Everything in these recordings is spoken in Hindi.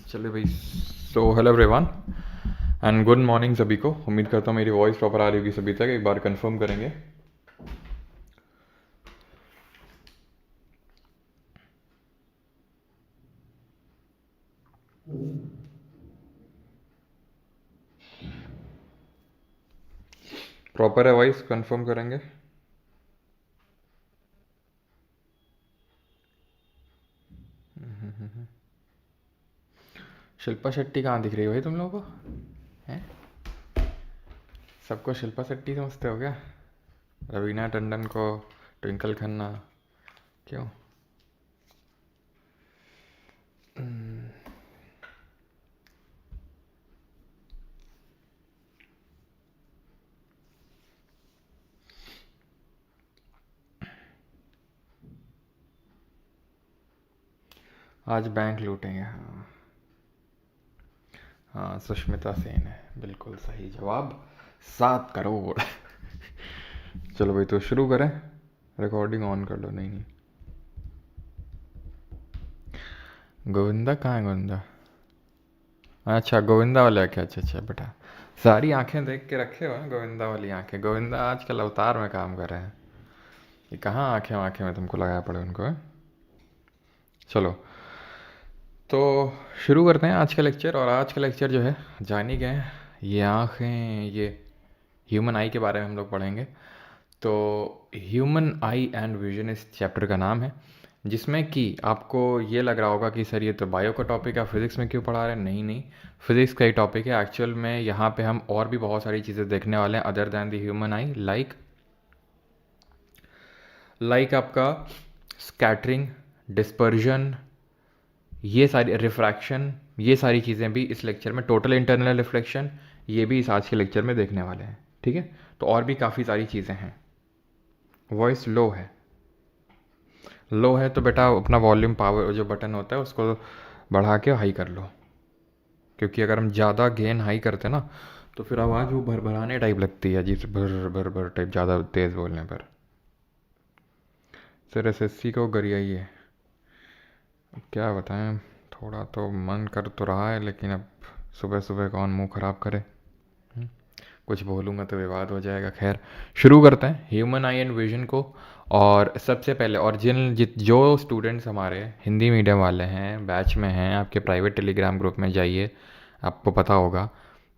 चलिए भाई। So hello everyone and good morning सभी को। उम्मीद करता हूँ मेरी वॉइस प्रॉपर आ रही होगी सभी तक। एक बार कंफर्म करेंगे। प्रॉपर है वॉइस? कंफर्म करेंगे। शिल्पा शेट्टी कहाँ दिख रही है भाई तुम लोगों को? हैं? सबको शिल्पा शेट्टी समझते हो क्या? रवीना टंडन को ट्विंकल खन्ना क्यों? आज बैंक लूटेंगे। हाँ हाँ, सुष्मिता सेन है। बिल्कुल सही जवाब। 7 करोड़। चलो भाई तो शुरू करें। रिकॉर्डिंग ऑन कर लो। नहीं नहीं, गोविंदा कहाँ है? गोविंदा अच्छा गोविंदा वाले क्या? अच्छा अच्छा बेटा, सारी आंखें देख के रखे हो हैं गोविंदा वाली आंखें। गोविंदा आजकल अवतार में काम कर रहे हैं। ये कहाँ आंखें आंखें में तुमको लगाया पड़े उनको है? चलो तो शुरू करते हैं आज का लेक्चर। और आज का लेक्चर जो है जान ही गए हैं, ये आँखें, ये ह्यूमन आई के बारे में हम लोग पढ़ेंगे। तो ह्यूमन आई एंड विजन इस चैप्टर का नाम है, जिसमें कि आपको ये लग रहा होगा कि सर ये तो बायो का टॉपिक है, फिज़िक्स में क्यों पढ़ा रहे हैं? नहीं नहीं, फिज़िक्स का ही टॉपिक है एक्चुअल में। यहाँ पे हम और भी बहुत सारी चीज़ें देखने वाले हैं other than the human I, like आपका स्कैटरिंग, डिस्पर्जन, ये सारी रिफ्रैक्शन, ये सारी चीज़ें भी इस लेक्चर में, टोटल इंटरनल रिफ्लेक्शन, ये भी इस आज के लेक्चर में देखने वाले हैं। ठीक है, तो और भी काफ़ी सारी चीज़ें हैं। वॉइस लो है तो बेटा अपना वॉल्यूम पावर जो बटन होता है उसको बढ़ा के हाई कर लो, क्योंकि अगर हम ज़्यादा गेन हाई करते ना तो फिर आवाज़ वो भरभराने टाइप लगती है, अजीब से भर भर भर टाइप ज़्यादा तेज़ बोलने पर। सर एसएससी को गरियाई है, क्या बताएं। थोड़ा तो मन कर तो रहा है, लेकिन अब सुबह सुबह कौन मुंह ख़राब करे। कुछ बोलूँगा तो विवाद हो जाएगा। खैर शुरू करते हैं ह्यूमन आई एंड विजन को। और सबसे पहले ओरिजिनल जो स्टूडेंट्स हमारे हिंदी मीडियम वाले हैं, बैच में हैं, आपके प्राइवेट टेलीग्राम ग्रुप में जाइए, आपको पता होगा।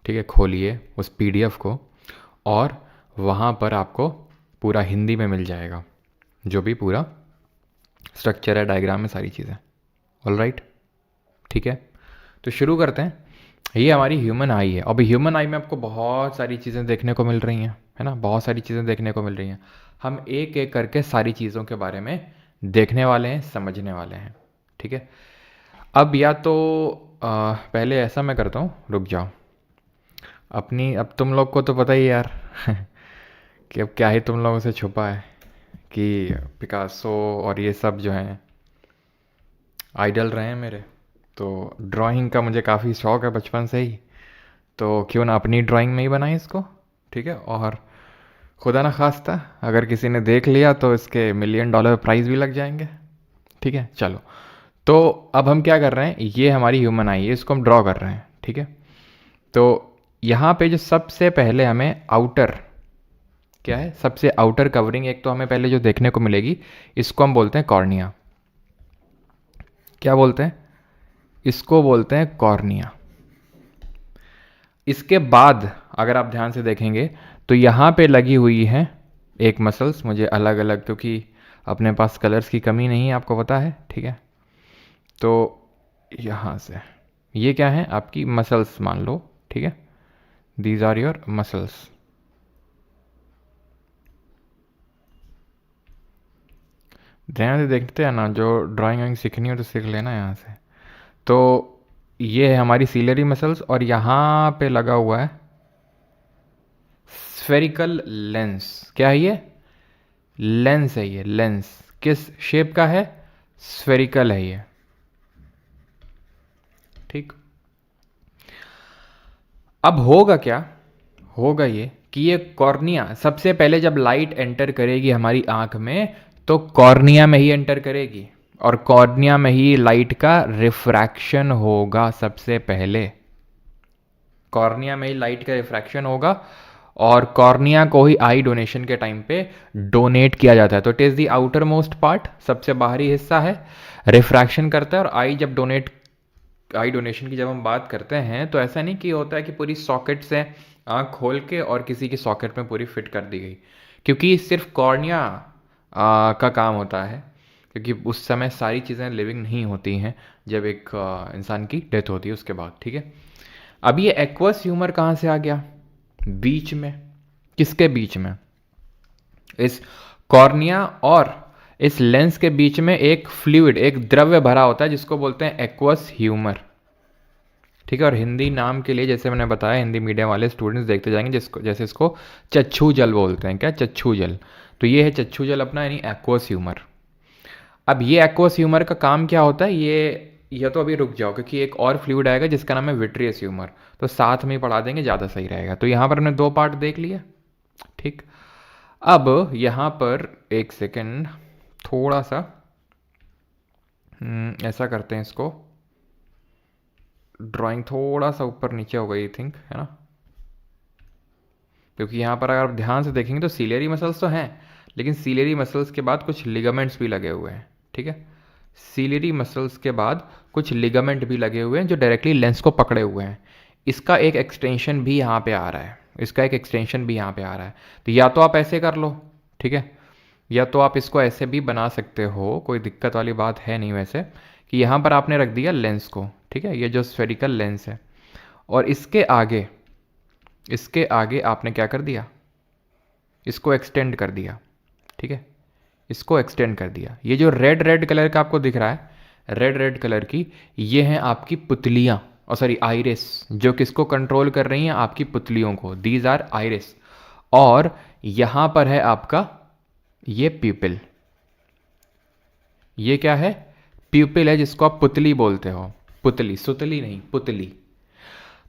ठीक है, खोलिए उस पीडीएफ को और वहाँ पर आपको पूरा हिंदी में मिल जाएगा, जो भी पूरा स्ट्रक्चर है, डायग्राम में सारी चीज़ें। ऑल राइट, ठीक है, तो शुरू करते हैं। ये हमारी ह्यूमन आई है। अब ह्यूमन आई में आपको बहुत सारी चीज़ें देखने को मिल रही हैं, है ना, बहुत सारी चीज़ें देखने को मिल रही हैं। हम एक एक करके सारी चीज़ों के बारे में देखने वाले हैं, समझने वाले हैं। ठीक है, अब या तो पहले ऐसा मैं करता हूँ, रुक जाओ। अब तुम लोग को तो पता ही है यार कि अब क्या ही तुम लोगों से छुपा है कि पिकासो और ये सब जो हैं आइडल रहे हैं मेरे। तो ड्राइंग का मुझे काफ़ी शौक़ है बचपन से ही, तो क्यों ना अपनी ड्राइंग में ही बनाए इसको। ठीक है, और खुदा ना खास्ता अगर किसी ने देख लिया तो इसके $1,000,000 प्राइज़ भी लग जाएंगे। ठीक है, चलो तो अब हम क्या कर रहे हैं, ये हमारी ह्यूमन आई है, इसको हम ड्रॉ कर रहे हैं। ठीक है, तो यहाँ पे जो सबसे पहले हमें आउटर, क्या है, सबसे आउटर कवरिंग एक तो हमें पहले जो देखने को मिलेगी, इसको हम बोलते हैं कॉर्निया। क्या बोलते हैं? इसको बोलते हैं कॉर्निया। इसके बाद अगर आप ध्यान से देखेंगे तो यहाँ पे लगी हुई है एक मसल्स, मुझे अलग अलग, क्योंकि अपने पास कलर्स की कमी नहीं है, आपको पता है। ठीक है, तो यहाँ से ये क्या है, आपकी मसल्स मान लो। ठीक है, दीज आर योर मसल्स। ध्यान से देखते हैं ना, जो ड्राइंग सीखनी हो तो सीख लेना यहाँ से। तो ये है हमारी सीलरी मसल्स, और यहाँ पे लगा हुआ है स्फेरिकल लेंस। क्या है ये? लेंस है ये, लेंस किस शेप का है? स्फेरिकल है ये, ठीक। अब होगा क्या, होगा ये कि ये कॉर्निया सबसे पहले जब लाइट एंटर करेगी हमारी आंख में तो कॉर्निया में ही एंटर करेगी, और कॉर्निया में ही लाइट का रिफ्रैक्शन होगा सबसे पहले। कॉर्निया में ही लाइट का रिफ्रैक्शन होगा, और कॉर्निया को ही आई डोनेशन के टाइम पे डोनेट किया जाता है। तो it is the outer most part, सबसे बाहरी हिस्सा है, रिफ्रैक्शन करता है। और आई जब आई डोनेशन की जब हम बात करते हैं तो ऐसा नहीं कि होता है कि पूरी सॉकेट से आँख खोल के और किसी की सॉकेट में पूरी फिट कर दी गई, क्योंकि सिर्फ कॉर्निया का काम होता है, क्योंकि उस समय सारी चीज़ें लिविंग नहीं होती हैं जब एक इंसान की डेथ होती है उसके बाद, ठीक है। अब ये एक्वस ह्यूमर कहाँ से आ गया बीच में? किसके बीच में? इस कॉर्निया और इस लेंस के बीच में एक फ्लूइड, एक द्रव्य भरा होता है जिसको बोलते हैं एक्वस ह्यूमर, ठीक है। और हिंदी नाम के लिए जैसे मैंने बताया, हिंदी मीडियम वाले स्टूडेंट्स देखते जाएंगे जिसको, जैसे इसको चच्छू जल बोलते हैं। क्या? चच्छू जल। तो ये है चच्छू जल अपना, यानी एक्वस ह्यूमर। अब ये एक्वस ह्यूमर का काम क्या होता है, ये तो अभी रुक जाओ, क्योंकि एक और फ्लूइड आएगा जिसका नाम है विट्रियस ह्यूमर, तो साथ में ही पढ़ा देंगे, ज़्यादा सही रहेगा। तो यहाँ पर हमने दो पार्ट देख लिया, ठीक। अब यहाँ पर एक सेकेंड, थोड़ा सा ऐसा करते हैं, इसको ड्राइंग थोड़ा सा ऊपर नीचे हो गई, थिंक, है ना, क्योंकि यहाँ पर अगर आप ध्यान से देखेंगे तो सीलियरी मसल्स तो हैं, लेकिन सीलियरी मसल्स के बाद कुछ लिगामेंट्स भी लगे हुए हैं, ठीक है। सीलियरी मसल्स के बाद कुछ लिगामेंट भी लगे हुए हैं जो डायरेक्टली लेंस को पकड़े हुए हैं। इसका एक एक्सटेंशन भी यहाँ पे आ रहा है, इसका एक एक्सटेंशन भी यहाँ पे आ रहा है। तो या तो आप ऐसे कर लो, ठीक है, या तो आप इसको ऐसे भी बना सकते हो, कोई दिक्कत वाली बात है नहीं वैसे, कि यहाँ पर आपने रख दिया लेंस को, ठीक है, ये जो स्फेरिकल लेंस है, और इसके आगे आपने क्या कर दिया, इसको एक्सटेंड कर दिया, ठीक है, इसको एक्सटेंड कर दिया। ये जो रेड रेड कलर का आपको दिख रहा है, रेड रेड कलर की, ये हैं आपकी पुतलियाँ, और सॉरी आइरिस, जो किसको कंट्रोल कर रही हैं? आपकी पुतलियों को। These are iris. और यहाँ पर है आपका ये प्यूपिल। ये क्या है? प्यूपिल है, जिसको आप पुतली बोलते हो। पुतली, सुतली नहीं, पुतली।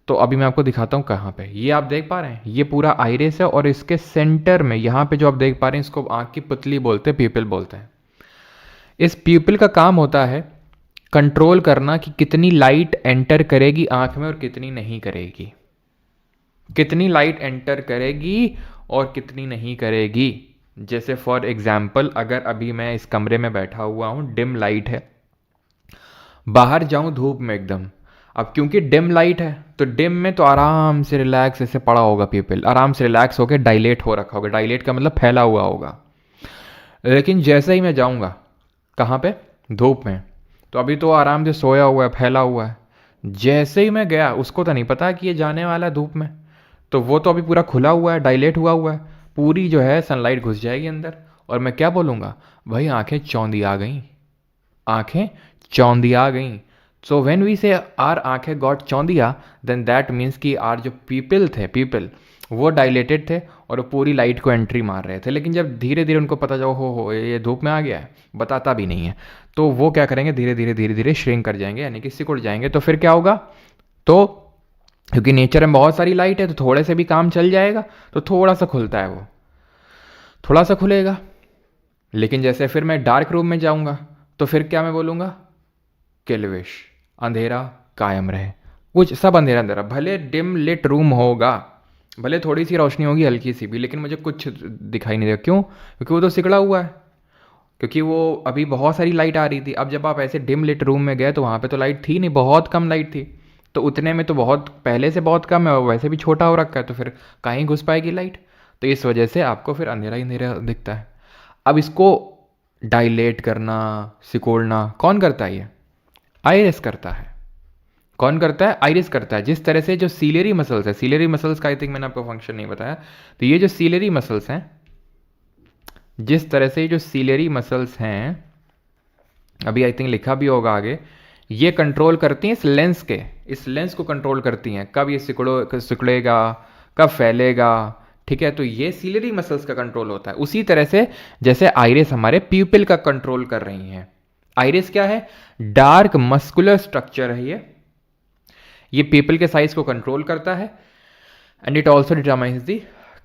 तो अभी मैं आपको दिखाता हूँ कहाँ पे। ये आप देख पा रहे हैं, ये पूरा आइरिस है, और इसके सेंटर में यहाँ पे जो आप देख पा रहे हैं, इसको आँख की पुतली बोलते हैं, प्यूपिल बोलते हैं। इस प्यूपिल का काम होता है कंट्रोल करना कि कितनी लाइट एंटर करेगी आँख में और कितनी नहीं करेगी, कितनी लाइट एंटर करेगी और कितनी नहीं करेगी। जैसे फॉर एग्जाम्पल, अगर अभी मैं इस कमरे में बैठा हुआ हूँ, डिम लाइट है, बाहर जाऊँ धूप में एकदम, अब क्योंकि डिम लाइट है तो डिम में तो आराम से रिलैक्स ऐसे पड़ा होगा पीपल, आराम से रिलैक्स होकर डायलेट हो रखा होगा, डायलेट का मतलब फैला हुआ होगा। लेकिन जैसे ही मैं जाऊंगा कहाँ पे? धूप में, तो अभी तो आराम से सोया हुआ है, फैला हुआ है। जैसे ही मैं गया, उसको तो नहीं पता कि ये जाने वाला है धूप में, तो वो तो अभी पूरा खुला हुआ है, डायलेट हुआ हुआ है, पूरी जो है सनलाइट घुस जाएगी अंदर, और मैं क्या बोलूँगा? भाई आंखें चौंधी आ गई, आंखें चौंधी आ गई। सो व्हेन वी से आर आंखें गॉट चौंधिया, देन दैट मीन्स कि आर जो पीपल थे, पीपल वो डायलेटेड थे और वो पूरी लाइट को एंट्री मार रहे थे। लेकिन जब धीरे धीरे उनको पता चला हो ये धूप में आ गया है, बताता भी नहीं है, तो वो क्या करेंगे? धीरे धीरे श्रिंक कर जाएंगे, यानी कि सिकुड़ जाएंगे। तो फिर क्या होगा? तो क्योंकि नेचर में बहुत सारी लाइट है तो थोड़े से भी काम चल जाएगा, तो थोड़ा सा खुलता है, वो थोड़ा सा खुलेगा। लेकिन जैसे फिर मैं डार्क रूम में जाऊंगा तो फिर क्या मैं बोलूँगा? किल्विश, अंधेरा कायम रहे, कुछ सब अंधेरा अंधेरा, भले डिम लिट रूम होगा, भले थोड़ी सी रोशनी होगी हल्की सी भी, लेकिन मुझे कुछ दिखाई नहीं देगा। क्यों? क्योंकि वो तो सिकड़ा हुआ है, क्योंकि वो अभी बहुत सारी लाइट आ रही थी। अब जब आप ऐसे डिम लिट रूम में गए तो वहाँ पे तो लाइट थी नहीं, बहुत कम लाइट थी, तो उतने में तो बहुत पहले से बहुत कम है, और वैसे भी छोटा हो रखा है, तो फिर कहीं घुस पाएगी लाइट। तो इस वजह से आपको फिर अंधेरा ही अंधेरा दिखता है। अब इसको डायलेट करना, सिकोड़ना कौन करता है? ये आइरिस करता है। कौन करता है? आइरिस करता है। जिस तरह से जो सीलियरी मसल्स है, सीलियरी मसल्स का आई थिंक मैंने आपको फंक्शन नहीं बताया, तो ये जो सीलियरी मसल्स हैं, जिस तरह से जो सीलियरी मसल्स हैं, अभी आई थिंक लिखा भी होगा आगे, ये कंट्रोल करती हैं इस लेंस को कंट्रोल करती हैं, कब ये सिकुड़ेगा, कब फैलेगा, ठीक है, तो ये सिलियरी मसल्स का कंट्रोल होता है। उसी तरह से जैसे आइरिस हमारे प्यूपिल का कंट्रोल कर रही हैं। आइरिस क्या है? डार्क मस्कुलर स्ट्रक्चर है ये प्यूपिल के साइज को कंट्रोल करता है and it also determines the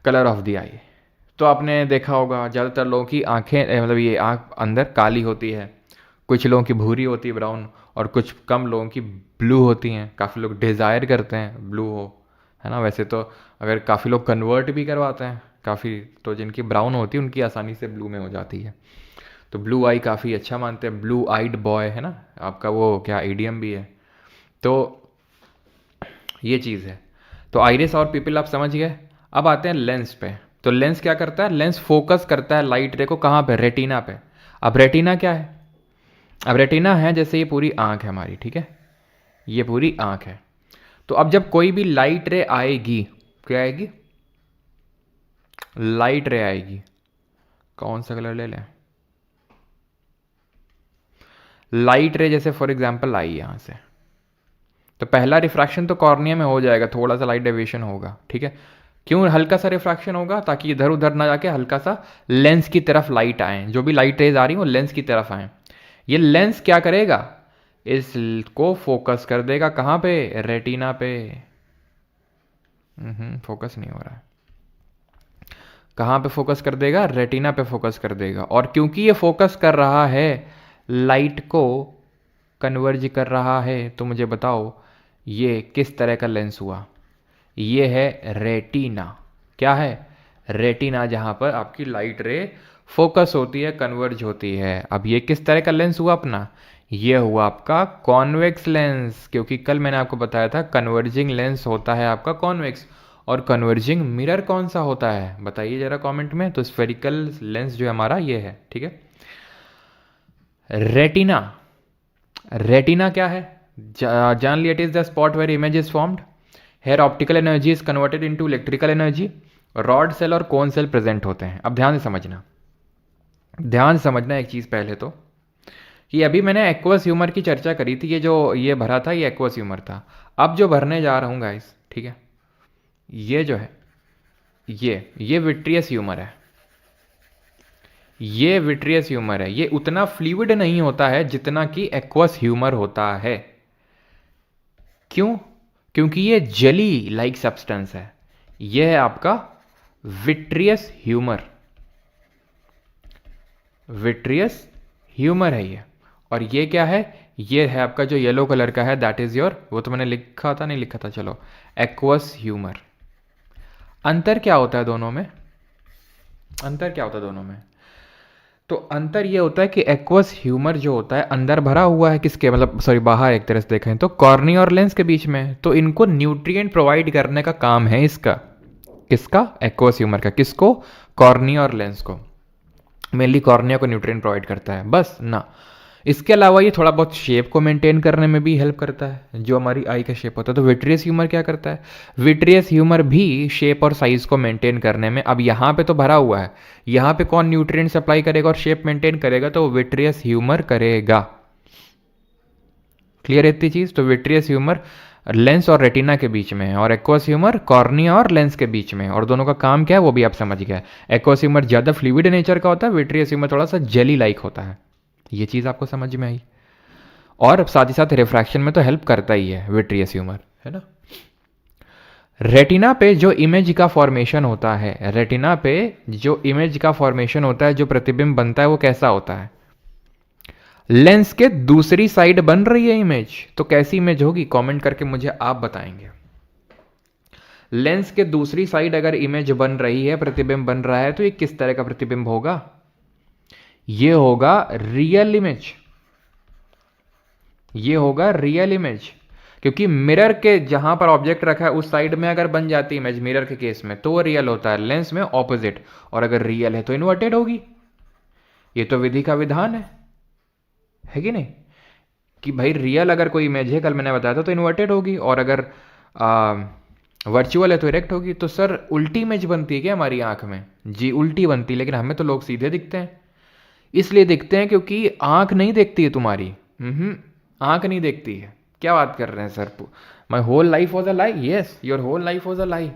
colour of the eye. तो आपने देखा होगा ज़्यादातर लोगों की आंखें मतलब ये आंख अंदर काली होती है, कुछ लोगों की भूरी होती है ब्राउन, और कुछ कम लोगों की ब्लू होती हैं। काफ़ी लोग डिज़ायर करते हैं ब्लू हो, है ना। वैसे तो अगर काफ़ी लोग कन्वर्ट भी करवाते हैं काफ़ी, तो जिनकी ब्राउन होती है उनकी आसानी से ब्लू में हो जाती है। तो ब्लू आई काफ़ी अच्छा मानते हैं, ब्लू आइड बॉय, है ना आपका वो क्या आइडियम भी है। तो ये चीज़ है। तो आइरिस और पिपिल आप समझ गए। अब आते हैं लेंस पे। तो लेंस क्या करता है? लेंस फोकस करता है लाइट रे को कहाँ पे? रेटिना पे। अब रेटिना क्या है? अब रेटिना है जैसे ये पूरी आंख है हमारी, ठीक है, ये पूरी आंख है। तो अब जब कोई भी लाइट रे आएगी, क्या आएगी? लाइट रे आएगी। कौन सा कलर ले लें? लाइट रे जैसे फॉर एग्जांपल आई यहां से, तो पहला रिफ्रैक्शन तो कॉर्निया में हो जाएगा, थोड़ा सा लाइट डेविएशन होगा, ठीक है। क्यों हल्का सा रिफ्रैक्शन होगा? ताकि इधर उधर ना जाके हल्का सा लेंस की तरफ लाइट आए, जो भी लाइट रेज आ रही है वो लेंस की तरफ आए। ये लेंस क्या करेगा? इसको फोकस कर देगा कहाँ पे? रेटिना पे। फोकस नहीं हो रहा है। कहाँ पे फोकस कर देगा? रेटिना पे फोकस कर देगा। और क्योंकि ये फोकस कर रहा है, लाइट को कन्वर्ज कर रहा है, तो मुझे बताओ ये किस तरह का लेंस हुआ? ये है रेटिना। क्या है? रेटिना, जहां पर आपकी लाइट रे फोकस होती है, कन्वर्ज होती है। अब ये किस तरह का लेंस हुआ अपना? ये हुआ आपका कॉन्वेक्स लेंस, क्योंकि कल मैंने आपको बताया था कन्वर्जिंग लेंस होता है आपका कॉन्वेक्स, और कन्वर्जिंग मिरर कौन सा होता है बताइए जरा कमेंट में। तो स्फेरिकल लेंस जो है हमारा ये है, ठीक है। रेटिना, रेटिना क्या है? जान लिया, it is the spot where image is formed. Here optical energy is converted into electrical energy. Rod cell और कोन सेल प्रेजेंट होते हैं। अब ध्यान से समझना, ध्यान से समझना एक चीज पहले तो, कि अभी मैंने एक्वस ह्यूमर की चर्चा करी थी, ये जो ये भरा था ये एक्वस ह्यूमर था। अब जो भरने जा रहा हूं गाइस, ठीक है, ये जो है ये विट्रियस ह्यूमर है। ये विट्रियस ह्यूमर है। ये उतना फ्लूइड नहीं होता है जितना कि एक्वस ह्यूमर होता है। क्यों? क्योंकि ये जेली लाइक सब्सटेंस है। ये है आपका विट्रियस ह्यूमर, विट्रियस ह्यूमर है ये। और ये क्या है? ये है आपका जो येलो कलर का है, दैट इज योर, वो तो मैंने लिखा था, नहीं लिखा था, चलो, एक्वस ह्यूमर। अंतर क्या होता है दोनों में? अंतर क्या होता है दोनों में? तो अंतर ये होता है कि एक्वस ह्यूमर जो होता है अंदर भरा हुआ है किसके, मतलब सॉरी बाहर एक तरह से देखें तो कॉर्निया और लेंस के बीच में, तो इनको न्यूट्रिएंट प्रोवाइड करने का काम है इसका। किसका? एक्वस ह्यूमर का। किसको? कॉर्निया और लेंस को। मेनली कॉर्निया को न्यूट्रिएंट प्रोवाइड करता है बस ना। इसके अलावा ये थोड़ा बहुत शेप को मेंटेन करने में भी हेल्प करता है, जो हमारी आई का शेप होता है। तो विट्रियस ह्यूमर क्या करता है? विट्रियस ह्यूमर भी शेप और साइज को मेंटेन करने में, अब यहाँ पे तो भरा हुआ है, यहाँ पे कौन न्यूट्रिएंट सप्लाई करेगा और शेप मेंटेन करेगा? तो विट्रियस ह्यूमर करेगा। क्लियर है इतनी चीज? तो विट्रियस ह्यूमर लेंस और रेटिना के बीच में है, और एक्वस ह्यूमर कॉर्निया और लेंस के बीच में, और दोनों का काम क्या है वो भी आप समझ गए। एक्वस ह्यूमर ज्यादा फ्लूइड नेचर का होता है, विट्रियस ह्यूमर थोड़ा सा जेली लाइक होता है। ये चीज आपको समझ में आई? और साथ ही साथ रिफ्रैक्शन में तो हेल्प करता ही है विट्रियस ह्यूमर, है ना। रेटिना पे जो इमेज का फॉर्मेशन होता है, रेटिना पे जो इमेज का फॉर्मेशन होता है, जो प्रतिबिंब बनता है, वो कैसा होता है? लेंस के दूसरी साइड बन रही है इमेज, तो कैसी इमेज होगी? कमेंट करके मुझे आप बताएंगे। लेंस के दूसरी साइड अगर इमेज बन रही है, प्रतिबिंब बन रहा है, तो ये किस तरह का प्रतिबिंब होगा? ये होगा रियल इमेज। ये होगा रियल इमेज, क्योंकि मिरर के जहां पर ऑब्जेक्ट रखा है उस साइड में अगर बन जाती इमेज मिरर के केस में, तो वो रियल होता है, लेंस में ऑपोजिट। और अगर रियल है तो इन्वर्टेड होगी। ये तो विधि का विधान है कि नहीं? कि भाई रियल अगर कोई इमेज है, कल मैंने बताया था, तो इन्वर्टेड होगी, और अगर वर्चुअल है तो इरेक्ट होगी। तो सर उल्टी इमेज बनती है क्या हमारी आंख में? जी उल्टी बनती है, लेकिन हमें तो लोग सीधे दिखते हैं। इसलिए दिखते हैं क्योंकि आंख नहीं देखती है तुम्हारी। आंख नहीं देखती है। क्या बात कर रहे हैं sir? My whole life was a lie? Yes, your whole life was a lie.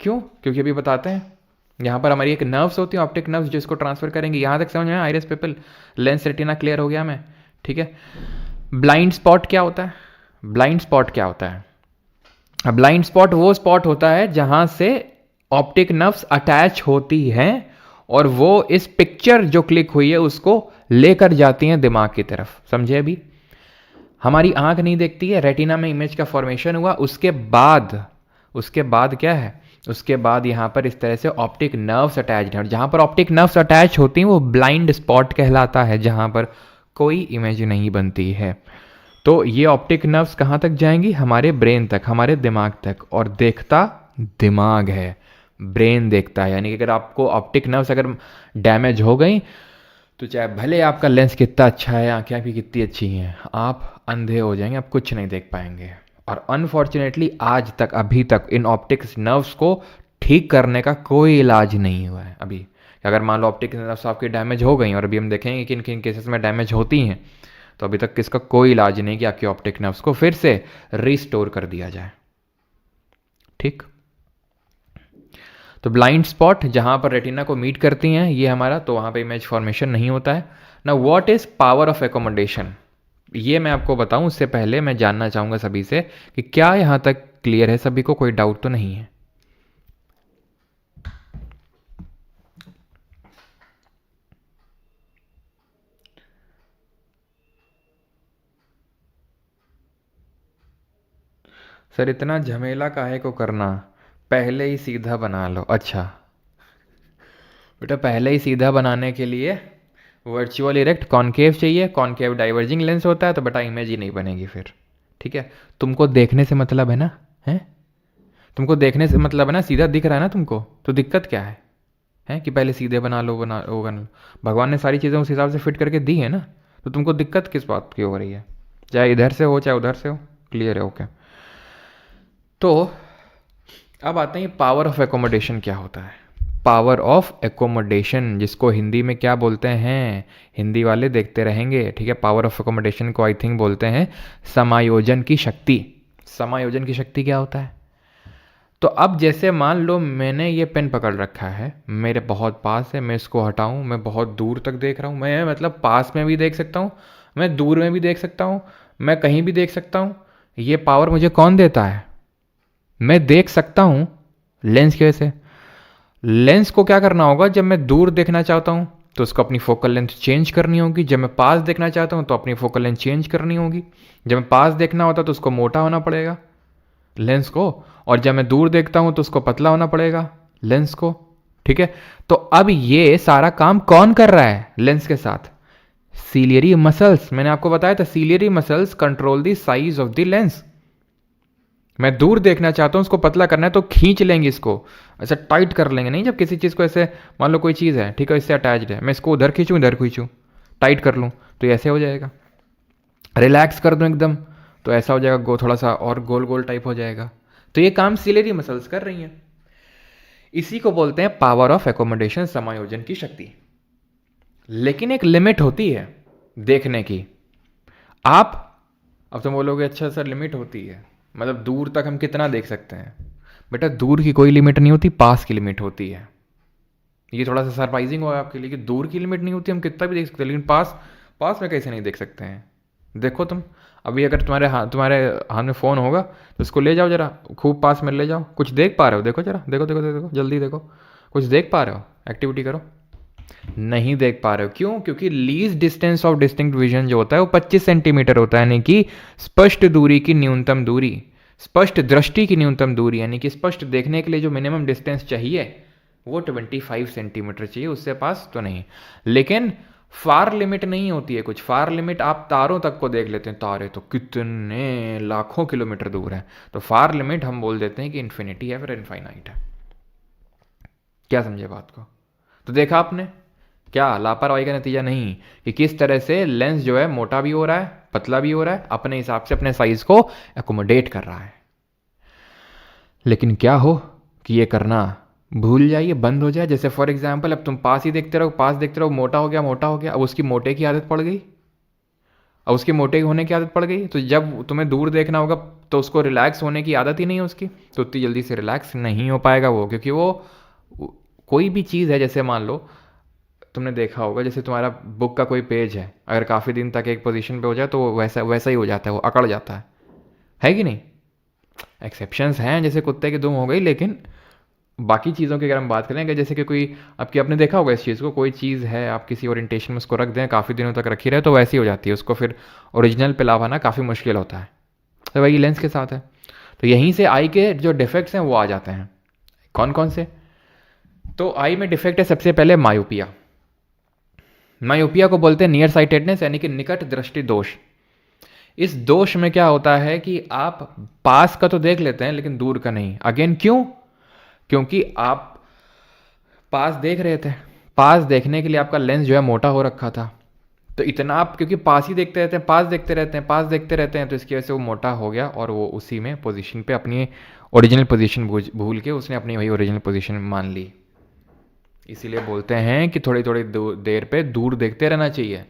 क्यों? क्योंकि अभी बताते हैं, यहाँ पर हमारी एक नर्व्स होती है, ऑप्टिक नर्व्स, जिसको ट्रांसफर करेंगे। यहाँ तक समझ में आया? Iris people, lens, retina, clear हो गया मैं, ठीक है। ब्लाइंड स्पॉट क्या होता है? ब्लाइंड स्पॉट क्या होता है? ब्लाइंड स्पॉट वो स्पॉट होता है जहां से ऑप्टिक नर्व्स अटैच होती हैं और वो इस पिक्चर जो क्लिक हुई है उसको लेकर जाती हैं दिमाग की तरफ। समझे? अभी हमारी आंख नहीं देखती है, रेटिना में इमेज का फॉर्मेशन हुआ, उसके बाद क्या है? उसके बाद यहाँ पर इस तरह से ऑप्टिक नर्व्स अटैच हैं, और जहाँ पर ऑप्टिक नर्व्स अटैच होती हैं वो ब्लाइंड स्पॉट कहलाता है, जहाँ पर कोई इमेज नहीं बनती है। तो ये ऑप्टिक नर्व्स कहाँ तक जाएंगी? हमारे ब्रेन तक, हमारे दिमाग तक, और देखता दिमाग है, ब्रेन देखता है। यानी कि अगर आपको ऑप्टिक नर्व्स अगर डैमेज हो गई तो चाहे भले आपका लेंस कितना अच्छा है, आंखें आपकी कितनी अच्छी हैं, आप अंधे हो जाएंगे, आप कुछ नहीं देख पाएंगे। और अनफॉर्चुनेटली आज तक, अभी तक इन ऑप्टिक नर्व्स को ठीक करने का कोई इलाज नहीं हुआ है अभी। अगर मान लो ऑप्टिक नर्व्स आपकी डैमेज हो गई, और अभी हम देखेंगे किन किन केसेस में डैमेज होती हैं, तो अभी तक किसका कोई इलाज नहीं कि आपकी ऑप्टिक नर्व्स को फिर से रिस्टोर कर दिया जाए। ठीक, तो ब्लाइंड स्पॉट जहां पर रेटिना को मीट करती हैं ये हमारा, तो वहां पे इमेज फॉर्मेशन नहीं होता है ना। What is power of accommodation, ये मैं आपको बताऊं उससे पहले मैं जानना चाहूंगा सभी से कि क्या यहां तक क्लियर है सभी को, कोई डाउट तो नहीं है? सर इतना झमेला काहे को करना, पहले ही सीधा बना लो। अच्छा बेटा, पहले ही सीधा बनाने के लिए वर्चुअल इरेक्ट कॉनकेव चाहिए, कॉनकेव डाइवर्जिंग लेंस होता है, तो बेटा इमेज ही नहीं बनेगी फिर। ठीक है, तुमको देखने से मतलब है ना, है? तुमको देखने से मतलब है ना, सीधा दिख रहा है ना तुमको, तो दिक्कत क्या है कि पहले सीधे बना लो, वो बना लो। भगवान ने सारी चीज़ें उस हिसाब से फिट करके दी है ना, तो तुमको दिक्कत किस बात की हो रही है? चाहे इधर से हो चाहे उधर से हो, क्लियर है? ओके, तो अब आते हैं पावर ऑफ एकोमोडेशन क्या होता है। पावर ऑफ एकोमोडेशन, जिसको हिंदी में क्या बोलते हैं, हिंदी वाले देखते रहेंगे, ठीक है। पावर ऑफ एकोमोडेशन को आई थिंक बोलते हैं समायोजन की शक्ति। समायोजन की शक्ति क्या होता है? तो अब जैसे मान लो मैंने ये पेन पकड़ रखा है, मेरे बहुत पास है, मैं इसको हटाऊं, मैं बहुत दूर तक देख रहा हूं, मैं मतलब पास में भी देख सकता हूं, मैं दूर में भी देख सकता हूं, मैं कहीं भी देख सकता हूं। ये पावर मुझे कौन देता है? मैं देख सकता हूं लेंस की वजह से। लेंस को क्या करना होगा, जब मैं दूर देखना चाहता हूं तो उसको अपनी फोकल लेंथ चेंज करनी होगी, जब मैं पास देखना चाहता हूं तो अपनी फोकल लेंथ चेंज करनी होगी। जब मैं पास देखना होता तो उसको मोटा होना पड़ेगा लेंस को, और जब मैं दूर देखता हूं तो उसको पतला होना पड़ेगा लेंस को। ठीक है, तो अब ये सारा काम कौन कर रहा है लेंस के साथ? Ciliary muscles. मैंने आपको बताया था ciliary muscles control the size of the lens. मैं दूर देखना चाहता हूं, उसको पतला करना है तो खींच लेंगे इसको, ऐसे टाइट कर लेंगे नहीं। जब किसी चीज़ को ऐसे, मान लो कोई चीज़ है, ठीक है, इससे अटैच्ड है, मैं इसको उधर खींचूं इधर खींचूं, टाइट कर लूं तो ऐसे हो जाएगा। रिलैक्स कर दूं एकदम तो ऐसा हो जाएगा, थोड़ा सा और गोल गोल टाइप हो जाएगा। तो ये काम सिलेरी मसल्स कर रही हैं। इसी को बोलते हैं पावर ऑफ एकोमोडेशन, समायोजन की शक्ति। लेकिन एक लिमिट होती है देखने की। आप अब तुम बोलोगे अच्छा सर लिमिट होती है, मतलब दूर तक हम कितना देख सकते हैं? बेटा दूर की कोई लिमिट नहीं होती, पास की लिमिट होती है। ये थोड़ा सा सरप्राइजिंग होगा आपके लिए कि दूर की लिमिट नहीं होती, हम कितना भी देख सकते हैं, लेकिन पास पास में कैसे नहीं देख सकते हैं? देखो तुम अभी अगर तुम्हारे हाथ में फ़ोन होगा तो उसको ले जाओ जरा, खूब पास में ले जाओ, कुछ देख पा रहे हो? देखो जरा, देखो देखो देखो, जल्दी देखो, कुछ देख पा रहे हो? एक्टिविटी करो। नहीं देख पा रहे हो, क्यों? क्योंकि lease distance of distinct vision जो होता है वो 25 सेंटीमीटर होता है, यानी कि स्पष्ट दूरी की न्यूनतम दूरी, स्पष्ट दृष्टि की न्यूनतम दूरी, यानी कि स्पष्ट देखने के लिए जो मिनिमम डिस्टेंस चाहिए वो 25 सेंटीमीटर चाहिए, उससे पास तो नहीं। लेकिन फार लिमिट नहीं होती है कुछ। फार लिमिट आप तारों तक को देख लेते हैं, तारे तो कितने लाखों किलोमीटर दूर है, तो फार लिमिट हम बोल देते हैं कि इन्फिनिटी है, फिर इनफाइनाइट है। क्या समझे बात को? तो देखा आपने क्या लापरवाही का नतीजा नहीं कि किस तरह से लेंस जो है मोटा भी हो रहा है, पतला भी हो रहा है, अपने हिसाब से अपने साइज को एकोमोडेट कर रहा है। लेकिन क्या हो कि ये करना भूल जाइए, बंद हो जाए। जैसे फॉर एग्जाम्पल अब तुम पास ही देखते रहो, पास देखते रहो, मोटा हो गया, अब उसकी मोटे की आदत पड़ गई, अब उसके मोटे होने की आदत पड़ गई, तो जब तुम्हें दूर देखना होगा तो उसको रिलैक्स होने की आदत ही नहीं है उसकी, तो उतनी जल्दी से रिलैक्स नहीं हो पाएगा वो, क्योंकि वो कोई भी चीज़ है, जैसे मान लो तुमने देखा होगा, जैसे तुम्हारा बुक का कोई पेज है, अगर काफ़ी दिन तक एक पोजीशन पे हो जाए तो वो वैसा वैसा ही हो जाता है, वो अकड़ जाता है कि नहीं। एक्सेप्शंस हैं, जैसे कुत्ते की दुम हो गई, लेकिन बाकी चीज़ों की अगर हम बात करें कि जैसे कि कोई आपकी, आपने देखा होगा इस चीज़ को, कोई चीज़ है आप किसी ओरिएंटेशन में उसको रख दें, काफ़ी दिनों तक रखी रहे तो वैसी हो जाती है, उसको फिर ओरिजिनल पे ला पाना काफ़ी मुश्किल होता है। तो वही लेंस के साथ है। तो यहीं से आई के जो डिफेक्ट्स हैं वो आ जाते हैं। कौन कौन से? तो आई में डिफेक्ट है सबसे पहले मायोपिया। मायोपिया को बोलते हैं नियर साइटेडनेस, यानी कि निकट दृष्टि दोष। इस दोष में क्या होता है कि आप पास का तो देख लेते हैं लेकिन दूर का नहीं। अगेन क्यों? क्योंकि आप पास देख रहे थे, पास देखने के लिए आपका लेंस जो है मोटा हो रखा था, तो इतना आप क्योंकि पास ही देखते रहते हैं, पास देखते रहते हैं, पास देखते रहते हैं, तो इसकी वजह से वो मोटा हो गया और वो उसी में पोजीशन पे अपनी ओरिजिनल पोजीशन भूल के उसने अपनी वही ओरिजिनल पोजीशन मान ली। इसीलिए बोलते हैं कि थोड़ी थोड़ी देर पे दूर देखते रहना चाहिए,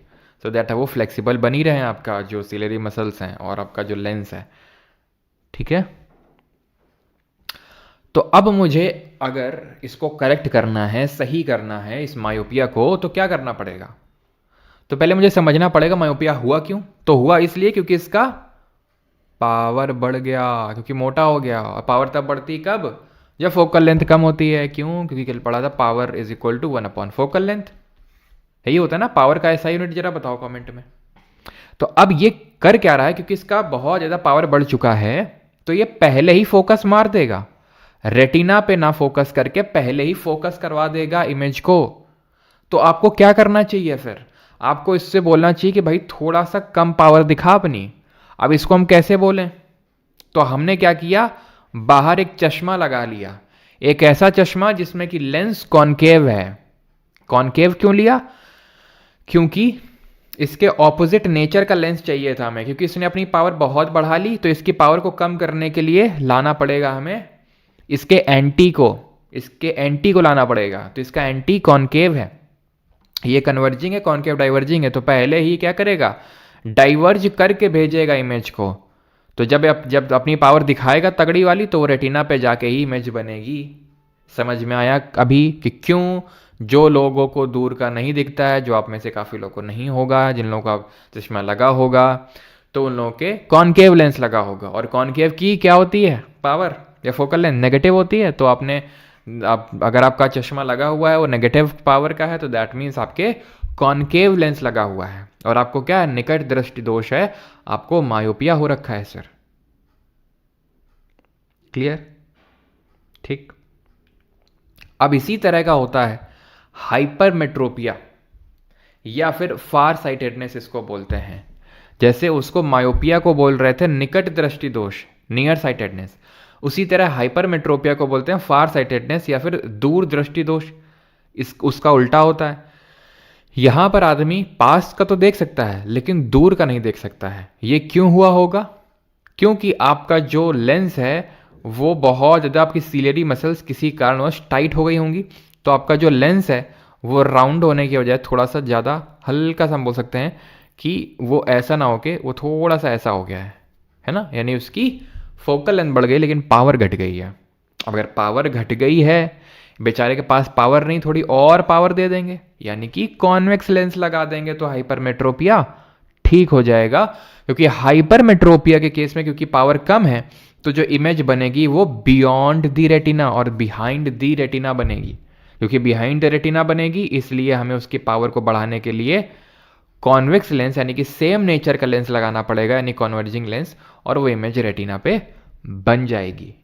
सो दैट वो फ्लेक्सिबल बनी रहे आपका जो सिलेरी मसल्स हैं और आपका जो लेंस है। ठीक है, तो अब मुझे अगर इसको करेक्ट करना है, सही करना है इस मायोपिया को, तो क्या करना पड़ेगा? तो पहले मुझे समझना पड़ेगा मायोपिया हुआ क्यों। तो हुआ इसलिए क्योंकि इसका पावर बढ़ गया, क्योंकि मोटा हो गया। और पावर तब बढ़ती कब? जब फोकल लेंथ कम होती है। क्यों? क्योंकि कल पढ़ा था power is equal to 1/4 focal length. यही होता है ना पावर का ऐसा यूनिट, जरा बताओ कमेंट में। तो अब ये कर क्या रहा है, क्योंकि इसका बहुत ज्यादा पावर बढ़ चुका है, तो ये पहले ही फोकस मार देगा, रेटिना पे ना फोकस करके पहले ही फोकस करवा देगा इमेज को। तो आपको क्या करना चाहिए फिर? आपको इससे बोलना चाहिए कि भाई थोड़ा सा कम पावर दिखा अपनी। अब इसको हम कैसे बोलें? तो हमने क्या किया, बाहर एक चश्मा लगा लिया, एक ऐसा चश्मा जिसमें कि लेंस कॉनकेव है। कॉनकेव क्यों लिया? क्योंकि इसके ऑपोजिट नेचर का लेंस चाहिए था हमें, क्योंकि इसने अपनी पावर बहुत बढ़ा ली, तो इसकी पावर को कम करने के लिए लाना पड़ेगा हमें इसके एंटी को, इसके एंटी को लाना पड़ेगा। तो इसका एंटी कॉनकेव है, ये कन्वर्जिंग है, कॉनकेव डाइवर्जिंग है, तो पहले ही क्या करेगा, डाइवर्ज करके भेजेगा इमेज को। तो जब अपनी पावर दिखाएगा तगड़ी वाली, तो वो रेटिना पे जाके ही इमेज बनेगी। समझ में आया अभी कि क्यों जो लोगों को दूर का नहीं दिखता है, जो आप में से काफ़ी लोगों को नहीं होगा, जिन लोगों का चश्मा लगा होगा, तो उन लोगों के कॉनकेव लेंस लगा होगा। और कॉनकेव की क्या होती है पावर, या फोकल लेंथ नेगेटिव होती है। तो आपने अगर आपका चश्मा लगा हुआ है वो नेगेटिव पावर का है, तो दैट मीन्स आपके कॉनकेव लेंस लगा हुआ है, और आपको क्या है, निकट दृष्टि दोष है, आपको मायोपिया हो रखा है सर। क्लियर? ठीक। अब इसी तरह का होता है हाइपरमेट्रोपिया, या फिर फार साइटेडनेस इसको बोलते हैं। जैसे उसको मायोपिया को बोल रहे थे निकट दृष्टि दोष, नियर साइटेडनेस, उसी तरह हाइपरमेट्रोपिया को बोलते हैं फार साइटेडनेस या फिर दूर दृष्टि दोष। उसका उल्टा होता है। यहां पर आदमी पास का तो देख सकता है लेकिन दूर का नहीं देख सकता है। ये क्यों हुआ होगा? क्योंकि आपका जो लेंस है वो बहुत ज़्यादा, आपकी सीलियरी मसल्स किसी कारणवश टाइट हो गई होंगी, तो आपका जो लेंस है वो राउंड होने की बजाय थोड़ा सा ज़्यादा हल्का सा, हम बोल सकते हैं कि वो ऐसा ना हो के वो थोड़ा सा ऐसा हो गया है ना, यानी उसकी फोकल लेंथ बढ़ गई लेकिन पावर घट गई है। अब अगर पावर घट गई है, बेचारे के पास पावर नहीं, थोड़ी और पावर दे देंगे, यानी कि कॉन्वेक्स लेंस लगा देंगे, तो हाइपरमेट्रोपिया ठीक हो जाएगा। क्योंकि हाइपरमेट्रोपिया के केस में क्योंकि पावर कम है, तो जो इमेज बनेगी वो बियॉन्ड दी रेटिना और बिहाइंड दी रेटिना बनेगी। क्योंकि बिहाइंड द रेटिना बनेगी, इसलिए हमें उसकी पावर को बढ़ाने के लिए कॉन्वेक्स लेंस यानी कि सेम नेचर का लेंस लगाना पड़ेगा, यानी कॉन्वर्जिंग लेंस, और वो इमेज रेटिना पे बन जाएगी।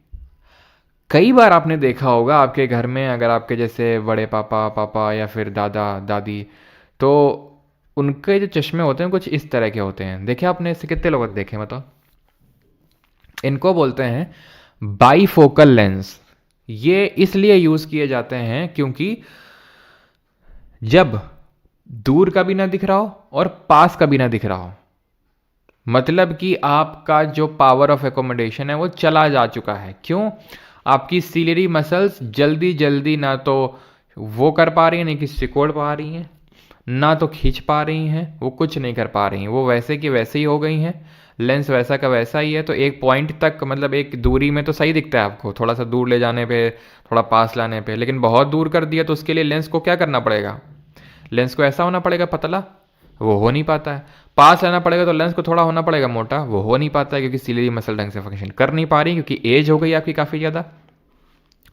कई बार आपने देखा होगा आपके घर में, अगर आपके जैसे बड़े पापा या फिर दादा दादी, तो उनके जो चश्मे होते हैं कुछ इस तरह के होते हैं। देखे आपने इससे कितने लोग देखे बताओ? इनको बोलते हैं बाईफोकल लेंस। ये इसलिए यूज किए जाते हैं क्योंकि जब दूर का भी ना दिख रहा हो और पास का भी ना दिख रहा हो, मतलब कि आपका जो पावर ऑफ एकोमोडेशन है वो चला जा चुका है। क्यों? आपकी सीलियरी मसल्स जल्दी जल्दी ना तो वो कर पा रही है, नहीं कि सिकोड़ पा रही हैं, ना तो खींच पा रही हैं, वो कुछ नहीं कर पा रही हैं, वो वैसे की वैसे ही हो गई हैं। लेंस वैसा का वैसा ही है, तो एक पॉइंट तक मतलब एक दूरी में तो सही दिखता है आपको, थोड़ा सा दूर ले जाने पे, थोड़ा पास लाने पे, लेकिन बहुत दूर कर दिया तो उसके लिए लेंस को क्या करना पड़ेगा? लेंस को ऐसा होना पड़ेगा पतला, वो हो नहीं पाता है। पास लाना पड़ेगा तो लेंस को थोड़ा होना पड़ेगा मोटा, वो हो नहीं पाता है क्योंकि सिलेरी मसल ढंग से फंक्शन कर नहीं पा रही, क्योंकि एज हो गई आपकी काफ़ी ज़्यादा।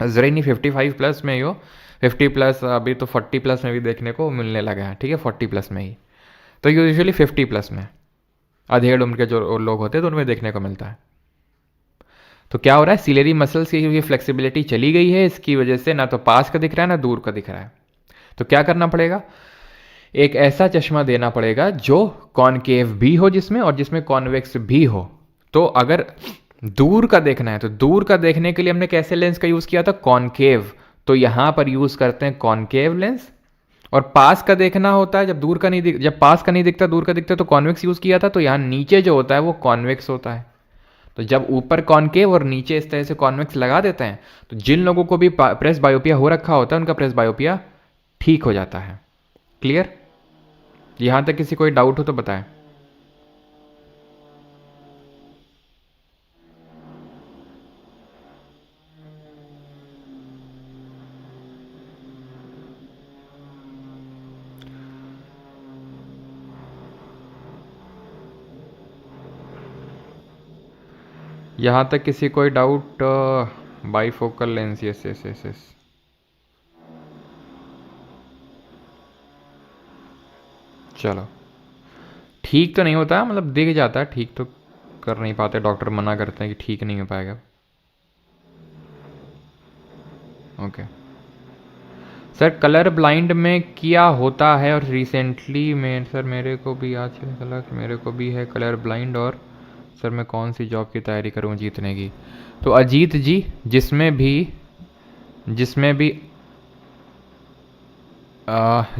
जरा नहीं 55 प्लस में ही हो, 50 प्लस, अभी तो 40 प्लस में भी देखने को मिलने लगा है, ठीक है, 40 प्लस में ही। तो यूजुअली 50 प्लस में अधेड़ उम्र के जो लोग होते हैं तो उनमें देखने को मिलता है। तो क्या हो रहा है, सिलेरी मसल्स की जो फ्लेक्सिबिलिटी चली गई है, इसकी वजह से ना तो पास का दिख रहा है ना दूर का दिख रहा है। तो क्या करना पड़ेगा, एक ऐसा चश्मा देना पड़ेगा जो कॉनकेव भी हो जिसमें, और जिसमें कॉन्वेक्स भी हो। तो अगर दूर का देखना है तो दूर का देखने के लिए हमने कैसे लेंस का यूज़ किया था, कॉनकेव। तो यहां पर यूज़ करते हैं कॉनकेव लेंस। और पास का देखना होता है, जब दूर का नहीं जब पास का नहीं दिखता दूर का दिखता तो कॉन्वेक्स यूज़ किया था। तो यहाँ नीचे जो होता है वो कॉन्वेक्स होता है। तो जब ऊपर कॉनकेव और नीचे इस तरह से कॉन्वेक्स लगा देते हैं, तो जिन लोगों को भी प्रेस बायोपिया हो रखा होता है उनका प्रेस बायोपिया ठीक हो जाता है। क्लियर? यहां तक किसी कोई डाउट हो तो बताएं। यहां तक किसी कोई doubt? Bifocal lens, yes yes yes yes. चलो, ठीक तो नहीं होता, मतलब दिख जाता है, ठीक तो कर नहीं पाते, डॉक्टर मना करते हैं कि ठीक नहीं हो पाएगा। ओके सर, कलर ब्लाइंड में क्या होता है, और रिसेंटली में सर मेरे को भी आज चला कि मेरे को भी है कलर ब्लाइंड, और सर मैं कौन सी जॉब की तैयारी करूं जीतने की? तो अजीत जी, जिसमें भी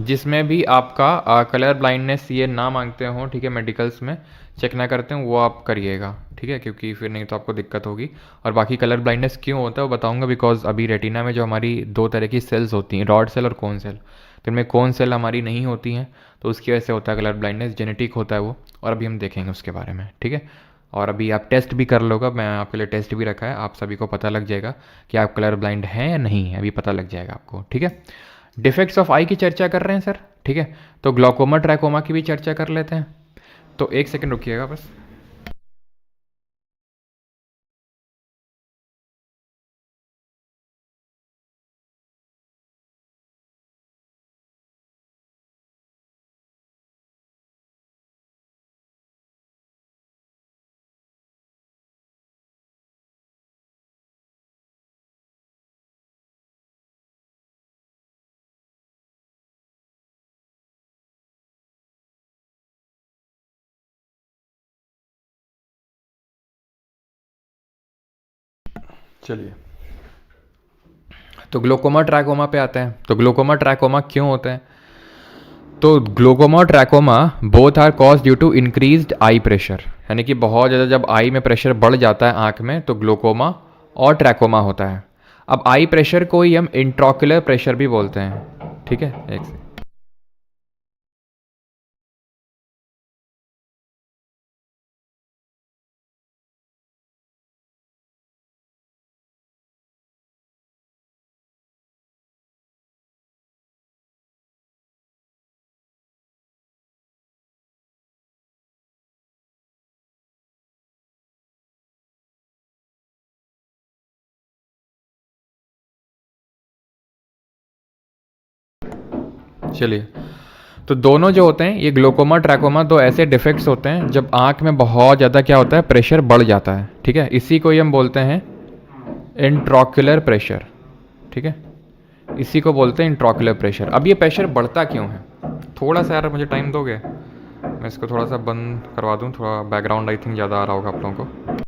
जिसमें भी आपका कलर ब्लाइंडनेस ये ना मांगते हो, ठीक है, मेडिकल्स में चेक ना करते हो, वो आप करिएगा, ठीक है, क्योंकि फिर नहीं तो आपको दिक्कत होगी। और बाकी कलर ब्लाइंडनेस क्यों होता है वो बताऊंगा, बिकॉज अभी रेटिना में जो हमारी दो तरह की सेल्स होती हैं, रॉड सेल और कोन सेल, तो इनमें कोन सेल हमारी नहीं होती हैं, तो उसकी वजह से होता है कलर ब्लाइंडनेस, जेनेटिक होता है वो, और अभी हम देखेंगे उसके बारे में, ठीक है। और अभी आप टेस्ट भी कर लोगा, मैं आपके लिए टेस्ट भी रखा है, आप सभी को पता लग जाएगा कि आप कलर ब्लाइंड हैं या नहीं है, अभी पता लग जाएगा आपको, ठीक है। डिफेक्ट्स ऑफ आई की चर्चा कर रहे हैं सर, ठीक है, तो ग्लाकोमा ट्रैकोमा की भी चर्चा कर लेते हैं। तो एक सेकंड रुकिएगा बस। चलिए, तो ग्लोकोमा ट्रैकोमा पे आते हैं। तो ग्लोकोमा ट्रैकोमा क्यों होते हैं? तो ग्लोकोमा और trachoma both are cause due to increased eye pressure, यानी कि बहुत ज़्यादा जब आई में प्रेशर बढ़ जाता है आँख में, तो ग्लोकोमा और ट्रैकोमा होता है। अब आई प्रेशर को ही हम इंट्रॉक्युलर प्रेशर भी बोलते हैं, ठीक है, एक से चलिए, तो दोनों जो होते हैं ये ग्लोकोमा ट्रैकोमा दो ऐसे डिफेक्ट्स होते हैं जब आंख में बहुत ज़्यादा क्या होता है, प्रेशर बढ़ जाता है, ठीक है, इसी को ही हम बोलते हैं इंट्रॉक्युलर प्रेशर, ठीक है, इसी को बोलते हैं इंट्रॉक्युलर प्रेशर। अब ये प्रेशर बढ़ता क्यों है, थोड़ा सा यार मुझे टाइम दोगे, मैं इसको थोड़ा सा बंद करवा दूँ, थोड़ा बैकग्राउंड आई थिंक ज़्यादा आ रहा होगा आप लोगों को।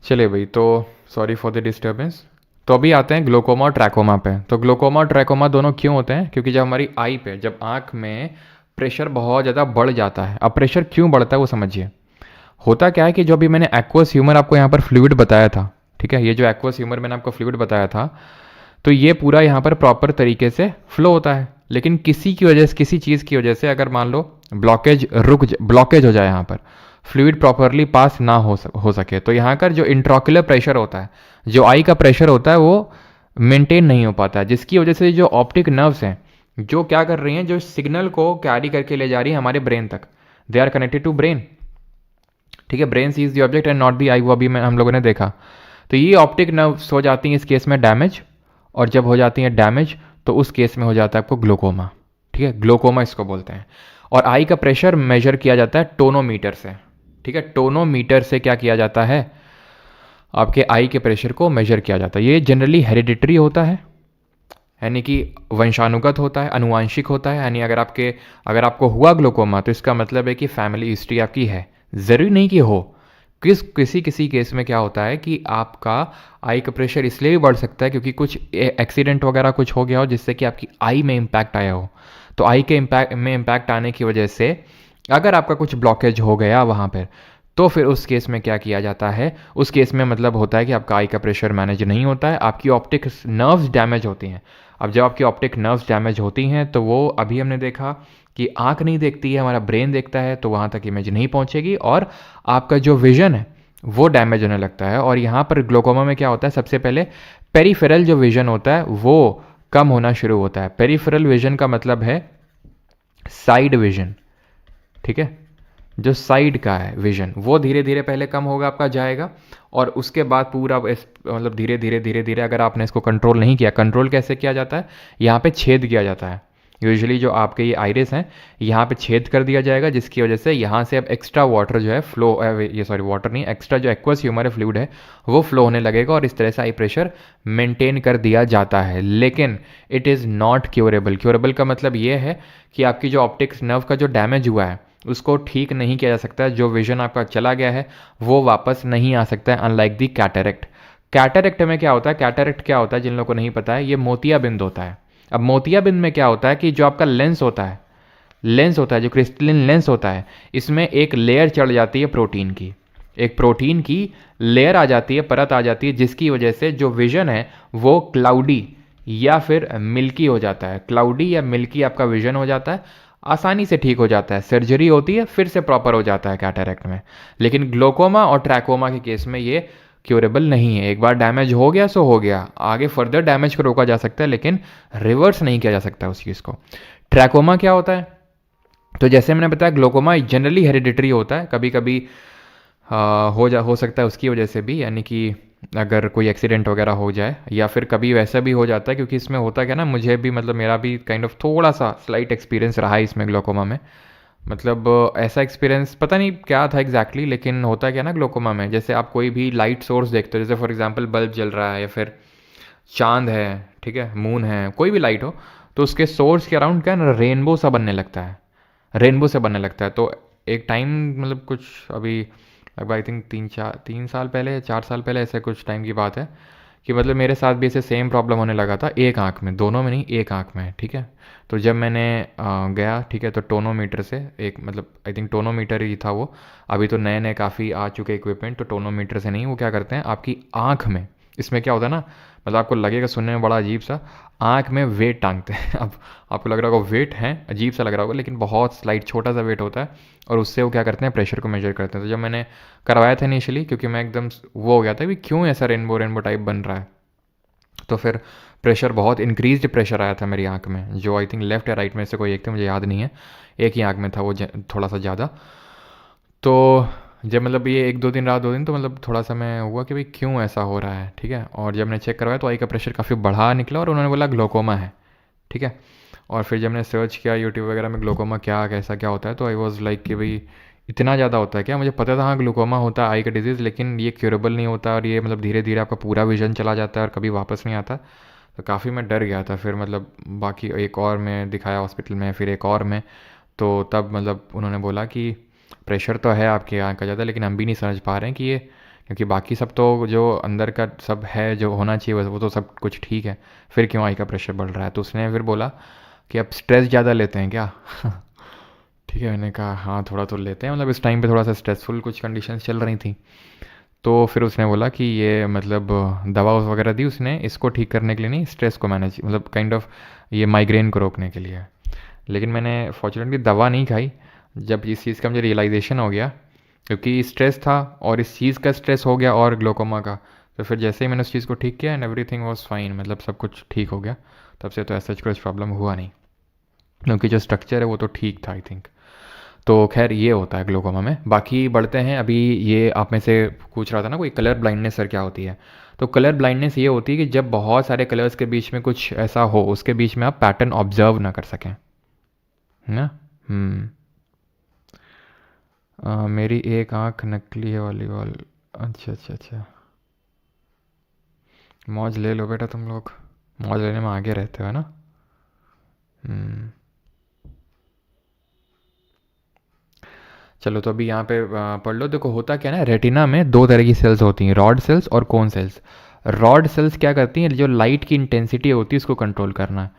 चलिए भाई, तो सॉरी फॉर द डिस्टर्बेंस। तो अभी आते हैं ग्लोकोमा और ट्रैकोमा पे। तो ग्लोकोमा और ट्रैकोमा दोनों क्यों होते हैं? क्योंकि जब हमारी आई पे, जब आँख में प्रेशर बहुत ज़्यादा बढ़ जाता है। अब प्रेशर क्यों बढ़ता है वो समझिए। होता क्या है कि जो अभी मैंने एक्वस ह्यूमर आपको यहाँ पर फ्लूइड बताया था, ठीक है, ये जो एक्वस ह्यूमर मैंने आपको फ्लूइड बताया था, तो ये पूरा यहाँ पर प्रॉपर तरीके से फ्लो होता है। लेकिन किसी की वजह से, किसी चीज़ की वजह से अगर मान लो ब्लॉकेज हो जाए, यहाँ पर फ्लूइड प्रॉपरली पास ना हो सके, तो यहाँ का जो इंट्राक्युलर प्रेशर होता है, जो आई का प्रेशर होता है, वो मेंटेन नहीं हो पाता है, जिसकी वजह से जो ऑप्टिक नर्व्स हैं, जो क्या कर रही हैं, जो सिग्नल को कैरी करके ले जा रही है हमारे ब्रेन तक, they are connected to brain. ठीक है, brain sees the object and not the eye, वो अभी हम लोगों ने देखा। तो ये ऑप्टिक नर्व्स हो जाती हैं इस केस में डैमेज, और जब हो जाती हैं डैमेज तो उस केस में हो जाता है आपको ग्लोकोमा। ठीक है, ग्लोकोमा इसको बोलते हैं। और आई का प्रेशर मेजर किया जाता है टोनोमीटर से। ठीक है, टोनोमीटर से क्या किया जाता है, आपके आई के प्रेशर को मेजर किया जाता है। ये जनरली हेरिडिटरी होता है, यानी कि वंशानुगत होता है, अनुवांशिक होता है। यानी अगर आपको हुआ ग्लोकोमा तो इसका मतलब है कि फैमिली हिस्ट्री आपकी है। ज़रूरी नहीं कि हो, किसी किसी केस में क्या होता है कि आपका आई का प्रेशर इसलिए भी बढ़ सकता है क्योंकि कुछ एक्सीडेंट वगैरह कुछ हो गया हो जिससे कि आपकी आई में इम्पैक्ट आया हो। तो आई के इम्पैक्ट आने की वजह से अगर आपका कुछ ब्लॉकेज हो गया वहाँ पर, तो फिर उस केस में क्या किया जाता है, उस केस में मतलब होता है कि आपका आई का प्रेशर मैनेज नहीं होता है, आपकी ऑप्टिक नर्व्स डैमेज होती हैं। अब जब आपकी ऑप्टिक नर्व्स डैमेज होती हैं तो वो अभी हमने देखा कि आँख नहीं देखती है, हमारा ब्रेन देखता है, तो वहाँ तक इमेज नहीं पहुँचेगी और आपका जो विजन है वो डैमेज होने लगता है। और यहाँ पर ग्लोकोमा में क्या होता है, सबसे पहले पेरिफेरल जो विजन होता है वो कम होना शुरू होता है। पेरिफेरल विजन का मतलब है साइड विजन। ठीक है, जो साइड का है विजन वो धीरे धीरे पहले कम होगा, आपका जाएगा, और उसके बाद पूरा मतलब धीरे धीरे धीरे धीरे अगर आपने इसको कंट्रोल नहीं किया, कंट्रोल कैसे किया जाता है, यहाँ पे छेद किया जाता है। यूजुअली जो आपके ये आइरिस हैं, यहाँ पे छेद कर दिया जाएगा, जिसकी वजह से यहाँ से अब एक्स्ट्रा वाटर जो है फ्लो, ये सॉरी वाटर नहीं, एक्स्ट्रा जो एक्वस ह्यूमर है फ्लूइड है वो फ्लो होने लगेगा, और इस तरह से आई प्रेशर मेंटेन कर दिया जाता है। लेकिन it is not curable. Curable का मतलब ये है कि आपकी जो ऑप्टिक्स नर्व का जो डैमेज हुआ है उसको ठीक नहीं किया जा सकता है। जो विजन आपका चला गया है वो वापस नहीं आ सकता है, अनलाइक दी कैटरेक्ट। कैटरेक्ट में क्या होता है, कैटरेक्ट क्या होता है जिन लोगों को नहीं पता है, ये मोतियाबिंद होता है। अब मोतियाबिंद में क्या होता है कि जो आपका लेंस होता है, जो क्रिस्टलिन लेंस होता है, इसमें एक लेयर चढ़ जाती है प्रोटीन की, एक प्रोटीन की लेयर आ जाती है, परत आ जाती है, जिसकी वजह से जो विजन है वो क्लाउडी या फिर मिल्की हो जाता है। क्लाउडी या मिल्की आपका विजन हो जाता है, आसानी से ठीक हो जाता है, सर्जरी होती है, फिर से प्रॉपर हो जाता है कैटरेक्ट में। लेकिन ग्लोकोमा और ट्रैकोमा के केस में ये क्योरेबल नहीं है। एक बार डैमेज हो गया सो हो गया, आगे फर्दर डैमेज को रोका जा सकता है लेकिन रिवर्स नहीं किया जा सकता उस चीज़ को। ट्रैकोमा क्या होता है, तो जैसे मैंने बताया ग्लोकोमा जनरली हेरिडिटरी होता है, कभी कभी हो सकता है उसकी वजह से भी, यानी कि अगर कोई एक्सीडेंट वगैरह हो जाए, या फिर कभी वैसा भी हो जाता है क्योंकि इसमें होता क्या ना, मुझे भी मतलब मेरा भी काइंड ऑफ थोड़ा सा स्लाइट एक्सपीरियंस रहा है इसमें ग्लोकोमा में। मतलब ऐसा एक्सपीरियंस पता नहीं क्या था एग्जैक्टली, लेकिन होता क्या ना ग्लोकोमा में, जैसे आप कोई भी लाइट सोर्स देखते हो, जैसे फॉर एग्जांपल बल्ब जल रहा है या फिर चांद है, ठीक है, मून है, कोई भी लाइट हो, तो उसके सोर्स के अराउंड क्या ना रेनबो सा बनने लगता है, रेनबो से बनने लगता है। तो एक टाइम मतलब कुछ अभी लगभग आई थिंक 3 साल पहले, 4 साल पहले, ऐसे कुछ टाइम की बात है कि मतलब मेरे साथ भी ऐसे सेम प्रॉब्लम होने लगा था, एक आँख में, दोनों में नहीं, एक आँख में। ठीक है, तो जब मैंने गया, ठीक है, तो टोनोमीटर से, एक मतलब आई थिंक टोनोमीटर ही था वो, अभी तो नए नए काफ़ी आ चुके इक्विपमेंट, तो टोनोमीटर से नहीं, वो क्या करते हैं आपकी आँख में, इसमें क्या होता है ना, मतलब आपको लगेगा सुनने में बड़ा अजीब सा, आँख में वेट टांगते हैं। अब आपको लग रहा होगा वेट है, अजीब सा लग रहा होगा, लेकिन बहुत स्लाइट छोटा सा वेट होता है, और उससे वो क्या करते हैं प्रेशर को मेजर करते हैं। तो जब मैंने करवाया था इनिशियली, क्योंकि मैं एकदम वो हो गया था कि क्यों ऐसा रेनबो रेनबो टाइप बन रहा है, तो फिर प्रेशर बहुत इंक्रीज्ड प्रेशर आया था मेरी आँख में, जो आई थिंक लेफ्ट या राइट में से कोई एक थे, मुझे याद नहीं है, एक ही आँख में था वो थोड़ा सा ज़्यादा। तो जब मतलब ये 1-2 दिन रहा, 2 दिन, तो मतलब थोड़ा सा मैं हुआ कि भाई क्यों ऐसा हो रहा है। ठीक है, और जब मैंने चेक करवाया तो आई का प्रेशर काफ़ी बढ़ा निकला, और उन्होंने बोला ग्लोकोमा है। ठीक है, और फिर जब मैंने सर्च किया यूट्यूब वगैरह में ग्लोकोमा क्या कैसा क्या होता है, तो आई वॉज लाइक कि भाई इतना ज़्यादा होता है क्या, मुझे पता था हाँ ग्लूकोमा होता है आई का डिजीज़, लेकिन ये क्यूरेबल नहीं होता, और ये मतलब धीरे धीरे आपका पूरा विजन चला जाता है और कभी वापस नहीं आता। तो काफ़ी मैं डर गया था। फिर मतलब बाकी एक और में दिखाया हॉस्पिटल में, फिर एक और में, तो तब मतलब उन्होंने बोला कि प्रेशर तो है आपके यहाँ का ज़्यादा, लेकिन हम भी नहीं समझ पा रहे हैं कि ये क्योंकि बाकी सब तो जो अंदर का सब है जो होना चाहिए वो तो सब कुछ ठीक है, फिर क्यों आई का प्रेशर बढ़ रहा है। तो उसने फिर बोला कि अब स्ट्रेस ज़्यादा लेते हैं क्या। ठीक है, मैंने कहा हाँ थोड़ा तो लेते हैं, मतलब इस टाइम पे थोड़ा सा स्ट्रेसफुल कुछ कंडीशंस चल रही थी। तो फिर उसने बोला कि ये मतलब दवा वगैरह दी उसने इसको ठीक करने के लिए नहीं, स्ट्रेस को मैनेज मतलब काइंड ऑफ ये माइग्रेन को रोकने के लिए। लेकिन मैंने फॉर्चुनेटली दवा नहीं खाई। जब इस चीज़ का मुझे रियलाइजेशन हो गया, क्योंकि स्ट्रेस था और इस चीज़ का स्ट्रेस हो गया और ग्लोकोमा का, तो फिर जैसे ही मैंने उस चीज़ को ठीक किया एंड एवरीथिंग वाज फाइन, मतलब सब कुछ ठीक हो गया। तब से तो ऐसा कुछ प्रॉब्लम हुआ नहीं, क्योंकि जो स्ट्रक्चर है वो तो ठीक था आई थिंक। तो खैर ये होता है ग्लोकोमा में। बाकी बढ़ते हैं, अभी ये आप में से पूछ रहा था ना कोई कलर ब्लाइंडनेस सर क्या होती है। तो कलर ब्लाइंडनेस ये होती है कि जब बहुत सारे कलर्स के बीच में कुछ ऐसा हो उसके बीच में आप पैटर्न ऑब्जर्व ना कर सकें, है ना। मेरी एक आंख नकली है वॉलीबॉल। अच्छा अच्छा अच्छा, मौज ले लो बेटा, तुम लोग मौज लेने में आगे रहते हो, है ना। हम्म चलो तो अभी यहाँ पे पढ़ लो। देखो होता क्या है ना, रेटिना में दो तरह की सेल्स होती हैं, रॉड सेल्स और कोन सेल्स। रॉड सेल्स क्या करती हैं, जो लाइट की इंटेंसिटी होती है उसको कंट्रोल करना।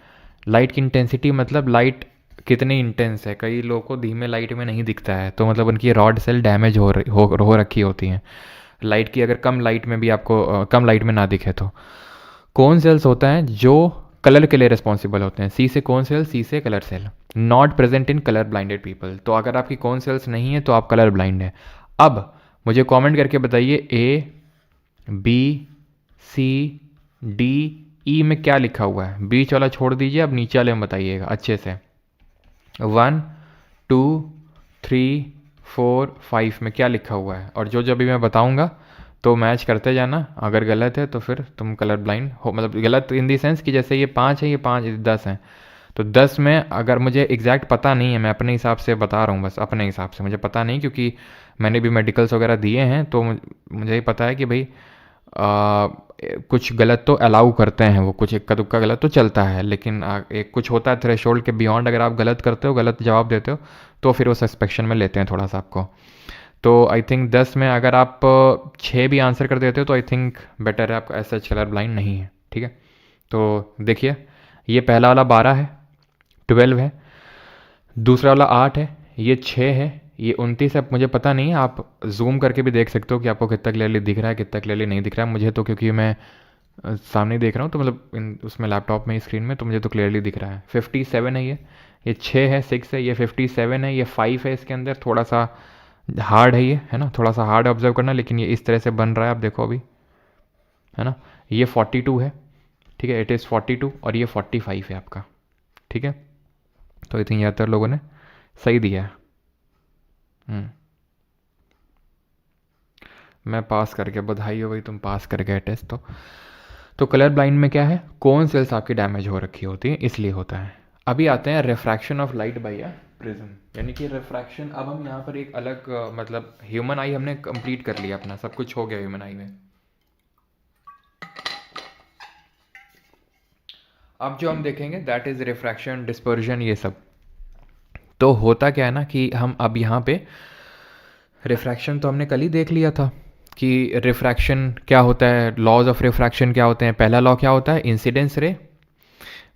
लाइट की इंटेंसिटी मतलब लाइट कितनी इंटेंस है, कई लोगों को धीमे लाइट में नहीं दिखता है, तो मतलब उनकी रॉड सेल डैमेज हो रखी होती हैं लाइट की, अगर कम लाइट में भी आपको कम लाइट में ना दिखे तो। कौन सेल्स होता है जो कलर के लिए रिस्पॉन्सिबल होते हैं, सी से कौन सेल, सी से colour cell. Not present in colour blinded people. तो अगर आपकी कौन सेल्स नहीं है तो आप कलर ब्लाइंड है। अब मुझे कमेंट करके बताइए A B C D E में क्या लिखा हुआ है। बीच वाला छोड़ दीजिए, अब नीचे वाले में बताइएगा अच्छे से। 1 2 3 4 5 में क्या लिखा हुआ है, और जो जो भी मैं बताऊंगा तो मैच करते जाना। अगर गलत है तो फिर तुम कलर ब्लाइंड हो, मतलब गलत इन दी सेंस कि जैसे ये 5 है, ये 5 10 है, तो 10 में अगर मुझे एग्जैक्ट पता नहीं है, मैं अपने हिसाब से बता रहा हूँ, बस अपने हिसाब से मुझे पता नहीं, क्योंकि मैंने भी मेडिकल्स वगैरह दिए हैं, तो मुझे ही पता है कि भाई कुछ गलत तो अलाउ करते हैं वो, कुछ इक्का दुक्का गलत तो चलता है, लेकिन एक कुछ होता है थ्रेशोल्ड के बियॉन्ड, अगर आप गलत करते हो, गलत जवाब देते हो, तो फिर वो सस्पेक्शन में लेते हैं थोड़ा सा आपको। तो आई थिंक 10 में अगर आप 6 भी आंसर कर देते हो तो आई थिंक बेटर है, आपका ऐसा कलर ब्लाइंड नहीं है, ठीक है। तो देखिए, ये पहला वाला 12 है, 12 है, दूसरा वाला 8 है, ये 6 है, ये 29 है। मुझे पता नहीं है, आप जूम करके भी देख सकते हो कि आपको कितना क्लियरली दिख रहा है, कितना क्लियरली नहीं दिख रहा है। मुझे तो क्योंकि मैं सामने ही देख रहा हूँ, तो मतलब उसमें लैपटॉप में स्क्रीन में, तो मुझे तो क्लियरली दिख रहा है। 57 है ये 6 है, 6 है, ये 57 है, ये 5 है, इसके अंदर थोड़ा सा हार्ड है ये, है ना, थोड़ा सा हार्ड ऑब्जर्व करना, लेकिन ये इस तरह से बन रहा है, आप देखो अभी, है ना। ये 42 है, ठीक है, इट इज़ 42, और ये 45 है आपका, ठीक है। तो आई थिंक ज़्यादातर लोगों ने सही दिया है। मैं पास कर गया, बधाई हो भाई, तुम पास कर गए टेस्ट। तो कलर ब्लाइंड में क्या है, कौन सेल्स आपकी डैमेज हो रखी होती है, इसलिए होता है। अभी आते हैं refraction of light bye a prism, यानी कि रिफ्रैक्शन। अब हम यहाँ पर एक अलग मतलब ह्यूमन आई हमने कंप्लीट कर लिया, अपना सब कुछ हो गया ह्यूमन आई में। अब जो हम देखेंगे दैट इज रिफ्रैक्शन, डिस्पर्जन, ये सब। तो होता क्या है ना कि हम अब यहाँ पे रिफ्रैक्शन तो हमने कल ही देख लिया था कि रिफ्रैक्शन क्या होता है, लॉज ऑफ रिफ्रैक्शन क्या होते हैं। पहला लॉ क्या होता है, incidence ray,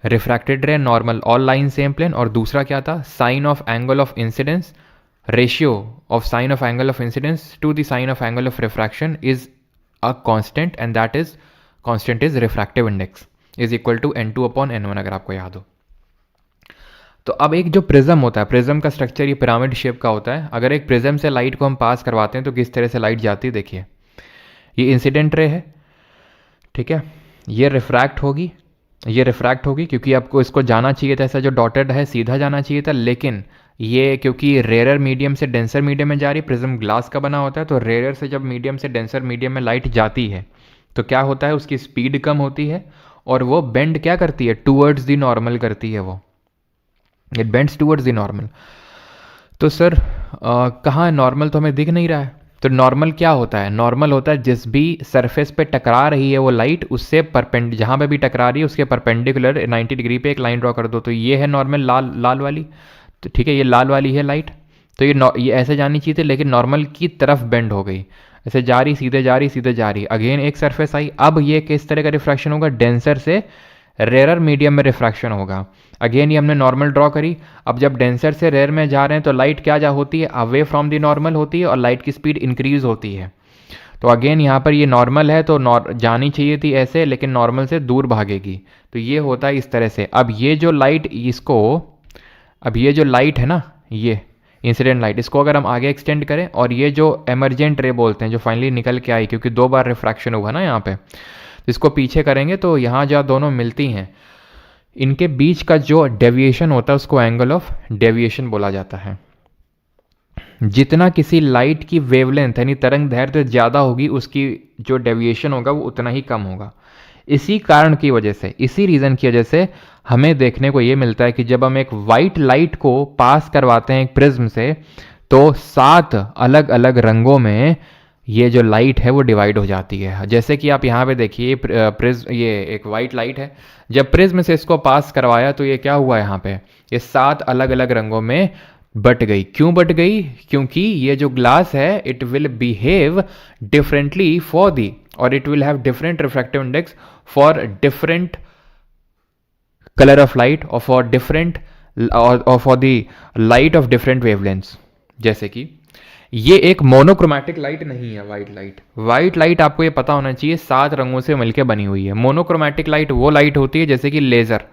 refracted ray, normal, all line same plane. और दूसरा क्या था, sine of angle of incidence, ratio of sine of angle of incidence to the sine of angle of refraction is a constant, and that is constant is refractive index is equal to n2 upon n1, अगर आपको याद हो। तो अब एक जो प्रिज्म होता है, प्रिज्म का स्ट्रक्चर ये पिरामिड शेप का होता है। अगर एक प्रिज्म से लाइट को हम पास करवाते हैं तो किस तरह से लाइट जाती है, देखिए ये इंसिडेंट रे है, ठीक है, ये रिफ्रैक्ट होगी, ये रिफ्रैक्ट होगी, क्योंकि आपको इसको जाना चाहिए था, ऐसा जो डॉटेड है सीधा जाना चाहिए था, लेकिन ये क्योंकि रेयर मीडियम से डेंसर मीडियम में जा रही है, प्रिज्म ग्लास का बना होता है, तो रेयर से जब मीडियम से डेंसर मीडियम में लाइट जाती है तो क्या होता है, उसकी स्पीड कम होती है, और वो बेंड क्या करती है, टूवर्ड्स द नॉर्मल करती है, वो it bends towards the normal. तो सर कहाँ है नॉर्मल, तो हमें दिख नहीं रहा है। तो नॉर्मल क्या होता है, नॉर्मल होता है जिस भी सरफेस पे टकरा रही है वो लाइट, उससे परपेंड, जहाँ पे भी टकरा रही है उसके परपेंडिकुलर 90 डिग्री पे एक लाइन ड्रॉ कर दो। तो ये है नॉर्मल, लाल लाल वाली, तो ठीक है, ये लाल वाली है लाइट, तो ये ऐसे जानी चाहिए थी, लेकिन नॉर्मल की तरफ बेंड हो गई। ऐसे जा रही, सीधे जा रही, सीधे जा रही, अगेन एक सरफेस आई। अब ये किस तरह का रिफ्रैक्शन होगा, डेंसर से रेयर मीडियम में रिफ्रैक्शन होगा। अगेन ये हमने नॉर्मल ड्रॉ करी। अब जब डेंसर से रेयर में जा रहे हैं तो लाइट क्या जा होती है, अवे फ्रॉम दी नॉर्मल होती है और लाइट की स्पीड इंक्रीज होती है। तो अगेन यहाँ पर ये नॉर्मल है तो जानी चाहिए थी ऐसे, लेकिन नॉर्मल से दूर भागेगी। तो ये होता है इस तरह से। अब ये जो लाइट है ना, ये इंसिडेंट लाइट, इसको अगर हम आगे एक्सटेंड करें और ये जो एमरजेंट रे बोलते हैं जो फाइनली निकल के आई, क्योंकि 2 बार रिफ्रैक्शन हुआ ना यहाँ पे, तो इसको पीछे करेंगे तो यहाँ जहाँ दोनों मिलती हैं इनके बीच का जो डेविएशन होता है उसको एंगल ऑफ डेविएशन बोला जाता है। जितना किसी लाइट की वेवलेंथ यानी तरंग दैर्ध्य ज़्यादा होगी उसकी जो डेविएशन होगा वो उतना ही कम होगा। इसी कारण की वजह से, इसी रीज़न की वजह से हमें देखने को ये मिलता है कि जब हम एक वाइट लाइट को पास करवाते हैं एक प्रिज्म से तो 7 अलग अलग रंगों में ये जो लाइट है वो डिवाइड हो जाती है। जैसे कि आप यहाँ पे देखिए प्रिज्म, ये एक वाइट लाइट है, जब प्रिज्म से इसको पास करवाया तो ये क्या हुआ यहाँ पे, ये 7 अलग अलग रंगों में बट गई। क्यों बट गई, क्योंकि ये जो ग्लास है it will behave differently for the, और it will have different refractive index for different color of light or for different or for the light of different wavelengths। जैसे कि ये एक मोनोक्रोमैटिक लाइट नहीं है वाइट लाइट। वाइट लाइट आपको ये पता होना चाहिए 7 रंगों से मिलकर बनी हुई है। मोनोक्रोमैटिक लाइट वो लाइट होती है जैसे कि लेज़र,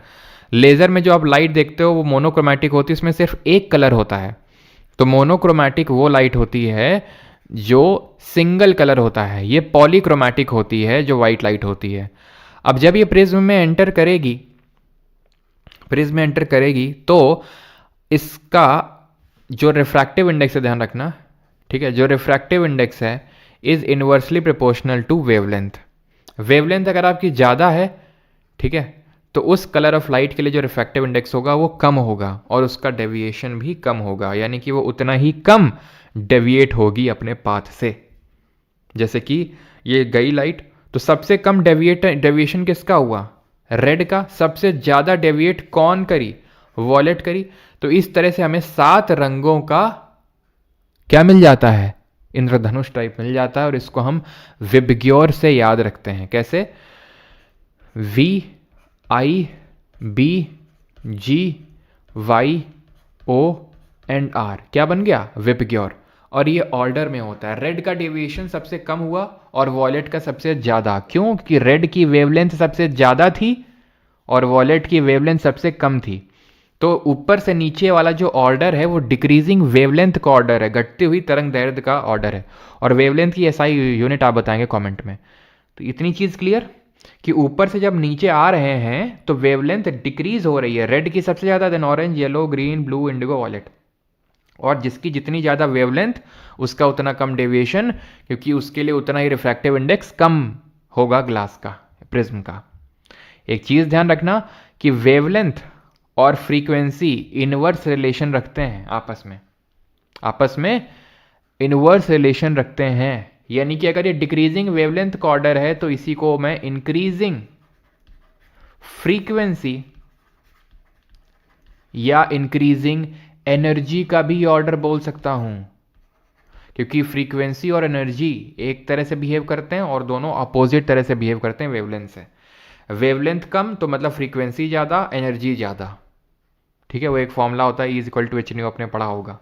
लेज़र में जो आप लाइट देखते हो वो मोनोक्रोमैटिक होती है, उसमें सिर्फ एक कलर होता है। तो मोनोक्रोमैटिक वो लाइट होती है जो सिंगल कलर होता है, ये पॉलीक्रोमैटिक होती है जो वाइट लाइट होती है। अब जब ये प्रिज्म में एंटर करेगी, प्रिज्म में एंटर करेगी तो इसका जो रिफ्रैक्टिव इंडेक्स है, ध्यान रखना, ठीक है, जो रिफ्रैक्टिव इंडेक्स है is inversely proportional to wavelength. Wavelength अगर आपकी ज़्यादा है, ठीक है, तो उस कलर ऑफ लाइट के लिए जो रिफ्रैक्टिव इंडेक्स होगा वो कम होगा और उसका डेविएशन भी कम होगा, यानी कि वो उतना ही कम डेविएट होगी अपने पाथ से। जैसे कि ये गई लाइट तो सबसे कम डेविएशन किसका हुआ, रेड का। सबसे ज़्यादा डेविएट कौन करी, वॉलेट करी। तो इस तरह से हमें 7 रंगों का क्या मिल जाता है, इंद्रधनुष टाइप मिल जाता है। और इसको हम विबग्योर से याद रखते हैं। कैसे, VIBGYOR, क्या बन गया, विबग्योर। और ये ऑर्डर में होता है। रेड का डेविएशन सबसे कम हुआ और वॉलेट का सबसे ज़्यादा। क्यों, कि रेड की वेवलेंथ सबसे ज़्यादा थी और वॉलेट की वेवलेंथ सबसे कम थी। तो ऊपर से नीचे वाला जो ऑर्डर है वो डिक्रीजिंग वेवलेंथ का ऑर्डर है, घटती हुई तरंग दैर्ध्य का ऑर्डर है। और वेवलेंथ की एसआई यूनिट आप बताएंगे कमेंट में। तो इतनी चीज़ क्लियर कि ऊपर से जब नीचे आ रहे हैं तो वेवलेंथ डिक्रीज हो रही है। रेड की सबसे ज़्यादा, then orange, yellow, green, blue, indigo, violet. और जिसकी जितनी ज़्यादा वेवलेंथ उसका उतना कम डेविएशन, क्योंकि उसके लिए उतना ही रिफ्रैक्टिव इंडेक्स कम होगा ग्लास का, प्रिज्म का। एक चीज़ ध्यान रखना कि वेवलेंथ और फ्रीक्वेंसी इनवर्स रिलेशन रखते हैं आपस में इनवर्स रिलेशन रखते हैं। यानी कि अगर ये डिक्रीजिंग वेवलेंथ का ऑर्डर है तो इसी को मैं इंक्रीजिंग फ्रीक्वेंसी या इंक्रीजिंग एनर्जी का भी ऑर्डर बोल सकता हूं, क्योंकि फ्रीक्वेंसी और एनर्जी एक तरह से बिहेव करते हैं और दोनों अपोजिट तरह से बिहेव करते हैं वेवलेंथ से। वेवलेंथ कम तो मतलब फ्रीक्वेंसी ज़्यादा, एनर्जी ज़्यादा, ठीक है। वो एक फॉर्मूला होता है E=H न्यू, आपने पढ़ा होगा,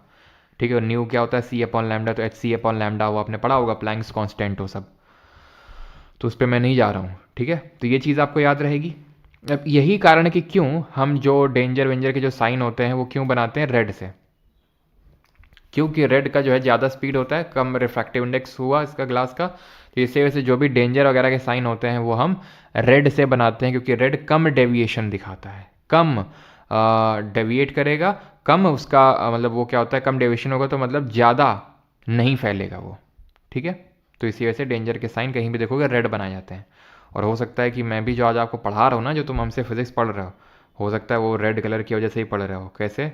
ठीक है। न्यू क्या होता है, C/λ, तो hc/λ वो आपने पढ़ा होगा, प्लैंक्स कांस्टेंट हो सब, तो उस पर मैं नहीं जा रहा हूँ, ठीक है। तो ये चीज़ आपको याद रहेगी। अब यही कारण है कि क्यों हम जो डेंजर वेंजर के जो साइन होते हैं वो क्यों बनाते हैं रेड से, क्योंकि रेड का जो है ज़्यादा स्पीड होता है, कम रिफ्रैक्टिव इंडेक्स हुआ इसका ग्लास का, तो इसी वजह से जो भी डेंजर वगैरह के साइन होते हैं वो हम रेड से बनाते हैं, क्योंकि रेड कम डेविएशन दिखाता है, कम डेविएट करेगा, कम उसका मतलब वो क्या होता है, कम डेविएशन होगा तो मतलब ज़्यादा नहीं फैलेगा वो, ठीक है। तो इसी वजह से डेंजर के साइन कहीं भी देखोगे रेड बनाए जाते हैं। और हो सकता है कि मैं भी जो आज आपको पढ़ा रहा हूँ ना, जो तुम हमसे फिजिक्स पढ़ रहे हो सकता है वो रेड कलर की वजह से ही पढ़ रहे हो। कैसे,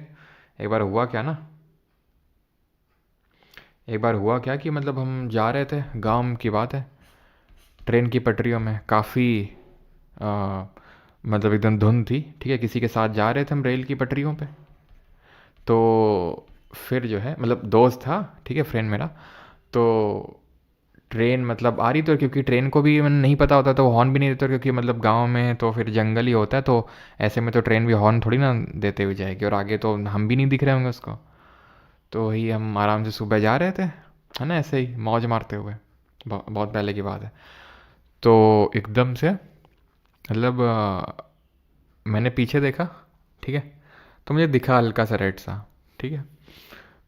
एक बार हुआ क्या ना, एक बार हुआ क्या कि मतलब हम जा रहे थे, गांव की बात है, ट्रेन की पटरियों में काफ़ी मतलब एकदम धुंध थी, ठीक है। किसी के साथ जा रहे थे हम रेल की पटरियों पे, तो फिर जो है मतलब दोस्त था, ठीक है, फ्रेंड मेरा, तो ट्रेन मतलब आ रही तो, क्योंकि ट्रेन को भी नहीं पता होता तो हॉर्न भी नहीं देता, क्योंकि मतलब गांव में तो फिर जंगल ही होता है, तो ऐसे में तो ट्रेन भी हॉर्न थोड़ी ना देते हुए जाएगी, और आगे तो हम भी नहीं दिख रहे होंगे उसको। तो वही हम आराम से सुबह जा रहे थे, है ना, ऐसे ही मौज मारते हुए, बहुत पहले की बात है। तो एकदम से मतलब मैंने पीछे देखा, ठीक है, तो मुझे दिखा हल्का सा रेड सा, ठीक है,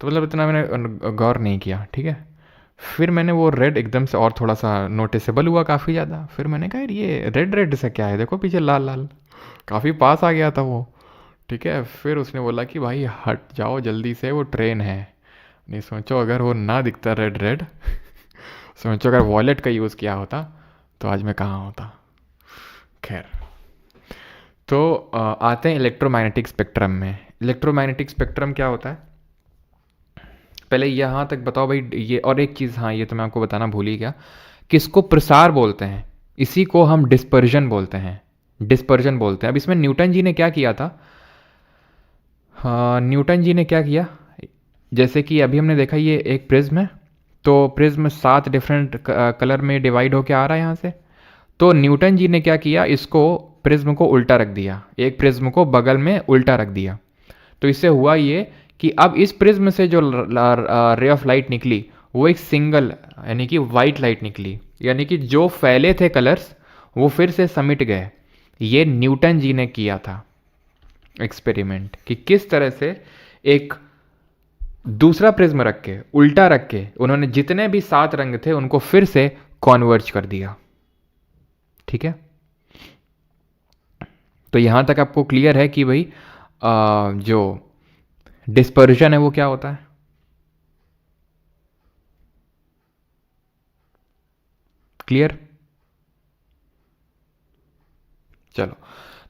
तो मतलब इतना मैंने गौर नहीं किया, ठीक है। फिर मैंने वो रेड एकदम से और थोड़ा सा नोटिसेबल हुआ काफ़ी ज़्यादा, फिर मैंने कहा यार ये रेड रेड से क्या है, देखो पीछे लाल लाल, काफ़ी पास आ गया था वो, ठीक है। फिर उसने बोला कि भाई हट जाओ जल्दी से, वो ट्रेन है। नहीं, सोचो अगर वो ना दिखता रेड रेड, सोचो अगर वॉलेट का यूज़ किया होता तो आज मैं कहाँ होता। खैर, तो आते हैं इलेक्ट्रोमैग्नेटिक स्पेक्ट्रम में। इलेक्ट्रोमैग्नेटिक स्पेक्ट्रम क्या होता है, पहले यहाँ तक बताओ भाई। ये और एक चीज़, हाँ ये तो मैं आपको बताना भूल ही गया, किसको प्रसार बोलते हैं, इसी को हम डिस्पर्जन बोलते हैं, डिस्पर्जन बोलते हैं। अब इसमें न्यूटन जी ने क्या किया था, हाँ न्यूटन जी ने क्या किया, जैसे कि अभी हमने देखा ये एक प्रिज्म है, तो प्रिज्म 7 डिफरेंट कलर में डिवाइड होके आ रहा है यहाँ से। तो न्यूटन जी ने क्या किया, इसको प्रिज्म को उल्टा रख दिया, एक प्रिज्म को बगल में उल्टा रख दिया। तो इससे हुआ ये कि अब इस प्रिज्म से जो रे ऑफ लाइट निकली वो एक सिंगल यानी कि वाइट लाइट निकली, यानी कि जो फैले थे कलर्स वो फिर से समिट गए। ये न्यूटन जी ने किया था एक्सपेरिमेंट, कि किस तरह से एक दूसरा प्रिज्म रख के उल्टा रख के उन्होंने जितने भी 7 रंग थे उनको फिर से कॉन्वर्ज कर दिया, ठीक है। तो यहां तक आपको क्लियर है कि भाई जो डिस्पर्जन है वो क्या होता है। क्लियर, चलो।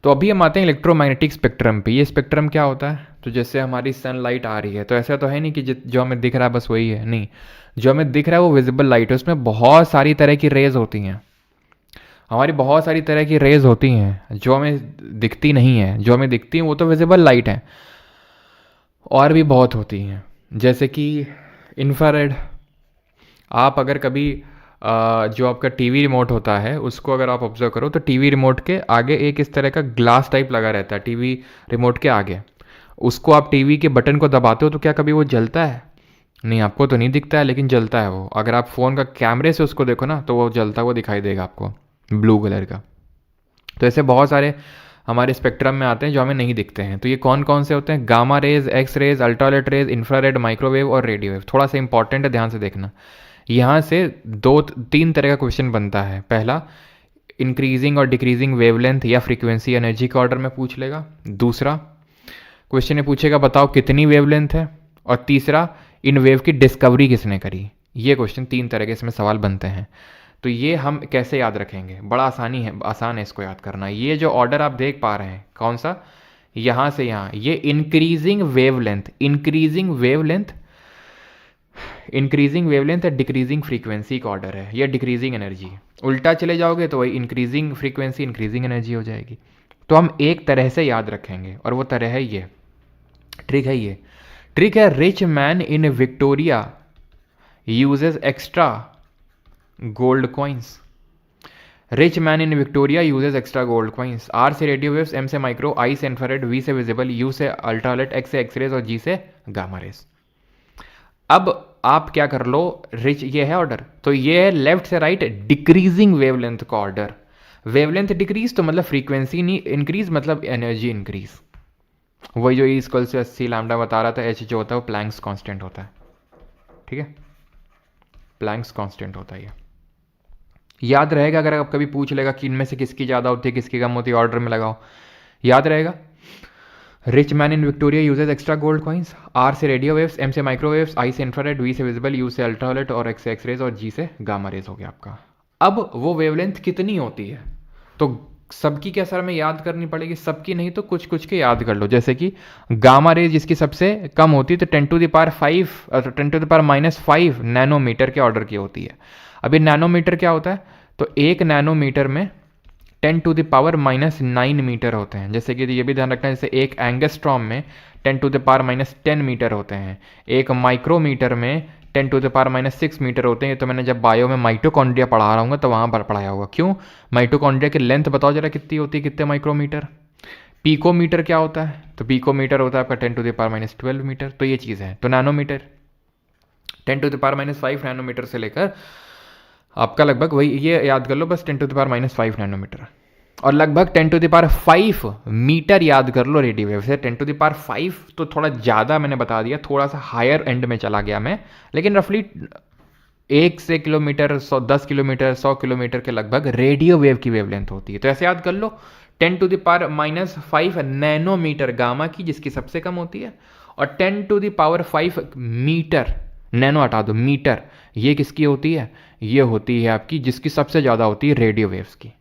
तो अभी हम आते हैं इलेक्ट्रोमैग्नेटिक स्पेक्ट्रम पे। ये स्पेक्ट्रम क्या होता है, तो जैसे हमारी सनलाइट आ रही है तो ऐसा तो है नहीं कि जो हमें दिख रहा है बस वही है, नहीं, जो हमें दिख रहा है वो विजिबल लाइट है, उसमें बहुत सारी तरह की रेज होती हैं, हमारी बहुत सारी तरह की रेज होती हैं जो हमें दिखती नहीं है, जो हमें दिखती हैं वो तो विजिबल लाइट है, और भी बहुत होती हैं, जैसे कि इंफ्रारेड। आप अगर कभी जो आपका टीवी रिमोट होता है उसको अगर आप ऑब्जर्व करो तो टीवी रिमोट के आगे एक इस तरह का ग्लास टाइप लगा रहता है टीवी रिमोट के आगे, उसको आप टीवी के बटन को दबाते हो तो क्या कभी वो जलता है? नहीं, आपको तो नहीं दिखता है, लेकिन जलता है वो। अगर आप फ़ोन का कैमरे से उसको देखो ना तो वो जलता हुआ दिखाई देगा आपको, ब्लू कलर का। तो ऐसे बहुत सारे हमारे स्पेक्ट्रम में आते हैं जो हमें नहीं दिखते हैं। तो ये कौन कौन से होते हैं, gamma rays, X rays, ultraviolet rays, infrared, microwave और रेडियो वेव। थोड़ा सा इंपॉर्टेंट है, ध्यान से देखना। यहाँ से 2-3 तरह का क्वेश्चन बनता है। पहला, इंक्रीजिंग और डिक्रीजिंग वेवलेंथ या फ्रीक्वेंसी एनर्जी के ऑर्डर में पूछ लेगा। दूसरा क्वेश्चन ये पूछेगा बताओ कितनी वेवलेंथ है। और तीसरा, इन वेव की डिस्कवरी किसने करी। ये क्वेश्चन 3 तरह के इसमें सवाल बनते हैं। तो ये हम कैसे याद रखेंगे, बड़ा आसान है इसको याद करना। ये जो ऑर्डर आप देख पा रहे हैं कौन सा, यहाँ से यहाँ, ये इंक्रीजिंग वेवलेंथ, इंक्रीजिंग वेवलेंथ या डिक्रीजिंग फ्रीक्वेंसी का ऑर्डर है, या डिक्रीजिंग एनर्जी। उल्टा चले जाओगे तो वही इंक्रीजिंग फ्रीक्वेंसी इंक्रीजिंग एनर्जी हो जाएगी। तो हम एक तरह से याद रखेंगे और वो तरह है ये, ट्रिक है ये। ट्रिक है, rich man in Victoria uses extra gold coins. Rich man in Victoria uses extra gold coins. R से रेडियो वेव्स, एम से माइक्रो, आई से इंफ्रारेड, वी से विजिबल, यू से अल्ट्रावायलेट, एक्स से एक्सरेज और जी से गामा रेज। अब आप क्या कर लो, रिच ये है ऑर्डर, तो ये है लेफ्ट से राइट डिक्रीजिंग वेवलेंथ का ऑर्डर। वेवलेंथ डिक्रीज तो मतलब फ्रीक्वेंसी नहीं इंक्रीज, मतलब एनर्जी इंक्रीज। वही जो E = 80 लैम्डा बता रहा था, H जो होता है वो प्लैंक्स कांस्टेंट होता है, ठीक है, प्लैंक्स कांस्टेंट होता है ये। याद रहेगा, अगर आप कभी पूछ लेगा कि इनमें से किसकी ज़्यादा होती है किसकी कम होती है, ऑर्डर में लगाओ, याद रहेगा। Rich man in Victoria uses extra gold coins. R से रेडियो वेव्स, एम से माइक्रोवेव्स, आई से इंफ्रारेड, वी से विजिबल, यू से अल्ट्रावायलेट और एक्स से एक्सरेज और जी से गामा रेज हो गया आपका। अब वो वेवलेंथ कितनी होती है, तो सबकी क्या सर में याद करनी पड़ेगी, सबकी नहीं तो कुछ कुछ के याद कर लो। जैसे कि गामा रेज जिसकी सबसे कम होती है तो 10⁻⁵ नैनोमीटर के ऑर्डर की होती है। अभी नैनोमीटर क्या होता है, तो 1 नैनोमीटर में 10⁻⁹ मीटर होते हैं। जैसे कि ये भी ध्यान रखना है, जैसे एक एंगस्ट्रॉम में 10⁻10 मीटर होते हैं, एक माइक्रोमीटर में 10⁻⁻6 मीटर होते हैं। ये तो मैंने जब बायो में माइटोकॉन्ड्रिया पढ़ा रहा हूँ तो वहाँ पर पढ़ाया होगा। क्यों? माइटोकॉन्ड्रिया की लेंथ बताओ जरा कितनी होती है, कितने माइक्रोमीटर। पिकोमीटर क्या होता है? तो पिकोमीटर होता है आपका 10⁻12 मीटर। तो ये चीज़ है। तो नैनोमीटर 10⁻5 नैनोमीटर से लेकर आपका लगभग वही, ये याद कर लो बस, 10⁻5 नैनोमीटर। और लगभग 10⁵ मीटर याद कर लो रेडियो वेव से। 10⁵ तो थोड़ा ज़्यादा मैंने बता दिया, थोड़ा सा हायर एंड में चला गया मैं, लेकिन रफली 1 किलोमीटर 10 किलोमीटर 100 किलोमीटर के लगभग रेडियो वेव की वेवलेंथ होती है। तो ऐसे याद कर लो 10⁻⁻5 नैनोमीटर गामा की, जिसकी सबसे कम होती है, और 10⁵ मीटर, नैनो हटा दो, मीटर, ये किसकी होती है? ये होती है आपकी, जिसकी सबसे ज़्यादा होती है रेडियो वेव्स की।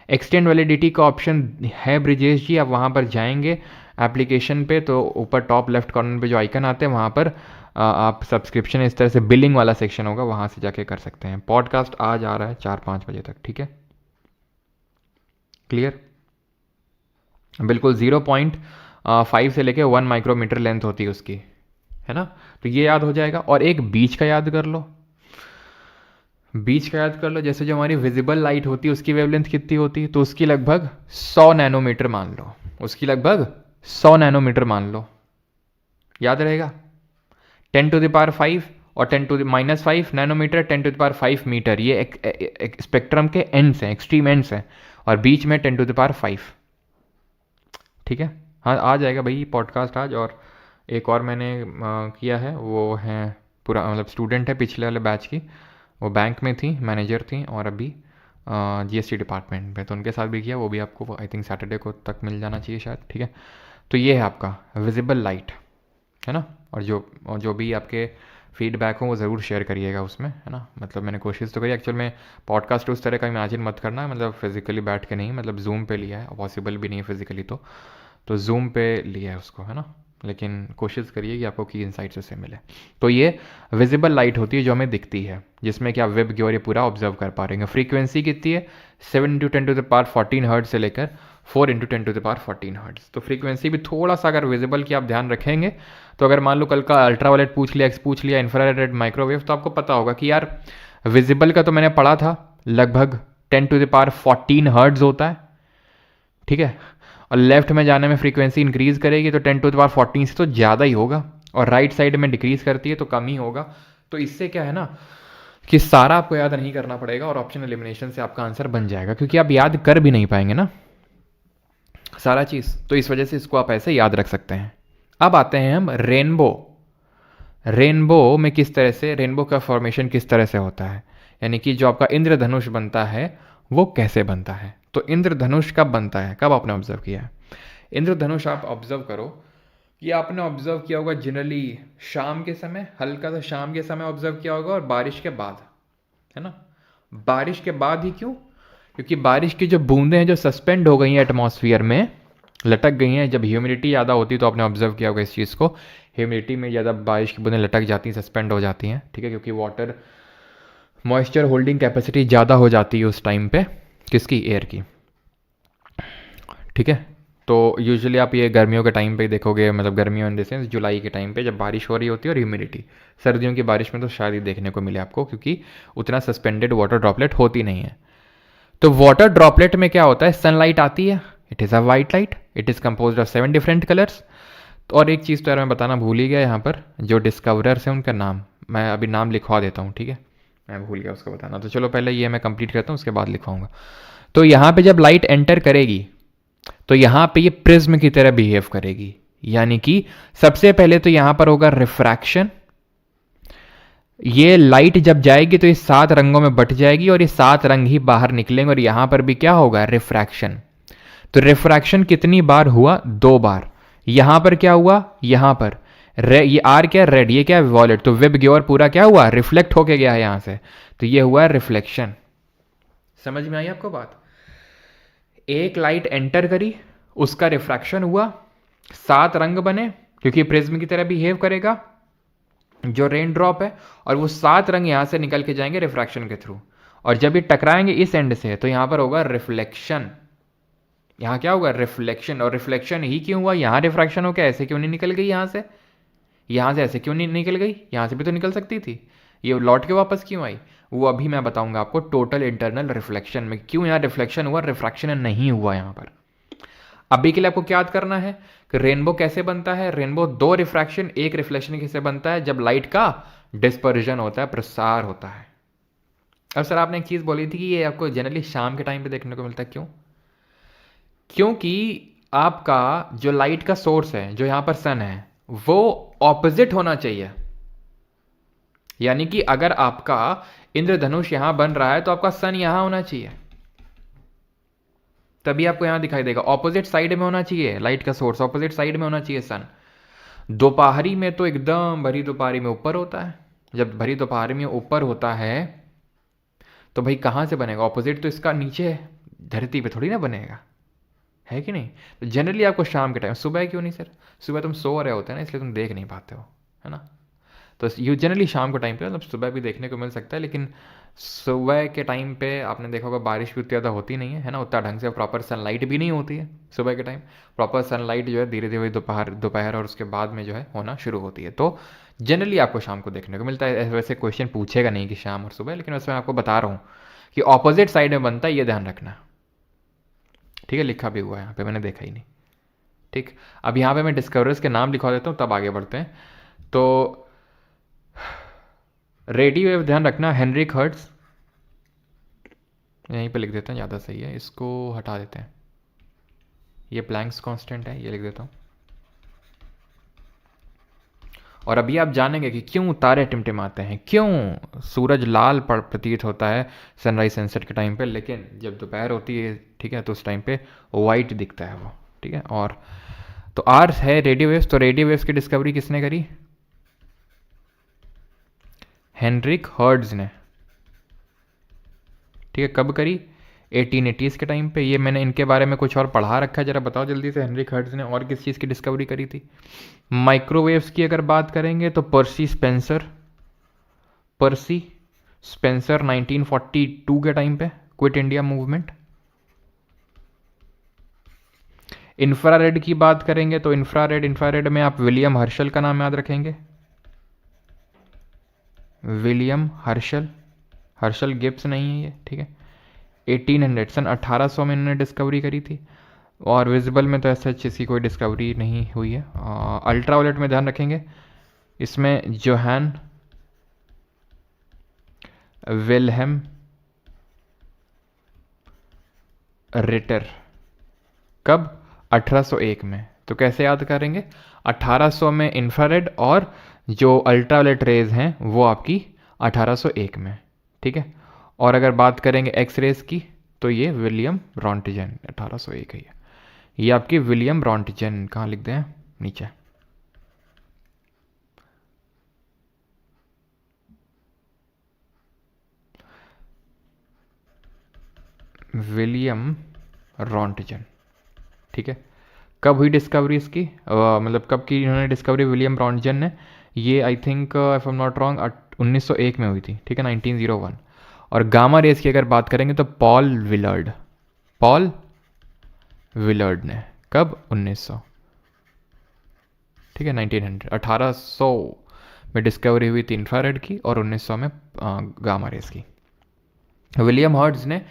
एक्सटेंड वैलिडिटी का ऑप्शन है ब्रिजेश जी, आप वहाँ पर जाएंगे एप्लीकेशन पे तो ऊपर टॉप लेफ्ट कॉर्नर पे जो आइकन आते हैं वहाँ पर आप सब्सक्रिप्शन, इस तरह से बिलिंग वाला सेक्शन होगा, वहाँ से जाके कर सकते हैं। पॉडकास्ट आज आ रहा है 4-5 बजे तक, ठीक है? क्लियर? बिल्कुल 0.5 से लेके 1 माइक्रोमीटर लेंथ होती है उसकी, है ना? तो ये याद हो जाएगा। और एक बीच का याद कर लो, बीच का याद कर लो। जैसे जो हमारी विजिबल लाइट होती है उसकी वेवलेंथ कितनी होती है? तो उसकी लगभग 100 नैनोमीटर मान लो, उसकी लगभग 100 नैनोमीटर मान लो, याद रहेगा। 10⁵ और 10⁻⁵ नैनोमीटर, 10⁵ मीटर, ये एक स्पेक्ट्रम के एंड्स हैं, एक्सट्रीम एंड्स हैं, और बीच में 10⁵ ठीक है? हाँ, आ जाएगा भाई पॉडकास्ट आज। और एक और मैंने किया है, वो है पूरा मतलब स्टूडेंट है पिछले वाले बैच की, वो बैंक में थी, मैनेजर थी, और अभी जीएसटी डिपार्टमेंट में, तो उनके साथ भी किया। वो भी आपको आई थिंक सैटरडे को तक मिल जाना चाहिए शायद, ठीक है? तो ये है आपका विजिबल लाइट, है ना? और जो भी आपके फीडबैक हो वो ज़रूर शेयर करिएगा उसमें, है ना? मतलब मैंने कोशिश तो करी, एक्चुअल में पॉडकास्ट उस तरह का इमेजिन मत करना, मतलब फिजिकली बैठ के नहीं, मतलब जूम पे लिया है, पॉसिबल भी नहीं है फिजिकली, तो जूम पे लिया है उसको, है ना? लेकिन कोशिश करिए कि आपको की इंसाइट्स उससे मिले। तो ये विजिबल लाइट होती है जो हमें दिखती है, जिसमें कि आप वेब की ओर ये पूरा ऑब्जर्व कर पा रहे हैं। फ्रीक्वेंसी कितनी है? 7 × 10⁻14 हर्ट्ज से लेकर 4 × 10⁻14 हर्ट्ज। तो फ्रीक्वेंसी भी थोड़ा सा अगर विजिबल की आप ध्यान रखेंगे, तो अगर मान लो कल का अल्ट्रावायलेट पूछ लिया, एक्स पूछ लिया, इंफ्रारेड, माइक्रोवेव, तो आपको पता होगा कि यार विजिबल का तो मैंने पढ़ा था लगभग 10⁻14 हर्ट्ज होता है, ठीक है? और लेफ्ट में जाने में फ्रीक्वेंसी इंक्रीज करेगी तो 10⁻14 से तो ज़्यादा ही होगा, और राइट साइड में डिक्रीज करती है तो कम ही होगा। तो इससे क्या है ना कि सारा आपको याद नहीं करना पड़ेगा, और ऑप्शन एलिमिनेशन से आपका आंसर बन जाएगा, क्योंकि आप याद कर भी नहीं पाएंगे ना सारा चीज़। तो इस वजह से इसको आप ऐसे याद रख सकते हैं। अब आते हैं हम रेनबो। रेनबो में किस तरह से, रेनबो का फॉर्मेशन किस तरह से होता है, यानी कि जो आपका इंद्रधनुष बनता है वो कैसे बनता है। तो इंद्रधनुष कब बनता है, कब आपने ऑब्जर्व किया है इंद्रधनुष? आप ऑब्जर्व करो कि आपने ऑब्जर्व किया होगा जनरली शाम के समय, हल्का सा शाम के समय ऑब्जर्व किया होगा, और बारिश के बाद, है ना? बारिश के बाद ही क्यों? क्योंकि बारिश की जो बूंदें हैं जो सस्पेंड हो गई हैं एटमॉस्फेयर में, लटक गई हैं। जब ह्यूमिडिटी ज़्यादा होती है तो आपने ऑब्जर्व किया होगा इस चीज़ को, ह्यूमिडिटी में ज़्यादा बारिश की बूंदें लटक जाती हैं, सस्पेंड हो जाती हैं, ठीक है? क्योंकि वाटर मॉइस्चर होल्डिंग कैपेसिटी ज़्यादा हो जाती है उस टाइम पे, किसकी? एयर की, ठीक है? तो यूजुअली आप ये गर्मियों के टाइम पे देखोगे, मतलब गर्मियों इन द सेंस जुलाई के टाइम पे जब बारिश हो रही होती है और ह्यूमिडिटी। सर्दियों की बारिश में तो शायद ही देखने को मिले आपको, क्योंकि उतना सस्पेंडेड वाटर ड्रॉपलेट होती नहीं है। तो वाटर ड्रॉपलेट में क्या होता है? सनलाइट आती है, it is a white light, it is compose of 7 different colours. और एक चीज़ तो यार मैं बताना भूल ही गया यहाँ पर, जो डिस्कवरर्स हैं उनका नाम मैं अभी नाम लिखवा देता हूँ, ठीक है? मैं भूल गया उसको बताना, तो चलो पहले ये मैं कंप्लीट करता हूँ, उसके बाद लिखवाऊंगा। तो यहाँ पे जब लाइट एंटर करेगी तो यहाँ पे ये प्रिज्म की तरह बिहेव करेगी, यानी कि सबसे पहले तो यहाँ पर होगा रिफ्रैक्शन। ये लाइट जब जाएगी तो ये 7 रंगों में बट जाएगी, और ये 7 रंग ही बाहर निकलेंगे, और यहाँ पर भी क्या होगा? रिफ्रैक्शन। तो रिफ्रैक्शन कितनी बार हुआ? 2 बार। यहाँ पर क्या हुआ? यहाँ पर ये आर क्या? रेड, ये क्या? वॉलेट। तो वेब ग्योर पूरा क्या हुआ? रिफ्लेक्ट होके गया है यहाँ से, तो ये हुआ रिफ्लेक्शन। समझ में आई आपको बात? एक लाइट एंटर करी, उसका रिफ्रैक्शन हुआ, 7 रंग बने, क्योंकि प्रिज्म की तरह बिहेव करेगा जो रेन ड्रॉप है, और वो 7 रंग यहां से निकल के जाएंगे रिफ्रैक्शन के थ्रू, और जब ये टकराएंगे इस एंड से तो यहां पर होगा रिफ्लेक्शन। यहां क्या होगा? रिफ्लेक्शन। और रिफ्लेक्शन ही क्यों हुआ? यहां रिफ्रैक्शन हो क्या? ऐसे क्यों नहीं निकल गई यहां से? यहाँ से ऐसे क्यों नहीं निकल गई, यहाँ से भी तो निकल सकती थी, ये लौट के वापस क्यों आई, वो अभी मैं बताऊंगा आपको टोटल इंटरनल रिफ्लेक्शन में क्यों यहाँ रिफ्लेक्शन हुआ, रिफ्रैक्शन नहीं हुआ यहाँ पर। अभी के लिए आपको क्या याद करना है कि रेनबो कैसे बनता है, रेनबो दो रिफ्रैक्शन एक रिफ्लेक्शन कैसे बनता है, जब लाइट का डिस्पर्जन होता है, प्रसार होता है। अब सर आपने एक चीज़ बोली थी कि ये आपको जनरली शाम के टाइम पे देखने को मिलता है, क्यों? क्योंकि आपका जो लाइट का सोर्स है, जो यहाँ पर सन है, वो ऑपोजिट होना चाहिए। यानी कि अगर आपका इंद्रधनुष यहां बन रहा है तो आपका सन यहां होना चाहिए, तभी आपको यहां दिखाई देगा। ऑपोजिट साइड में होना चाहिए लाइट का सोर्स, ऑपोजिट साइड में होना चाहिए सन। दोपहरी में तो एकदम भरी दोपहरी में ऊपर होता है, जब भरी दोपहरी में ऊपर होता है तो भाई कहां से बनेगा, ऑपोजिट तो इसका नीचे है, धरती पे थोड़ी ना बनेगा, है कि नहीं? तो जनरली आपको शाम के टाइम, सुबह क्यों नहीं सर, सुबह तुम सो रहे होते हैं ना, इसलिए तुम देख नहीं पाते हो, है ना? तो यू जनरली शाम को टाइम पे, मतलब सुबह भी देखने को मिल सकता है, लेकिन सुबह के टाइम पे आपने देखा होगा बारिश भी उतनी ज़्यादा होती नहीं है ना, उतना ढंग से प्रॉपर सनलाइट भी नहीं होती है सुबह के टाइम। प्रॉपर सनलाइट जो है धीरे धीरे दोपहर और उसके बाद में जो है होना शुरू होती है। तो जनरली आपको शाम को देखने को मिलता है। वैसे क्वेश्चन पूछेगा नहीं कि शाम और सुबह, लेकिन वैसे मैं आपको बता रहा हूँ कि ऑपोजिट साइड में बनता है, ये ध्यान रखना, ठीक है? लिखा भी हुआ है यहाँ पे, मैंने देखा ही नहीं, ठीक। अब यहाँ पे मैं डिस्कवरर्स के नाम लिखवा देता हूँ, तब आगे बढ़ते हैं। तो रेडियो वेव ध्यान रखना, हेनरिक हर्ट्ज, यहीं पे लिख देते हैं, ज़्यादा सही है, इसको हटा देते हैं, ये प्लैंक्स कांस्टेंट है, ये लिख देता हूँ। और अभी आप जानेंगे कि क्यों तारे टिमटिमाते हैं, क्यों सूरज लाल प्रतीत होता है सनराइज सनसेट के टाइम पे, लेकिन जब दोपहर होती है, ठीक है, तो उस टाइम पे वाइट दिखता है वो, ठीक है। और तो आर है रेडियो वेव्स, तो रेडियो वेव्स की डिस्कवरी किसने करी? हेनरिक हर्ट्ज ने, ठीक है। कब करी? 1880s के टाइम पे। ये मैंने इनके बारे में कुछ और पढ़ा रखा है, जरा बताओ जल्दी से, हेनरिक हर्ट्ज ने और किस चीज़ की डिस्कवरी करी थी? माइक्रोवेव्स की अगर बात करेंगे तो पर्सी स्पेंसर 1942 के टाइम पे, क्विट इंडिया मूवमेंट। इंफ्रारेड की बात करेंगे तो इंफ्रारेड में आप विलियम हर्शल का नाम याद रखेंगे, विलियम हर्शल गिब्स नहीं है ये, ठीक है। 1800 सन 1800 में इन्होंने डिस्कवरी करी थी। और विजिबल में तो ऐसा किसी कोई डिस्कवरी नहीं हुई है। अल्ट्रावायलेट में ध्यान रखेंगे, इसमें जोहान विल्हेम रिटर, कब? 1801 में। तो कैसे याद करेंगे? 1800 में इंफ्रारेड, और जो अल्ट्रावायलेट रेज हैं वो आपकी 1801 में, ठीक है। और अगर बात करेंगे एक्स रेज की तो ये विलियम रॉन्टिजन 1801 है, ये आपकी विलियम रॉन्टिजन, कहाँ लिख दें? नीचे। विलियम रॉन्टिजन, ठीक है। कब हुई डिस्कवरी इसकी, मतलब कब की इन्होंने डिस्कवरी विलियम रॉन्टिजन ने? ये I think if I am not wrong 1901 में हुई थी, ठीक है, 1901। और गामा रेस की अगर बात करेंगे तो पॉल विलर्ड ने, कब? 1900, ठीक है, 1900 1800 में डिस्कवरी हुई थी इंफ्रारेड की, और 1900 में गामा रेस की। विलियम हर्ट्ज ने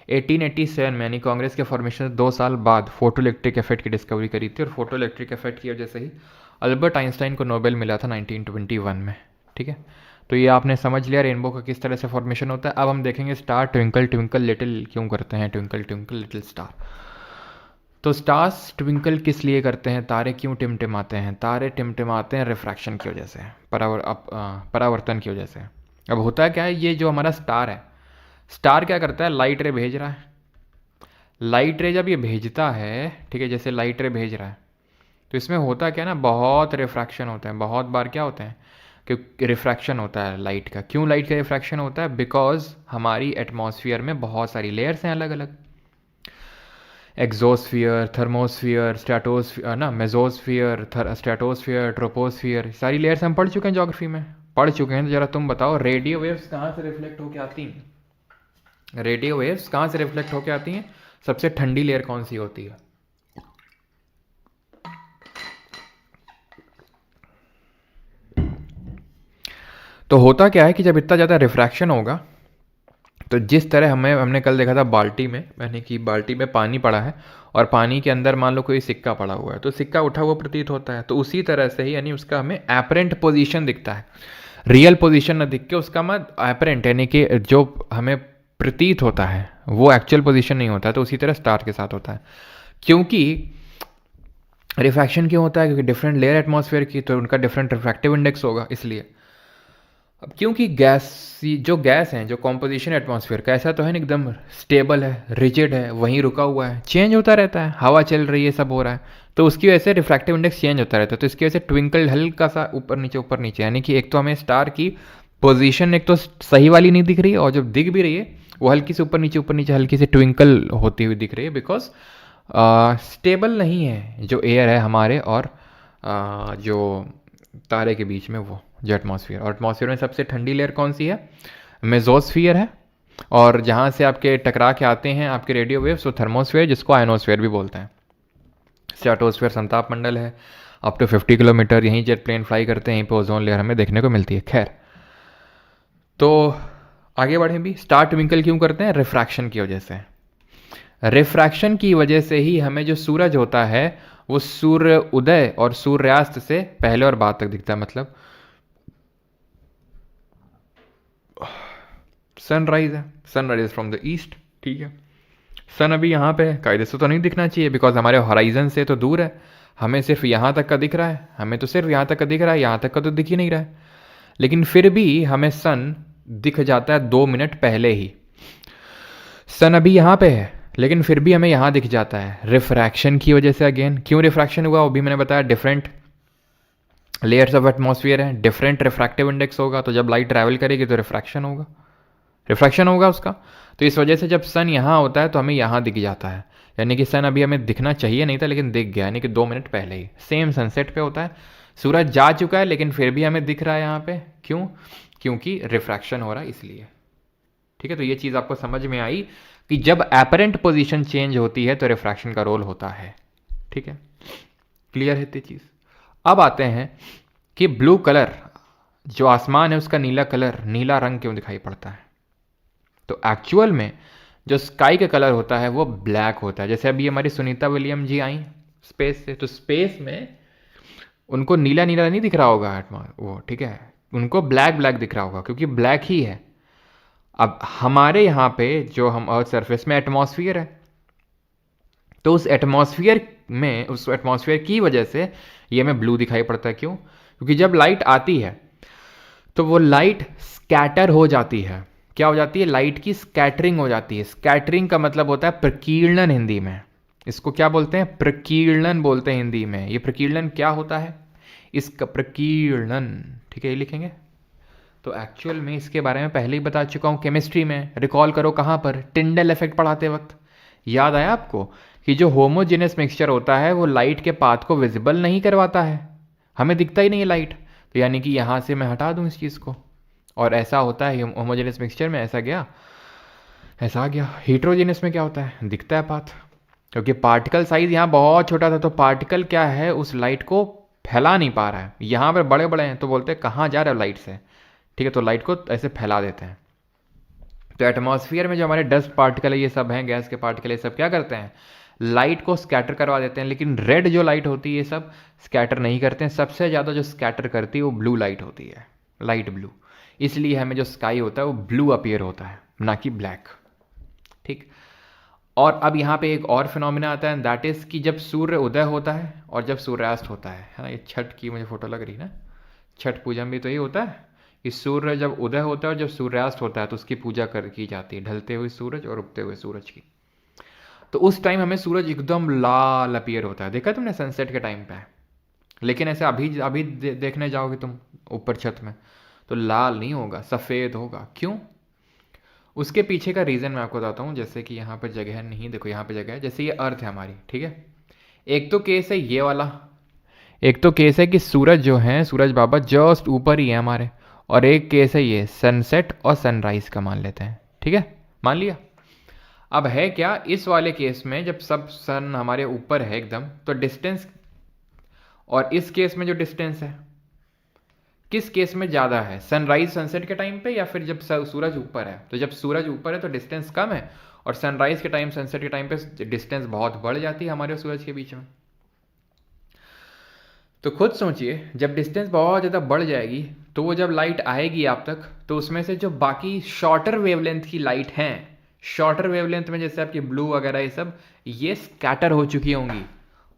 1887 में, यानी कांग्रेस के फॉर्मेशन से 2 साल बाद, फोटो इलेक्ट्रिक इफेक्ट की डिस्कवरी करी थी। और फोटो इलेक्ट्रिक इफेक्ट की वजह से ही अल्बर्ट आइंस्टाइन को नोबेल मिला था 1921 में, ठीक है। तो ये आपने समझ लिया रेनबो का किस तरह से फॉर्मेशन होता है। अब हम देखेंगे स्टार ट्विंकल ट्विंकल लिटिल क्यों करते हैं, ट्विंकल ट्विंकल लिटिल स्टार। तो स्टार्स ट्विंकल किस लिए करते हैं, तारे क्यों टिमटिमाते हैं? तारे टिमटिमाते हैं रिफ्रैक्शन की वजह से, परावर्तन की वजह से। अब होता है क्या है, ये जो हमारा स्टार है, स्टार क्या करता है, लाइट रे भेज रहा है। लाइट रे जब ये भेजता है, ठीक है, जैसे लाइट रे भेज रहा है, तो इसमें होता क्या है ना, बहुत रिफ्रैक्शन होता है, बहुत बार क्या होता है कि रिफ्रैक्शन होता है लाइट का। क्यों लाइट का रिफ्रैक्शन होता है? बिकॉज हमारी एटमॉस्फेयर में बहुत सारी लेयर्स हैं अलग अलग, एक्सोस्फियर, थर्मोस्फियर, स्ट्रेटोस्फियर ना, मेजोस्फियर, स्ट्रेटोस्फियर, ट्रोपोस्फियर, सारी लेयर्स हम पढ़ चुके हैं ज्योग्राफी में, पढ़ चुके हैं। तो जरा तुम बताओ रेडियो वेव्स कहाँ से रिफ्लेक्ट होकर आती हैं? रेडियो वेव्स कहाँ से रिफ्लेक्ट होकर आती हैं? सबसे ठंडी लेयर कौन सी होती है? तो होता क्या है कि जब इतना ज़्यादा रिफ्रैक्शन होगा तो जिस तरह हमने कल देखा था बाल्टी में, मैंने कि बाल्टी में पानी पड़ा है और पानी के अंदर मान लो कोई सिक्का पड़ा हुआ है, तो सिक्का उठा हुआ प्रतीत होता है। तो उसी तरह से ही यानी उसका हमें एपरेंट पोजीशन दिखता है, रियल पोजीशन न दिख के उसका मत एपरेंट यानी कि जो हमें प्रतीत होता है वो एक्चुअल पोजीशन नहीं होता है। तो उसी तरह स्टार के साथ होता है। क्योंकि रिफ्रैक्शन क्यों होता है? क्योंकि डिफरेंट लेयर एटमॉस्फेयर की, तो उनका डिफरेंट रिफ्रैक्टिव इंडेक्स होगा इसलिए। अब क्योंकि जो गैस हैं, जो कॉम्पोजिशन एटमॉस्फेयर का ऐसा तो है नहीं एकदम स्टेबल है, रिजिड है, वहीं रुका हुआ है, चेंज होता रहता है, हवा चल रही है, सब हो रहा है, तो उसकी वजह से रिफ्रैक्टिव इंडेक्स चेंज होता रहता है। तो इसकी वजह से ट्विंकल हल्का सा ऊपर नीचे, यानी कि एक तो हमें स्टार की पोजीशन एक तो सही वाली नहीं दिख रही है, और जब दिख भी रही है वो हल्की से ऊपर नीचे हल्की से ट्विंकल होती हुई दिख रही है, बिकॉज स्टेबल नहीं है जो एयर है हमारे और जो तारे के बीच में वो जो एटमॉस्फेयर। और एटमॉस्फेयर में सबसे ठंडी लेयर कौन सी है? मेजोस्फीयर है। और जहाँ से आपके टकरा के आते हैं आपके रेडियो वेव्स, वो थर्मोस्फेयर, जिसको आयनोस्फेयर भी बोलते हैं। स्ट्रेटोस्फेयर संताप मंडल है, अप टू 50 किलोमीटर, यहीं जेट प्लेन फ्लाई करते हैं, यहीं पे ओजोन लेयर हमें देखने को मिलती है। खैर, तो आगे बढ़ें भी। स्टार ट्विंकल क्यों करते हैं? रिफ्रैक्शन की वजह से। रिफ्रैक्शन की वजह से ही हमें जो सूरज होता है वो सूर्य उदय और सूर्यास्त से पहले और बाद तक दिखता है। मतलब सनराइज है, सनराइज फ्रॉम द ईस्ट, ठीक है। सन अभी यहाँ पे है, कायदे से तो नहीं दिखना चाहिए बिकॉज हमारे हॉराइजन से तो दूर है, हमें सिर्फ यहाँ तक का दिख रहा है, हमें तो सिर्फ यहाँ तक का दिख रहा है, यहाँ तक का तो दिख ही नहीं रहा है। लेकिन फिर भी हमें सन दिख जाता है 2 मिनट पहले ही। सन अभी यहाँ पे है लेकिन फिर भी हमें यहाँ दिख जाता है, रिफ्रैक्शन की वजह से। अगेन क्यों रिफ्रैक्शन हुआ वो भी मैंने बताया, डिफरेंट लेयर्स ऑफ एटमॉस्फेयर है, डिफरेंट रिफ्रैक्टिव इंडेक्स होगा, तो जब लाइट ट्रैवल करेगी तो रिफ्रैक्शन होगा उसका। तो इस वजह से जब सन यहाँ होता है तो हमें यहाँ दिख जाता है, यानी कि सन अभी हमें दिखना चाहिए नहीं था लेकिन दिख गया, यानी कि 2 मिनट पहले ही। सेम सनसेट पे होता है, सूरज जा चुका है लेकिन फिर भी हमें दिख रहा है यहाँ पे। क्यों? क्योंकि रिफ्रैक्शन हो रहा है इसलिए, ठीक है। तो ये चीज़ आपको समझ में आई कि जब एपरेंट पोजीशन चेंज होती है तो रिफ्रैक्शन का रोल होता है, ठीक है। क्लियर है ये चीज़। अब आते हैं कि ब्लू कलर, जो आसमान है उसका नीला कलर, नीला रंग क्यों दिखाई पड़ता है? तो एक्चुअल में जो स्काई का कलर होता है वो ब्लैक होता है। जैसे अभी हमारी सुनीता विलियम जी आई स्पेस से, तो स्पेस में उनको नीला नीला नहीं दिख रहा होगा वो, ठीक है, उनको ब्लैक ब्लैक दिख रहा होगा क्योंकि ब्लैक ही है। अब हमारे यहाँ पे जो हम अर्थ सरफेस में एटमॉस्फेयर है, तो उस एटमॉस्फेयर की वजह से ये हमें ब्लू दिखाई पड़ता है। क्यों? क्योंकि जब लाइट आती है तो वो लाइट स्कैटर हो जाती है। क्या हो जाती है? लाइट की स्कैटरिंग हो जाती है। स्कैटरिंग का मतलब होता है प्रकीर्णन हिंदी में। इसको क्या बोलते हैं? प्रकीर्णन बोलते हैं हिंदी में। ये प्रकीर्णन क्या होता है? इसका प्रकीर्णन, ठीक है, ये लिखेंगे। तो एक्चुअल में इसके बारे में पहले ही बता चुका हूँ केमिस्ट्री में। रिकॉल करो कहाँ पर? टिंडल इफेक्ट पढ़ाते वक्त याद आया आपको कि जो होमोजेनस मिक्सचर होता है वो लाइट के पाथ को विजिबल नहीं करवाता है, हमें दिखता ही नहीं है लाइट। तो यानी कि यहाँ से मैं हटा दूँ इस चीज़ को, और ऐसा होता है होमोजेनस मिक्सचर में, ऐसा गया ऐसा आ गया। हेट्रोजेनस में क्या होता है? दिखता है पाथ, क्योंकि पार्टिकल साइज यहाँ बहुत छोटा था, तो पार्टिकल क्या है, उस लाइट को फैला नहीं पा रहा है। यहाँ पर बड़े बड़े हैं तो बोलते हैं कहाँ जा रहे हो लाइट से, ठीक है, तो लाइट को ऐसे फैला देते हैं। तो एटमॉस्फेयर में जो हमारे डस्ट पार्टिकल है, ये सब हैं, गैस के पार्टिकल, ये सब क्या करते हैं? लाइट को स्कैटर करवा देते हैं। लेकिन रेड जो लाइट होती है ये सब स्कैटर नहीं करते हैं। सबसे ज़्यादा जो स्कैटर करती है वो ब्लू लाइट होती है, लाइट ब्लू। इसलिए हमें जो स्काई होता है वो ब्लू अपीयर होता है, ना कि ब्लैक, ठीक। और अब यहाँ पे एक और फिनोमिना आता है, दैट इज़ कि जब सूर्य उदय होता है और जब सूर्यास्त होता है ना, ये छठ की मुझे फोटो लग रही है ना, छठ पूजा में तो ये होता है कि सूर्य जब उदय होता है और जब सूर्यास्त होता है तो उसकी पूजा की जाती है, ढलते हुए सूरज और उगते हुए सूरज की। तो उस टाइम हमें सूरज एकदम लाल अपीयर होता है, देखा तुमने सनसेट के टाइम पे। लेकिन ऐसे अभी देखने जाओगे तुम ऊपर छत में तो लाल नहीं होगा, सफ़ेद होगा। क्यों? उसके पीछे का रीज़न मैं आपको बताता हूँ। जैसे कि यहाँ पर जगह नहीं, देखो यहाँ पर जगह है, जैसे ये अर्थ है हमारी, ठीक है। एक तो केस है ये वाला, एक तो केस है कि सूरज जो है, सूरज बाबा जस्ट ऊपर ही है हमारे, और एक केस है ये सनसेट और सनराइज का मान लेते हैं, ठीक है, मान लिया। अब है क्या इस वाले केस में, जब सब सन हमारे ऊपर है एकदम, तो डिस्टेंस, और इस केस में जो डिस्टेंस है किस केस में ज़्यादा है, सनराइज सनसेट के टाइम पे या फिर जब सूरज ऊपर है? तो जब सूरज ऊपर है तो डिस्टेंस कम है, और सनराइज के टाइम सनसेट के टाइम पे डिस्टेंस बहुत बढ़ जाती है हमारे और सूरज के बीच में। तो खुद सोचिए, जब डिस्टेंस बहुत ज़्यादा बढ़ जाएगी तो वो जब लाइट आएगी आप तक, तो उसमें से जो बाकी शॉर्टर वेवलेंथ की लाइट हैं, शॉर्टर वेवलेंथ में जैसे आपकी ब्लू वगैरह ये सब, ये स्कैटर हो चुकी होंगी,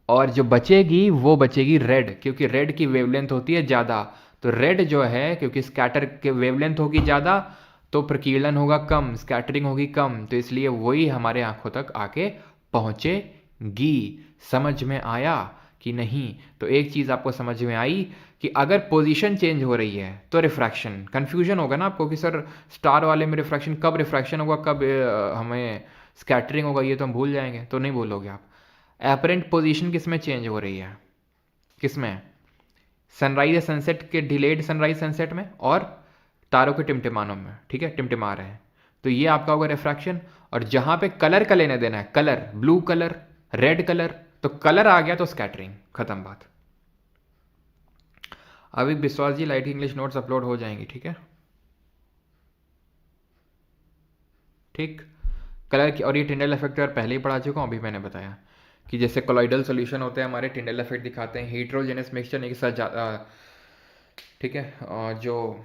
और जो बचेगी वो बचेगी रेड, क्योंकि रेड की वेवलेंथ होती है ज़्यादा। तो रेड जो है, क्योंकि स्कैटर के वेवलेंथ होगी ज़्यादा, तो प्रकीर्णन होगा कम, स्कैटरिंग होगी कम, तो इसलिए वही हमारे आंखों तक आके पहुँचेगी। समझ में आया कि नहीं? तो एक चीज़ आपको समझ में आई कि अगर पोजीशन चेंज हो रही है तो रिफ्रैक्शन, कन्फ्यूजन होगा ना आपको कि सर स्टार वाले में रिफ्रैक्शन, कब रिफ्रैक्शन होगा, कब हमें स्कैटरिंग होगा, ये तो हम भूल जाएंगे। तो नहीं भूलोगे आप। एपरेंट पोजीशन किस में चेंज हो रही है? किस में? सनराइज या सनसेट के डिलेड सनराइज सनसेट में, और तारों के टिमटिमानों में, ठीक है, टिमटिमा रहे हैं, तो ये आपका होगा रिफ्रैक्शन। और जहां पे कलर का लेने देना है, colour, blue colour, red colour, तो कलर आ गया तो स्कैटरिंग, खत्म बात। अभी विश्वास जी लाइट इंग्लिश नोट्स अपलोड हो जाएंगी, ठीक है, ठीक। कलर की, और ये टिंडल इफेक्ट यार पहले ही पढ़ा चुका हूँ, अभी मैंने बताया कि जैसे कोलॉइडल सॉल्यूशन होते हैं हमारे, टिंडल इफेक्ट दिखाते हैं, हीट्रोजेनस मिक्सचर नहीं के साथ, ठीक है, और जो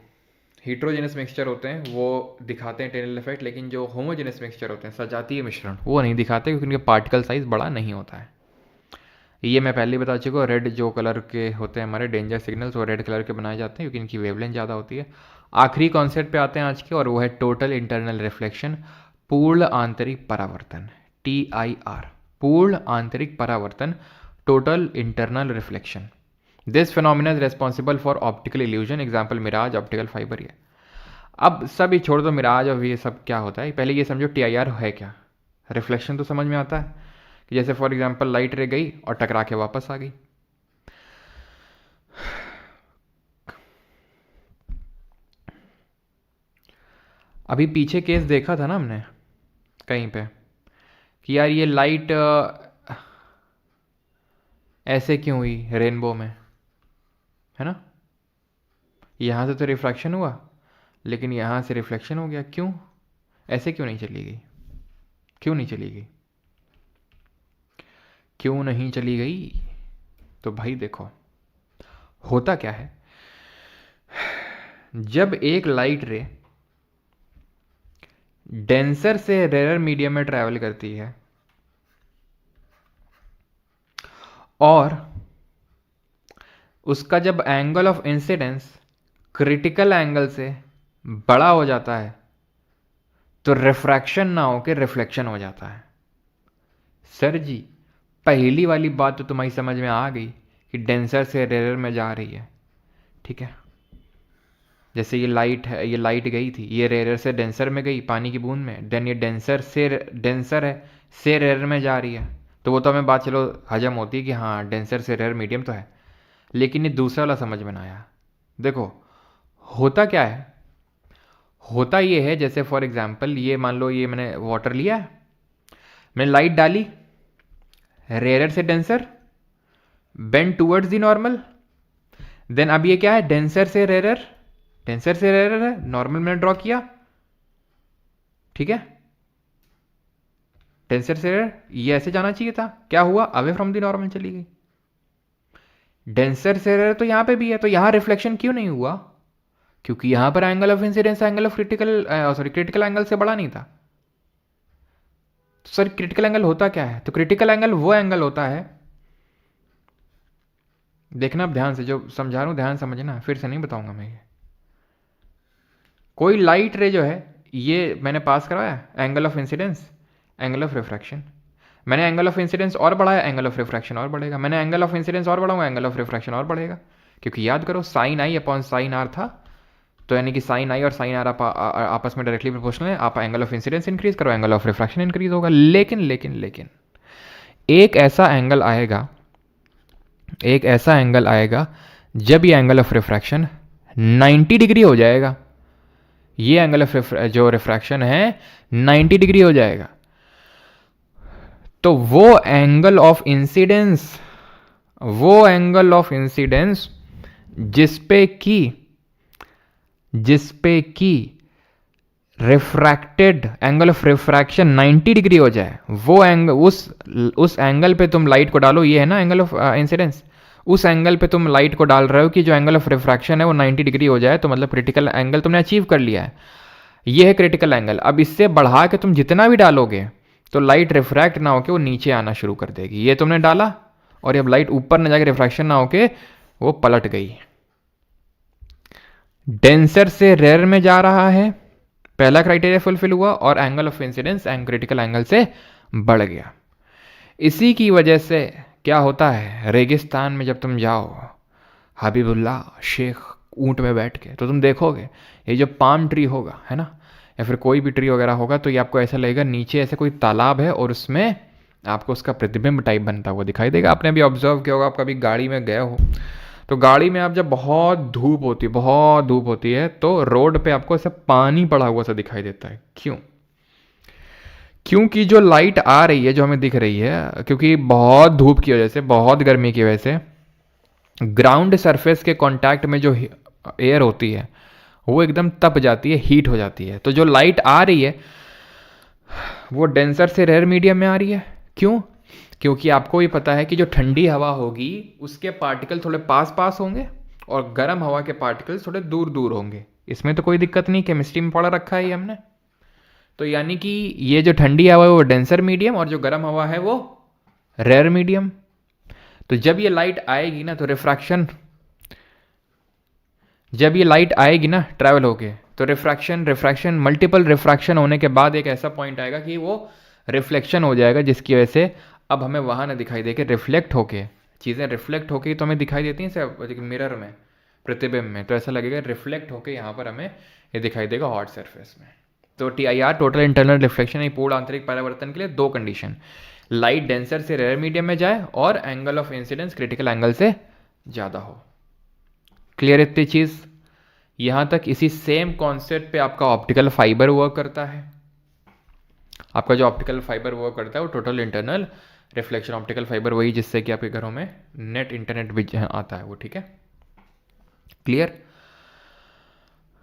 हीट्रोजेनस मिक्सचर होते हैं वो दिखाते हैं टिंडल इफेक्ट, लेकिन जो होमोजेनस मिक्सचर होते हैं, सजातीय मिश्रण, वो नहीं दिखाते क्योंकि उनके पार्टिकल साइज बड़ा नहीं होता है। ये मैं पहले ही बता चुका हूँ। रेड जो कलर के होते हैं हमारे डेंजर सिग्नल्स, वो रेड कलर के बनाए जाते हैं क्योंकि इनकी वेवलेंथ ज़्यादा होती है। आखिरी कॉन्सेप्ट पे आते हैं आज के, और वो है टोटल इंटरनल रिफ्लेक्शन, पूर्ण आंतरिक परावर्तन, TIR, पूर्ण आंतरिक परावर्तन, total internal reflection. This phenomena is responsible for optical illusion, example mirage, optical fibre. ये अब सब ही छोड़ दो, मिराज और ये सब क्या होता है, पहले ये समझो TIR है क्या। रिफ्लेक्शन तो समझ में आता है कि जैसे फॉर एग्जांपल लाइट रे गई और टकरा के वापस आ गई। अभी पीछे केस देखा था ना हमने कहीं पे कि यार ये लाइट ऐसे क्यों हुई रेनबो में, है ना? यहाँ से तो रिफ्रैक्शन हुआ, लेकिन यहाँ से रिफ्लेक्शन हो गया, क्यों? ऐसे क्यों नहीं चली गई? क्यों नहीं चली गई? क्यों नहीं चली गई? तो भाई देखो, होता क्या है, जब एक लाइट रे डेंसर से रेयर मीडियम में ट्रैवल करती है और उसका जब angle of incidence critical angle से बड़ा हो जाता है, तो रिफ्रैक्शन ना होकर रिफ्लेक्शन हो जाता है। सर जी, पहली वाली बात तो तुम्हारी समझ में आ गई कि डेंसर से रेयर में जा रही है, ठीक है। जैसे ये लाइट है, ये लाइट गई थी, ये रेयर से डेंसर में गई, पानी की बूंद में, देन ये डेंसर है से रेयर में जा रही है, तो वो तो हमें बात चलो हजम होती है कि हाँ डेंसर से रेयर मीडियम तो है। लेकिन ये दूसरा वाला समझ में ना आया। देखो होता क्या है, होता ये है जैसे फॉर एग्जांपल ये मान लो ये मैंने वाटर लिया, मैंने लाइट डाली, रेयर से denser, bend towards the normal, then अब ये क्या है, डेंसर से रेयर, डेंसर से रेयर है, नॉर्मल मैंने ड्रॉ किया, ठीक है, डेंसर से रेयर, ये ऐसे जाना चाहिए था, क्या हुआ, अवे फ्रॉम द नॉर्मल चली गई। डेंसर से रेयर तो यहां पे भी है, तो यहां रिफ्लेक्शन क्यों नहीं हुआ? क्योंकि यहां पर angle of incidence angle of critical angle से बड़ा नहीं था। तो सर क्रिटिकल एंगल होता क्या है? तो क्रिटिकल एंगल वो एंगल होता है, देखना अब ध्यान से, जो समझा रहा हूं ध्यान समझना, फिर से नहीं बताऊंगा मैं ये। कोई लाइट रे जो है, ये मैंने पास कराया angle of incidence, angle of refraction, मैंने एंगल ऑफ इंसिडेंस और बढ़ाया, एंगल ऑफ रिफ्रैक्शन और बढ़ेगा, मैंने एंगल ऑफ इंसिडेंस और बढ़ाऊंगा, एंगल ऑफ रिफ्रैक्शन और बढ़ेगा। क्योंकि याद करो sine I upon sine R था, तो यानी कि साइन आई और साइन आर आपस में डायरेक्टली प्रोपोर्शनल है, आप एंगल ऑफ इंसिडेंस इंक्रीज करो, एंगल ऑफ रिफ्रैक्शन इंक्रीज होगा। लेकिन लेकिन लेकिन एक ऐसा एंगल आएगा, एक ऐसा एंगल आएगा जब ये एंगल ऑफ रिफ्रैक्शन 90 डिग्री हो जाएगा, ये एंगल ऑफ जो रिफ्रैक्शन है 90 डिग्री हो जाएगा, तो वो एंगल ऑफ इंसिडेंस, वो एंगल ऑफ इंसिडेंस जिस पे कि जिस पे कि refracted angle of refraction 90 degree हो जाए, वो एंगल, उस एंगल पे तुम लाइट को डालो। ये है ना एंगल ऑफ इंसिडेंस, उस एंगल पे तुम लाइट को डाल रहे हो कि जो एंगल ऑफ रिफ्रैक्शन है वो 90 डिग्री हो जाए, तो मतलब क्रिटिकल एंगल तुमने अचीव कर लिया है। ये है क्रिटिकल एंगल। अब इससे बढ़ा के तुम जितना भी डालोगे तो लाइट रिफ्रैक्ट ना होके वो नीचे आना शुरू कर देगी। ये तुमने डाला और अब लाइट ऊपर ना जाके रिफ्रैक्शन ना होके वो पलट गई। डेंसर से रेयर में जा रहा है, पहला क्राइटेरिया फुलफिल हुआ, और angle of incidence and critical angle से बढ़ गया। इसी की वजह से क्या होता है, रेगिस्तान में जब तुम जाओ हबीबुल्ला शेख ऊंट में बैठ के, तो तुम देखोगे ये जो पाम ट्री होगा है ना, या फिर कोई भी ट्री वगैरह होगा, तो ये आपको ऐसा लगेगा नीचे ऐसे कोई तालाब है और उसमें आपको उसका प्रतिबिंब टाइप बनता हुआ दिखाई देगा। आपने भी ऑब्जर्व किया होगा, आप कभी गाड़ी में गए हो तो गाड़ी में आप जब बहुत धूप होती है तो रोड पे आपको ऐसा पानी पड़ा हुआ सा दिखाई देता है। क्यों? क्योंकि जो लाइट आ रही है, जो हमें दिख रही है, क्योंकि बहुत धूप की वजह से, बहुत गर्मी की वजह से ग्राउंड सरफेस के कांटेक्ट में जो एयर होती है वो एकदम तप जाती है, हीट हो जाती है। तो जो लाइट आ रही है वो डेंसर से रेयर मीडियम में आ रही है। क्यों? क्योंकि आपको भी पता है कि जो ठंडी हवा होगी उसके पार्टिकल थोड़े पास पास होंगे और गर्म हवा के पार्टिकल्स थोड़े दूर दूर होंगे। इसमें तो कोई दिक्कत नहीं, केमिस्ट्री में पढ़ा रखा है ये हमने। तो यानी कि ये जो ठंडी हवा है वो डेंसर मीडियम और जो गर्म हवा है वो रेयर मीडियम। तो जब ये लाइट आएगी ना तो जब ये लाइट आएगी ना ट्रैवल होके, तो रिफ्रैक्शन मल्टीपल रिफ्रैक्शन होने के बाद एक ऐसा पॉइंट आएगा कि वो रिफ्लेक्शन हो जाएगा, जिसकी वजह से अब हमें वहाँ ना दिखाई दे के रिफ्लेक्ट होके, चीज़ें रिफ्लेक्ट होके तो हमें दिखाई देती हैं मिरर में, प्रतिबिंब में, तो ऐसा लगेगा रिफ्लेक्ट होके यहाँ पर हमें ये दिखाई देगा हॉट सरफेस में। तो TIR टोटल इंटरनल रिफ्लेक्शन, ये पूर्ण आंतरिक परावर्तन के लिए दो कंडीशन, लाइट डेंसर से रेयर मीडियम में जाए और angle of incidence critical angle से ज़्यादा हो। क्लियर इतनी चीज़? यहाँ तक इसी सेम कॉन्सेप्ट पे आपका ऑप्टिकल फाइबर वर्क करता है। आपका जो ऑप्टिकल फाइबर वर्क करता है वो total internal reflection optical fibre, वही जिससे कि आपके घरों में नेट इंटरनेट भी आता है वो। ठीक है, क्लियर?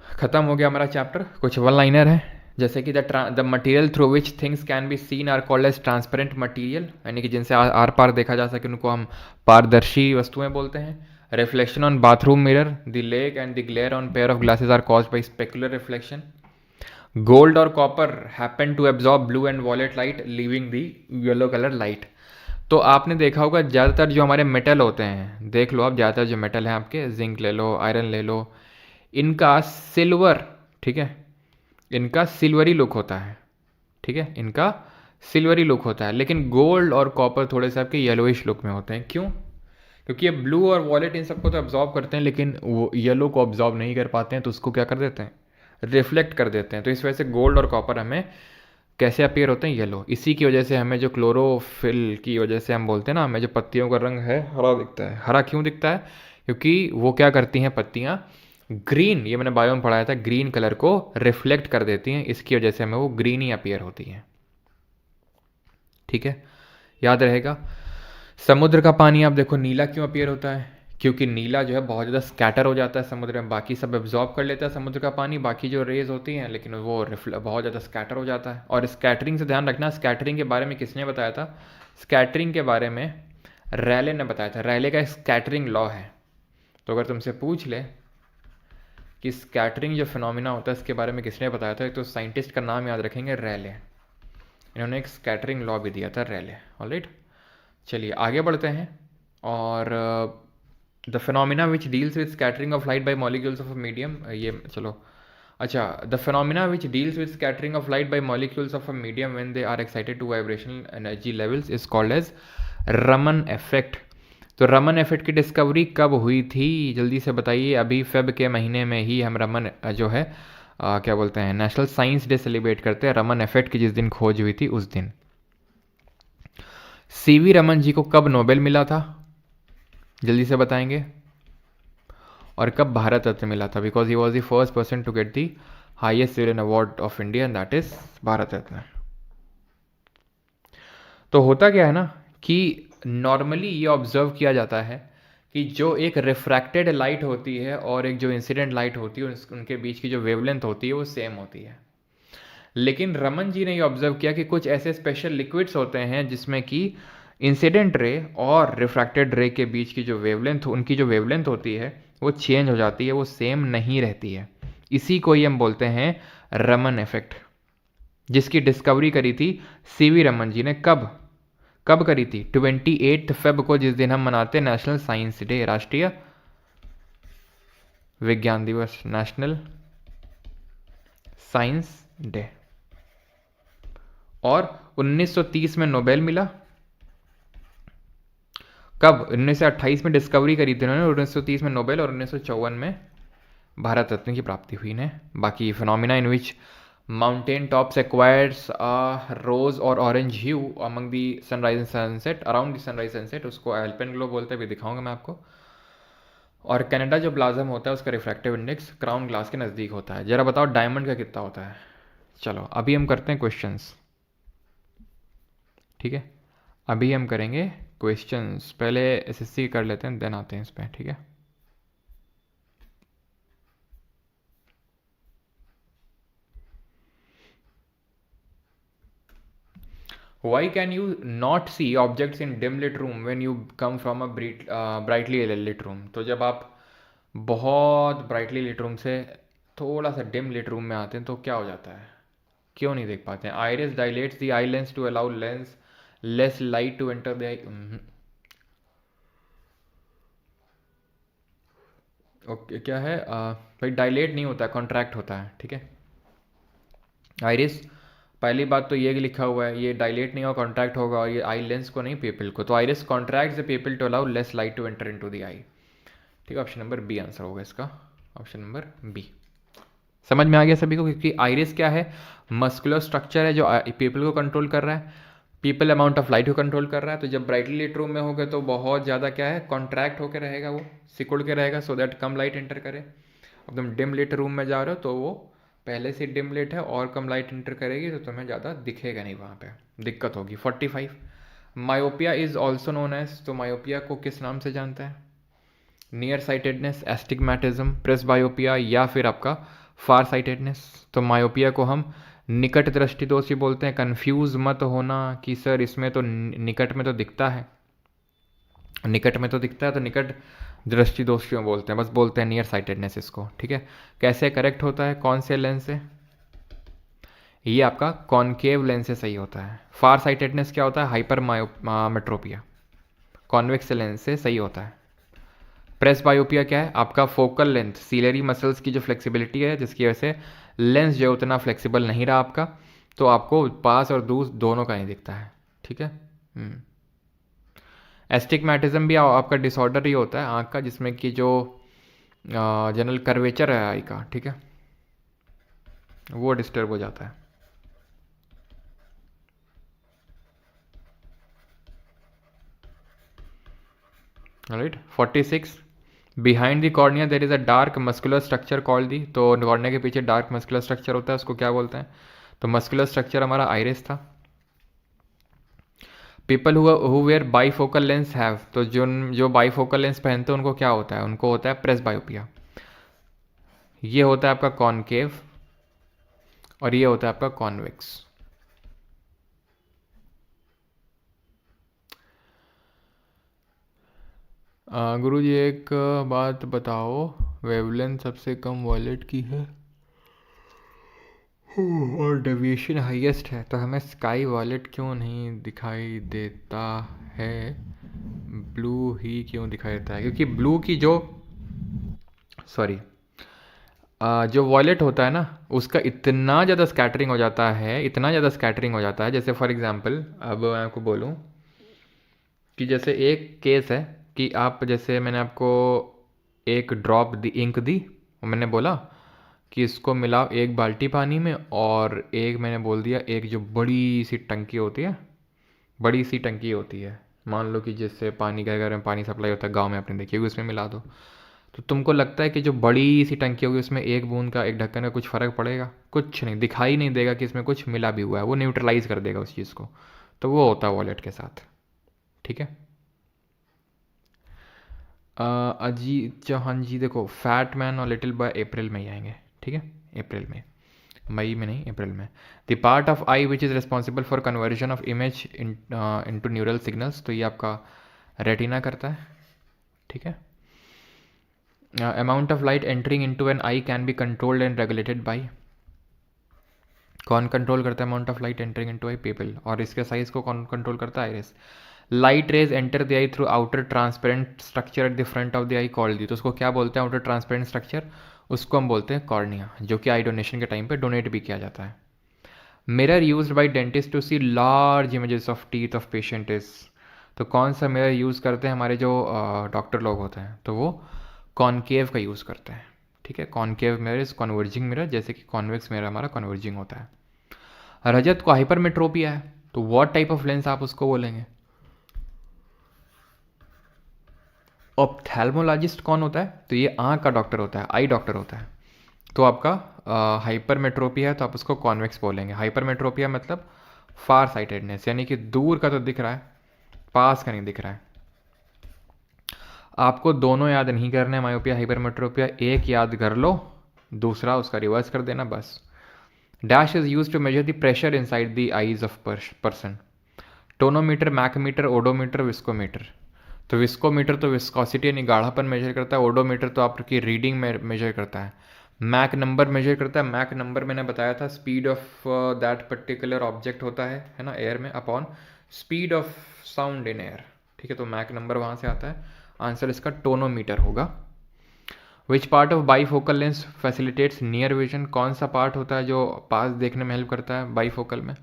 खत्म हो गया हमारा चैप्टर। कुछ वन लाइनर है, जैसे कि the material through which things can be seen are called as transparent material, यानी कि जिनसे आर पार देखा जा सके उनको हम पारदर्शी वस्तुएं बोलते हैं। Reflection on bathroom mirror, the lake and the glare on pair of glasses are caused by specular reflection. Gold और copper happen to absorb blue and violet light leaving the yellow colour light. तो आपने देखा होगा ज़्यादातर जो हमारे मेटल होते हैं, देख लो आप, ज़्यादातर जो मेटल हैं आपके, जिंक ले लो, आयरन ले लो, इनका सिल्वर, ठीक है, इनका सिल्वरी लुक होता है। ठीक है, इनका सिल्वरी लुक होता है, लेकिन गोल्ड और कॉपर थोड़े से आपके येलोइश लुक में होते हैं। क्यों? क्योंकि ये ब्लू और वॉलेट इन सबको तो एब्जॉर्ब करते हैं, लेकिन वो येलो को एब्जॉर्ब नहीं कर पाते हैं, तो उसको क्या कर देते हैं, रिफ्लेक्ट कर देते हैं। तो इस वजह से गोल्ड और कॉपर हमें कैसे अपीयर होते हैं, येलो। इसी की वजह से हमें जो क्लोरोफिल की वजह से हम बोलते हैं ना, हमें जो पत्तियों का रंग है हरा दिखता है। हरा क्यों दिखता है? क्योंकि वो क्या करती हैं पत्तियाँ, ग्रीन, ये मैंने बायो में पढ़ाया था, ग्रीन कलर को रिफ्लेक्ट कर देती हैं, इसकी वजह से हमें वो ग्रीन ही अपीयर होती हैं। ठीक है, याद रहेगा। समुद्र का पानी आप देखो नीला क्यों अपीयर होता है? क्योंकि नीला जो है बहुत ज़्यादा स्कैटर हो जाता है समुद्र में, बाकी सब एब्जॉर्ब कर लेता है समुद्र का पानी, बाकी जो रेज होती हैं, लेकिन वो बहुत ज़्यादा स्कैटर हो जाता है। और स्कैटरिंग से ध्यान रखना, स्कैटरिंग के बारे में किसने बताया था? स्कैटरिंग के बारे में रैले ने बताया था। रैले का स्कैटरिंग लॉ है। तो अगर तुमसे पूछ ले कि स्कैटरिंग जो फिनोमिना होता है इसके बारे में किसने बताया था, तो साइंटिस्ट का नाम याद रखेंगे, रैले। इन्होंने एक स्कैटरिंग लॉ भी दिया था, रैले। ऑलराइट, चलिए आगे बढ़ते हैं। और the phenomena which deals with scattering of light by molecules of a medium, ये चलो, अच्छा, the phenomena which deals with scattering of light by molecules of a medium when they are excited to vibrational energy levels is called as Raman effect. तो रमन इफेक्ट की डिस्कवरी कब हुई थी, जल्दी से बताइए। अभी फेब के महीने में ही हम रमन जो है क्या बोलते हैं, नेशनल साइंस डे सेलिब्रेट करते हैं। रमन इफेक्ट की जिस दिन खोज हुई थी उस दिन। CV रमन जी को कब नोबेल मिला था, जल्दी से बताएंगे। और कब भारत रत्न मिला था, because he was the first person to get the highest civilian award of India and that is Bharat Ratna. तो होता क्या है ना कि नॉर्मली ये ऑब्जर्व किया जाता है कि जो एक रिफ्रैक्टेड लाइट होती है और एक जो इंसिडेंट लाइट होती है उनके बीच की जो वेवलेंथ होती है वो सेम होती है। लेकिन रमन जी ने ये ऑब्जर्व किया कि कुछ ऐसे स्पेशल लिक्विड्स होते हैं जिसमें कि इंसिडेंट रे और रिफ्रैक्टेड रे के बीच की जो वेवलेंथ उनकी जो वेवलेंथ होती है वो चेंज हो जाती है, वो सेम नहीं रहती है। इसी को ही हम बोलते हैं रमन इफेक्ट, जिसकी डिस्कवरी करी थी सीवी रमन जी ने। कब कब करी थी? 28 फेब को, जिस दिन हम मनाते हैं नेशनल साइंस डे, राष्ट्रीय विज्ञान दिवस, नेशनल साइंस डे। और 1930 में नोबेल मिला। कब? 1928 में डिस्कवरी करी थी उन्होंने, 1930 में नोबेल, और 1954 में भारत रत्न की प्राप्ति हुई इन्हें। बाकी phenomena in which mountain tops acquires rose और orange hue among the sunrise and sunset, around the sunrise sunset, उसको एल्पेनग्लो बोलते हैं, भी दिखाऊंगा मैं आपको। और कनाडा जो ब्लाजम होता है उसका रिफ्रैक्टिव इंडेक्स क्राउन ग्लास के नज़दीक होता है। जरा बताओ डायमंड का कितना होता है? चलो अभी हम करते हैं क्वेश्चंस, ठीक है? अभी हम करेंगे क्वेश्चंस, पहले एसएससी कर लेते हैं, देन आते हैं इस पर, ठीक है? Why can you not see objects in dim lit room when you come from a brightly lit room? तो जब आप बहुत ब्राइटली लिट रूम से थोड़ा सा डिम लिट रूम में आते हैं तो क्या हो जाता है? क्यों नहीं देख पाते हैं? Iris dilates the eye lens to allow lens less light to enter the eye. Okay, क्या है भाई? डायलेट नहीं होता है, कॉन्ट्रैक्ट होता है, ठीक है? आइरिस, पहली बात तो ये लिखा हुआ है, ये डायलेट नहीं होगा, कॉन्ट्रैक्ट होगा, और ये आई लेंस को नहीं, पीपल को। तो iris contract the pupil to allow less light to enter into the eye, ठीक है? ऑप्शन नंबर बी आंसर होगा इसका, ऑप्शन नंबर बी। समझ में आ गया सभी को? क्योंकि आइरिस क्या है? मस्कुलर स्ट्रक्चर है जो पीपल को कंट्रोल कर रहा है, पीपल अमाउंट ऑफ लाइट को कंट्रोल कर रहा है। तो जब ब्राइटली लिट रूम में होगा तो बहुत ज़्यादा क्या है, कॉन्ट्रैक्ट होकर रहेगा, वो सिकुड़ के रहेगा, so that come light enter करे। अब तुम डिम लिट रूम में जा रहे हो तो वो पहले से डिम लिट है और कम लाइट एंटर करेगी, तो तुम्हें ज़्यादा दिखेगा नहीं, वहाँ पे दिक्कत होगी। 45 myopia is also known as, तो मायोपिया को किस नाम से जानते हैं? नियर साइटेडनेस, एस्टिग्मेटिज्म, प्रेसबायोपिया, या फिर आपका फार साइटेडनेस। तो मायोपिया को हम निकट दृष्टि दोष भी बोलते हैं। कंफ्यूज मत होना कि सर इसमें तो निकट में तो दिखता है, निकट में तो दिखता है, तो निकट दृष्टि दोष क्यों बोलते हैं? बस बोलते हैं नियर साइटेडनेस इसको, ठीक है? कैसे करेक्ट होता है, कौन से लेंस से? ये आपका कॉनकेव लेंस से सही होता है। फार साइटेडनेस क्या होता है? हाइपर मेट्रोपिया, कॉन्वेक्स लेंस से सही होता है। प्रेस बायोपिया क्या है? आपका फोकल लेंथ, सीलरी मसल्स की जो फ्लेक्सिबिलिटी है जिसकी वजह से लेंस जो उतना फ्लेक्सिबल नहीं रहा आपका, तो आपको पास और दूर दोनों का नहीं दिखता है, ठीक है? एस्टिग्मेटिज्म भी आपका डिसऑर्डर ही होता है आँख का, जिसमें कि जो जनरल कर्वेचर है आई का, ठीक है, वो डिस्टर्ब हो जाता है। Right. 46 behind the cornea there is a dark muscular structure called the, तो कॉर्निया के पीछे डार्क मस्कुलर स्ट्रक्चर होता है, उसको क्या बोलते हैं? तो मस्कुलर स्ट्रक्चर हमारा आइरिस था। People who wear bifocal lens have, तो जो बाईफोकल लेंस पहनते हैं उनको क्या होता है? उनको होता है प्रेस बायोपिया। ये होता है आपका कॉनकेव और ये होता है आपका कॉन्वेक्स। गुरुजी एक बात बताओ, वेवलेंथ सबसे कम वॉलेट की है और डेविएशन हाईएस्ट है, तो हमें स्काई वॉलेट क्यों नहीं दिखाई देता है, ब्लू ही क्यों दिखाई देता है? क्योंकि ब्लू की जो जो वॉलेट होता है ना, उसका इतना ज़्यादा स्कैटरिंग हो जाता है, इतना ज़्यादा स्कैटरिंग हो जाता है। जैसे फॉर एग्जांपल अब मैं आपको बोलूँ कि जैसे एक केस है कि आप, जैसे मैंने आपको एक ड्रॉप दी, इंक दी, और मैंने बोला कि इसको मिलाओ एक बाल्टी पानी में, और एक मैंने बोल दिया एक जो बड़ी सी टंकी होती है, बड़ी सी टंकी होती है, मान लो कि जिससे पानी घर घर में पानी सप्लाई होता है गांव में, आपने देखी होगी, उसमें मिला दो। तो तुमको लगता है कि जो बड़ी सी टंकी होगी उसमें एक बूंद का, एक ढक्कन का कुछ फ़र्क पड़ेगा? कुछ नहीं, दिखाई नहीं देगा कि इसमें कुछ मिला भी हुआ है, वो न्यूट्रलाइज कर देगा उस चीज़ को। तो वो होता है वॉलेट के साथ, ठीक है? अजीत चौहान जी देखो, फैट मैन और लिटिल बॉय अप्रैल में ही आएंगे, ठीक है, अप्रैल में, मई में नहीं, अप्रैल में। The part of eye which is responsible for conversion of image into neural signals, तो ये आपका रेटिना करता है, ठीक है। Amount of light entering into an eye can be controlled and regulated by, कौन कंट्रोल करता है amount of light entering into eye? Pupil. और इसके साइज को कौन कंट्रोल करता है? Iris. Light rays enter the eye through outer transparent structure at the front of the I called the, तो उसको क्या बोलते हैं? आउटर ट्रांसपेरेंट स्ट्रक्चर, उसको हम बोलते हैं कॉर्निया, जो कि आई डोनेशन के टाइम पे डोनेट भी किया जाता है। Mirror used by dentist to see large images of teeth of patient is, तो कौन सा मिरर यूज़ करते हैं हमारे जो डॉक्टर लोग होते हैं? तो वो कॉनकेव का यूज़ करते हैं, ठीक है। Concave mirror is converging mirror, जैसे कि कॉन्वेक्स मिरर हमारा कन्वर्जिंग होता है। रजत को हाइपरमेट्रोपिया है, तो व्हाट टाइप ऑफ लेंस आप उसको बोलेंगे? ऑप्थेल्मोलॉजिस्ट कौन होता है? तो ये आँख का डॉक्टर होता है, आई डॉक्टर होता है। तो आपका हाइपरमेट्रोपिया है तो आप उसको कॉन्वेक्स बोलेंगे। हाइपरमेट्रोपिया मतलब फार साइटेडनेस, यानी कि दूर का तो दिख रहा है, पास का नहीं दिख रहा है। आपको दोनों याद नहीं करने, मायोपिया हाइपरमेट्रोपिया, एक याद कर लो, दूसरा उसका रिवर्स कर देना बस। Dash is use to measure the pressure inside the eyes of person. Tonometer, machmeter, odometer, viscometer. तो विस्कोमीटर तो विस्कोसिटी यानी गाढ़ापन मेजर करता है, ओडोमीटर तो आपकी रीडिंग में मेजर करता है, मैक नंबर मेजर करता है। मैक नंबर मैंने बताया था speed of that particular object होता है ना, एयर में, upon speed of sound in air, ठीक है। तो मैक नंबर वहाँ से आता है, आंसर इसका टोनोमीटर होगा। Which part of bifocal lens facilitates near vision, कौन सा पार्ट होता है जो पास देखने में हेल्प करता है बाईफोकल में?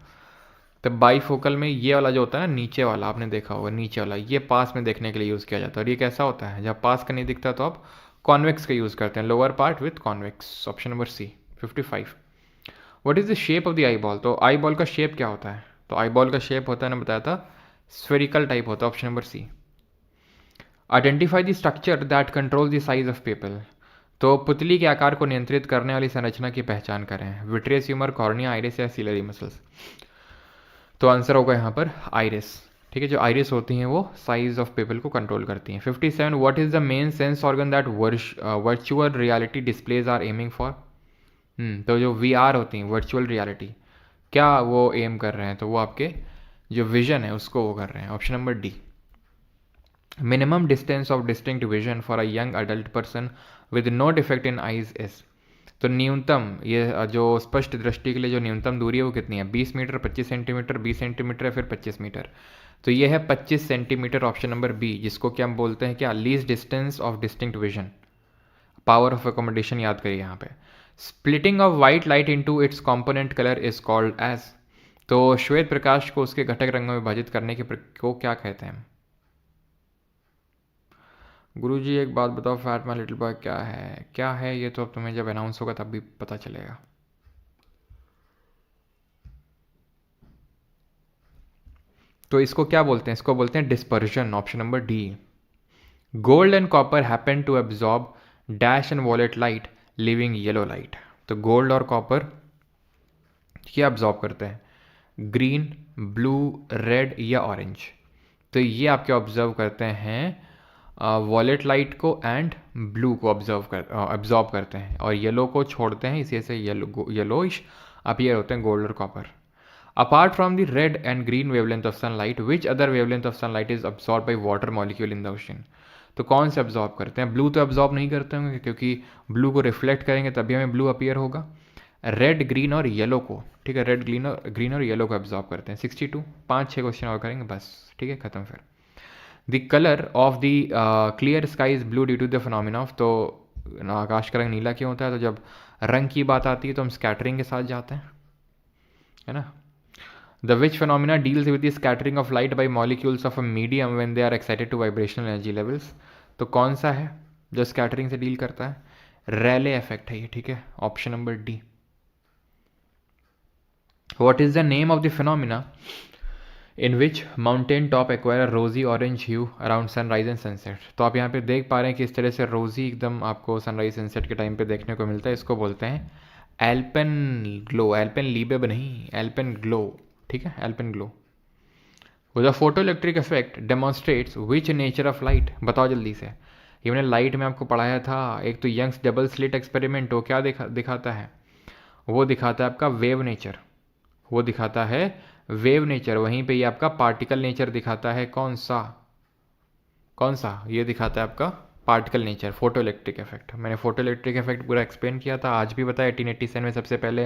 तो बाईफोकल में ये वाला जो होता है ना, नीचे वाला, आपने देखा होगा नीचे वाला, ये पास में देखने के लिए यूज़ किया जाता है। और ये कैसा होता है? जब पास का नहीं दिखता तो आप कॉन्वेक्स का यूज़ करते हैं, lower part with convex. Option number C 55। What is the shape of the eyeball, तो आई बॉल का शेप क्या होता है? तो आई बॉल का शेप होता है ना, बताया था, स्फेरिकल टाइप होता है। Option number C. Identify the structure that control the size of pupil, तो पुतली के आकार को नियंत्रित करने वाली संरचना की पहचान करें। विट्रियस ह्यूमर, कॉर्निया, आइरिस या सिलरी मसल्स? तो आंसर होगा यहाँ पर आइरिस, ठीक है। जो आइरिस होती हैं वो साइज ऑफ पीपल को कंट्रोल करती हैं। 57। What is the main sense organ that virtual reality displays are aiming for? तो जो VR होती हैं, वर्चुअल रियलिटी, क्या वो एम कर रहे हैं? तो वो आपके जो विजन है उसको वो कर रहे हैं। Option number D. Minimum distance of distinct vision for a young adult person with no defect in eyes is, तो न्यूनतम, ये जो स्पष्ट दृष्टि के लिए जो न्यूनतम दूरी है वो कितनी है? 20 मीटर, 25 सेंटीमीटर, 20 सेंटीमीटर या फिर 25 मीटर? तो ये है 25 सेंटीमीटर, ऑप्शन नंबर बी, जिसको क्या हम बोलते हैं? क्या? Least distance of distinct vision. Power of accommodation याद करिए यहाँ पे। Splitting of white light into its component colour is called as, तो श्वेत प्रकाश को उसके घटक रंगों में विभाजित करने की को क्या कहते हैं? गुरुजी एक बात बताओ, फैट मैन लिटिल बॉय क्या है? क्या है ये तो अब तुम्हें जब अनाउंस होगा तब भी पता चलेगा। तो इसको क्या बोलते हैं? इसको बोलते हैं dispersion. Option number D. Gold and copper happen to absorb dash and violet light leaving yellow light, तो गोल्ड और कॉपर क्या एब्जॉर्ब करते हैं? ग्रीन, ब्लू, रेड या ऑरेंज? तो ये आपके ऑब्जर्व करते हैं वॉलेट लाइट को एंड ब्लू को एब्जॉर्ब करते हैं, और येलो को छोड़ते हैं, इसी से येलोइश अपीयर होते हैं गोल्ड और copper. Apart from the red and green wavelength of sunlight, which other wavelength of sunlight is absorb by water molecule in the ocean, तो कौन से अब्जॉर्ब करते हैं? ब्लू तो अब्जॉर्ब नहीं करते होंगे, क्योंकि ब्लू को रिफ्लेक्ट करेंगे तभी हमें ब्लू अपीयर होगा। रेड, ग्रीन और येलो को, ठीक है, रेड, ग्रीन और येलो को एब्जॉर्ब करते हैं। 62। 5-6 क्वेश्चन और करेंगे बस, ठीक है, खत्म फिर। The colour of the clear sky is blue due to the phenomena of, तो आकाश का रंग नीला क्यों होता है? तो जब रंग की बात आती है तो हम स्कैटरिंग के साथ जाते हैं, है ना। The which phenomena deals with the scattering of light by molecules of a medium when they are excited to vibrational energy levels, तो कौन सा है जो स्कैटरिंग से डील करता है? रैले इफेक्ट है ये, ठीक है, option number D. What is the name of the phenomena in which mountain top acquire rosy orange hue around sunrise and sunset, तो आप यहाँ पे देख पा रहे हैं कि इस तरह से रोजी एकदम आपको सनराइज सनसेट के टाइम पे देखने को मिलता है। इसको बोलते हैं एल्पेन ग्लो, एल्पेन लीबेब नहीं, एल्पेन ग्लो, ठीक है, alpenglow. The photoelectric effect demonstrates which nature of light, बताओ जल्दी से, ये मैंने लाइट में आपको पढ़ाया था, एक तो यंग्स डबल स्लिट एक्सपेरिमेंट, वो क्या दिखाता है, वो दिखाता है आपका वेव नेचर, वो दिखाता है वेव नेचर। वहीं पे ये आपका पार्टिकल नेचर दिखाता है, कौन सा, ये दिखाता है आपका particle nature, photo electric effect. मैंने फोटो इलेक्ट्रिक इफेक्ट पूरा एक्सप्लेन किया था, आज भी बताया। 1887 में सबसे पहले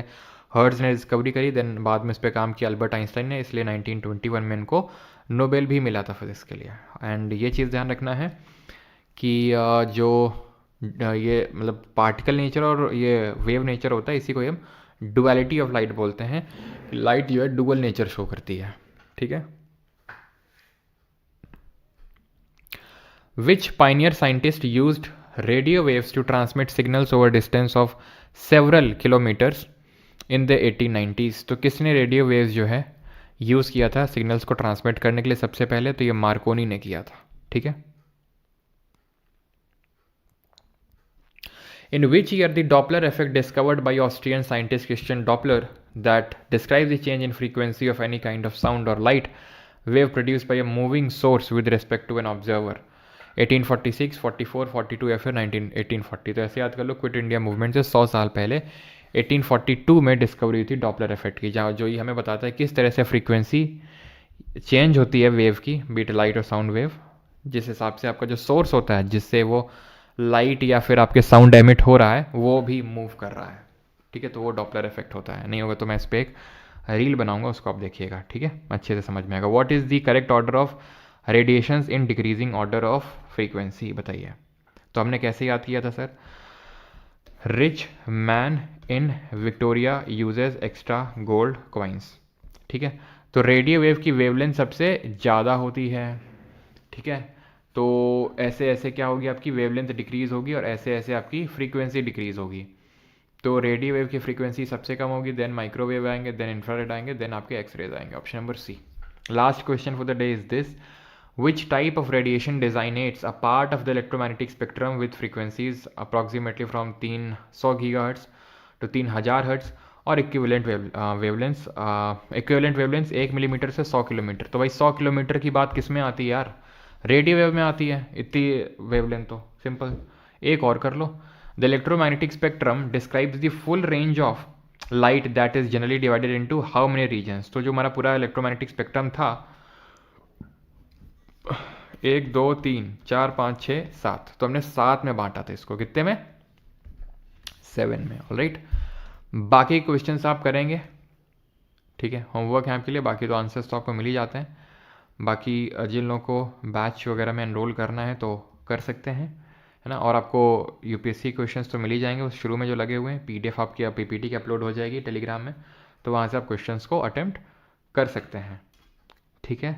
हर्ट्ज ने डिस्कवरी करी, देन बाद में इस पर काम किया अल्बर्ट आइंस्टाइन ने, इसलिए 1921 में इनको नोबेल भी मिला था फिजिक्स के लिए। एंड ये चीज़ ध्यान रखना है कि जो ये मतलब पार्टिकल नेचर और ये वेव नेचर होता है, इसी को हम डुअलिटी ऑफ लाइट बोलते हैं। लाइट जो है डुअल नेचर शो करती है, ठीक है। Which pioneer scientist used radio waves to transmit signals over distance of several kilometers in the 1890s? तो किसने रेडियो वेव्स जो है यूज़ किया था सिग्नल्स को ट्रांसमिट करने के लिए सबसे पहले? तो ये मार्कोनी ने किया था, ठीक है। In which year the Doppler effect discovered by Austrian scientist Christian Doppler that describes the change in frequency of any kind of sound or light wave produced by a moving source with respect to an observer? 1846, 44, 42 या फिर 1840। तो ऐसे याद कर लो, क्विट इंडिया मूवमेंट से 100 साल पहले 1842 में डिस्कवरी हुई थी डॉपलर इफेक्ट की, जहाँ जो ये हमें बताता है किस तरह से फ्रीक्वेंसी चेंज होती है वेव की, बीट लाइट और साउंड वेव, जिस हिसाब से आपका जो सोर्स होता है जिससे वो लाइट या फिर आपके साउंड एमिट हो रहा है वो भी मूव कर रहा है, ठीक है। तो वो डॉपलर इफेक्ट होता है। नहीं होगा तो मैं इस पर एक रील बनाऊंगा, उसको आप देखिएगा, ठीक है, अच्छे से समझ में आएगा। What is the correct order of radiations in decreasing order of frequency, बताइए। तो हमने कैसे याद किया था sir? Rich man in Victoria uses extra gold coins, ठीक है। तो रेडियो वेव की वेवलेंथ सबसे ज़्यादा होती है, ठीक है। तो ऐसे ऐसे क्या होगी, आपकी वेवलेंथ डिक्रीज होगी और ऐसे ऐसे आपकी फ्रीक्वेंसी डिक्रीज होगी। तो रेडियो वेव की फ्रीक्वेंसी सबसे कम होगी, देन माइक्रोवेव आएंगे, देन इंफ्रारेड आएंगे, देन आपके एक्सरेज आएंगे। Option number C. Last question for the day is this: which type of radiation designates a part of the electromagnetic spectrum with frequencies approximately from 300 GHz to 3000 Hz और equivalent wavelengths, equivalent wavelengths 1 millimetre से 100 किलोमीटर। तो भाई 100 किलोमीटर की बात किस में आती है यार? रेडियो वेव में आती है इतनी वेवलेंथ, तो सिंपल एक और कर लो। The electromagnetic spectrum describes the full range of light that is generally divided into how many regions. तो जो हमारा पूरा इलेक्ट्रोमैग्नेटिक स्पेक्ट्रम था, 1 2 3 4 5 6 7, तो हमने 7 में बांटा था इसको, कितने में? 7 में। ऑलराइट, बाकी क्वेश्चंस आप करेंगे, ठीक है, होमवर्क है आपके लिए, बाकी तो आंसर्स तो आपको मिल ही जाते हैं। बाकी जिन लोगों को बैच वगैरह में एनरोल करना है तो कर सकते हैं, है ना। और आपको यूपीएससी क्वेश्चंस तो मिल ही जाएंगे उस शुरू में जो लगे हुए हैं। पीडीएफ आपकी पीपीटी की अपलोड हो जाएगी टेलीग्राम में, तो वहाँ से आप क्वेश्चंस को अटेम्प्ट कर सकते हैं, ठीक है।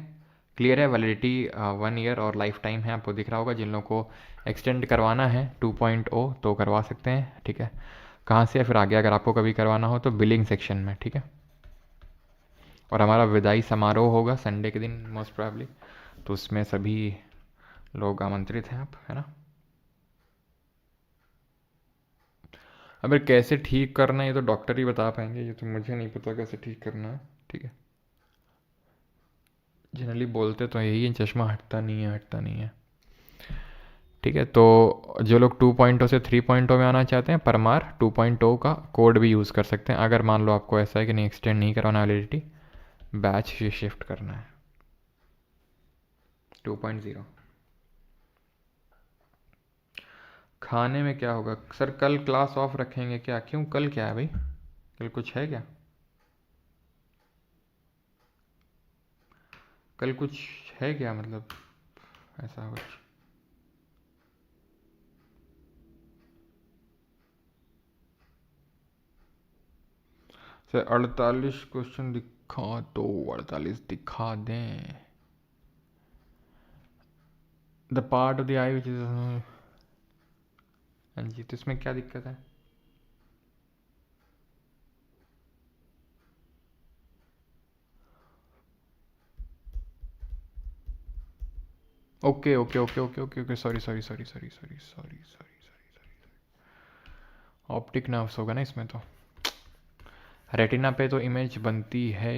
क्लियर है? वैलिडिटी 1 ईयर और लाइफ टाइम है, आपको दिख रहा होगा। जिन लोगों को एक्सटेंड करवाना है 2.0 तो करवा सकते हैं, ठीक है। कहाँ से? फिर आगे अगर आपको कभी करवाना हो तो बिलिंग सेक्शन में, ठीक है। और हमारा विदाई समारोह होगा संडे के दिन मोस्ट प्रोबेबली, तो उसमें सभी लोग आमंत्रित हैं आप, है ना। अब कैसे ठीक करना है ये तो डॉक्टर ही बता पाएंगे, ये तो मुझे नहीं पता कैसे ठीक करना है, ठीक है। जनरली बोलते तो यही है, चश्मा हटता नहीं है, हटता नहीं है, ठीक है। तो जो लोग 2.0 से 3.0 में आना चाहते हैं, परमार 2.0 का कोड भी यूज़ कर सकते हैं। अगर मान लो आपको ऐसा है कि नहीं एक्सटेंड नहीं करवाना वैलिडिटी, बैच शिफ्ट करना है 2.0। खाने में क्या होगा सर? कल क्लास ऑफ रखेंगे क्या? क्यों, कल क्या है भाई? कल कुछ है क्या? कल कुछ है क्या, मतलब ऐसा कुछ? सर 48 क्वेश्चन दिखा दो, 48 दिखा दें। The part of the I which is, हाँ जी, तो इसमें क्या दिक्कत है? Okay okay okay okay okay okay, sorry sorry sorry sorry sorry sorry sorry sorry, optic nerves होगा ना इसमें तो। रेटिना पे तो इमेज बनती है।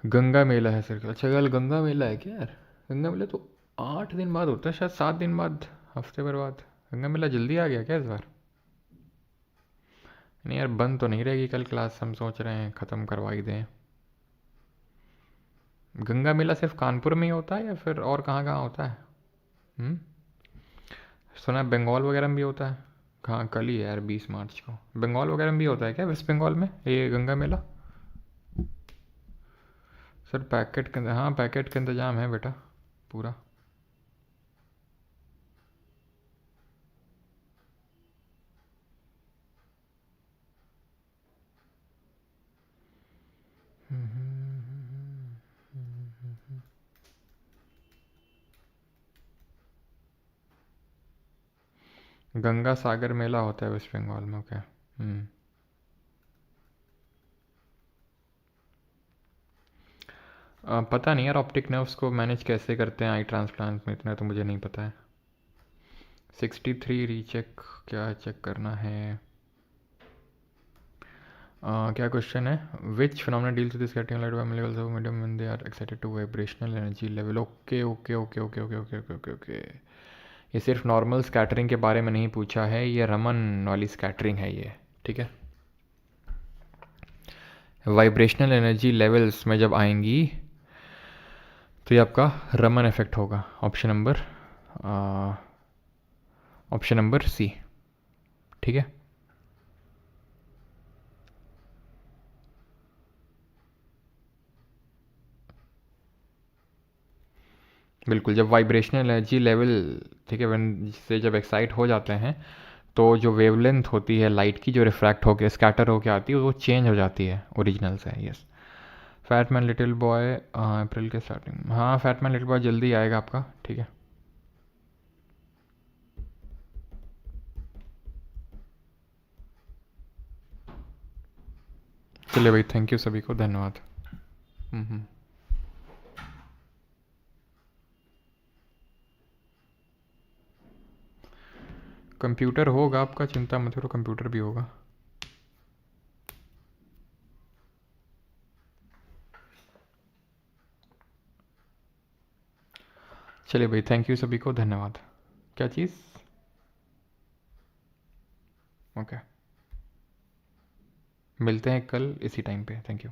गंगा मेला है सर। अच्छा कल गंगा मेला है क्या यार? गंगा मेला तो 8 दिन बाद होता है शायद, 7 दिन बाद, हफ्ते भर बाद। गंगा मेला जल्दी आ गया क्या इस बार? नहीं यार, बंद तो नहीं रहेगी कल क्लास, हम सोच रहे हैं ख़त्म करवा ही दें। गंगा मेला सिर्फ कानपुर में ही होता है या फिर और कहाँ कहाँ होता है? हम्म, सुना है बंगाल वगैरह में भी होता है। हाँ कल ही है यार, 20 मार्च को। बंगाल वगैरह में भी होता है क्या, वेस्ट बंगाल में, ये गंगा मेला? सर पैकेट के, हाँ पैकेट का इंतज़ाम है बेटा पूरा। गंगा सागर मेला होता है वेस्ट बंगाल में, ओके। पता नहीं यार, ऑप्टिक नर्व्स को मैनेज कैसे करते हैं आई ट्रांसप्लांट में, इतना तो मुझे नहीं पता है। 63 रीचेक, क्या चेक करना है? क्या क्वेश्चन है? Which phenomena deals with scattering light by levels of medium when they are excited to vibrational energy level. Okay okay okay okay okay okay okay okay okay. ये सिर्फ नॉर्मल स्कैटरिंग के बारे में नहीं पूछा है, ये रमन वाली स्कैटरिंग है ये, ठीक है। वाइब्रेशनल एनर्जी लेवल्स में जब आएंगी तो ये आपका रमन इफेक्ट होगा। ऑप्शन नंबर सी, ठीक है। बिल्कुल, जब वाइब्रेशनल एनर्जी लेवल, ठीक है, वन से जब एक्साइट हो जाते हैं तो जो वेवलेंथ होती है लाइट की, जो रिफ्रैक्ट होकर स्कैटर होकर आती है, वो चेंज हो जाती है ओरिजिनल से। यस, फैटमैन लिटिल बॉय अप्रैल के स्टार्टिंग, हाँ फैटमैन लिटिल बॉय जल्दी आएगा आपका, ठीक है। चलिए भाई, थैंक यू सभी को, धन्यवाद। कंप्यूटर होगा आपका, चिंता मत करो, कंप्यूटर भी होगा। चलिए भाई, थैंक यू सभी को, धन्यवाद। क्या चीज़? ओके, मिलते हैं कल इसी टाइम पे, थैंक यू।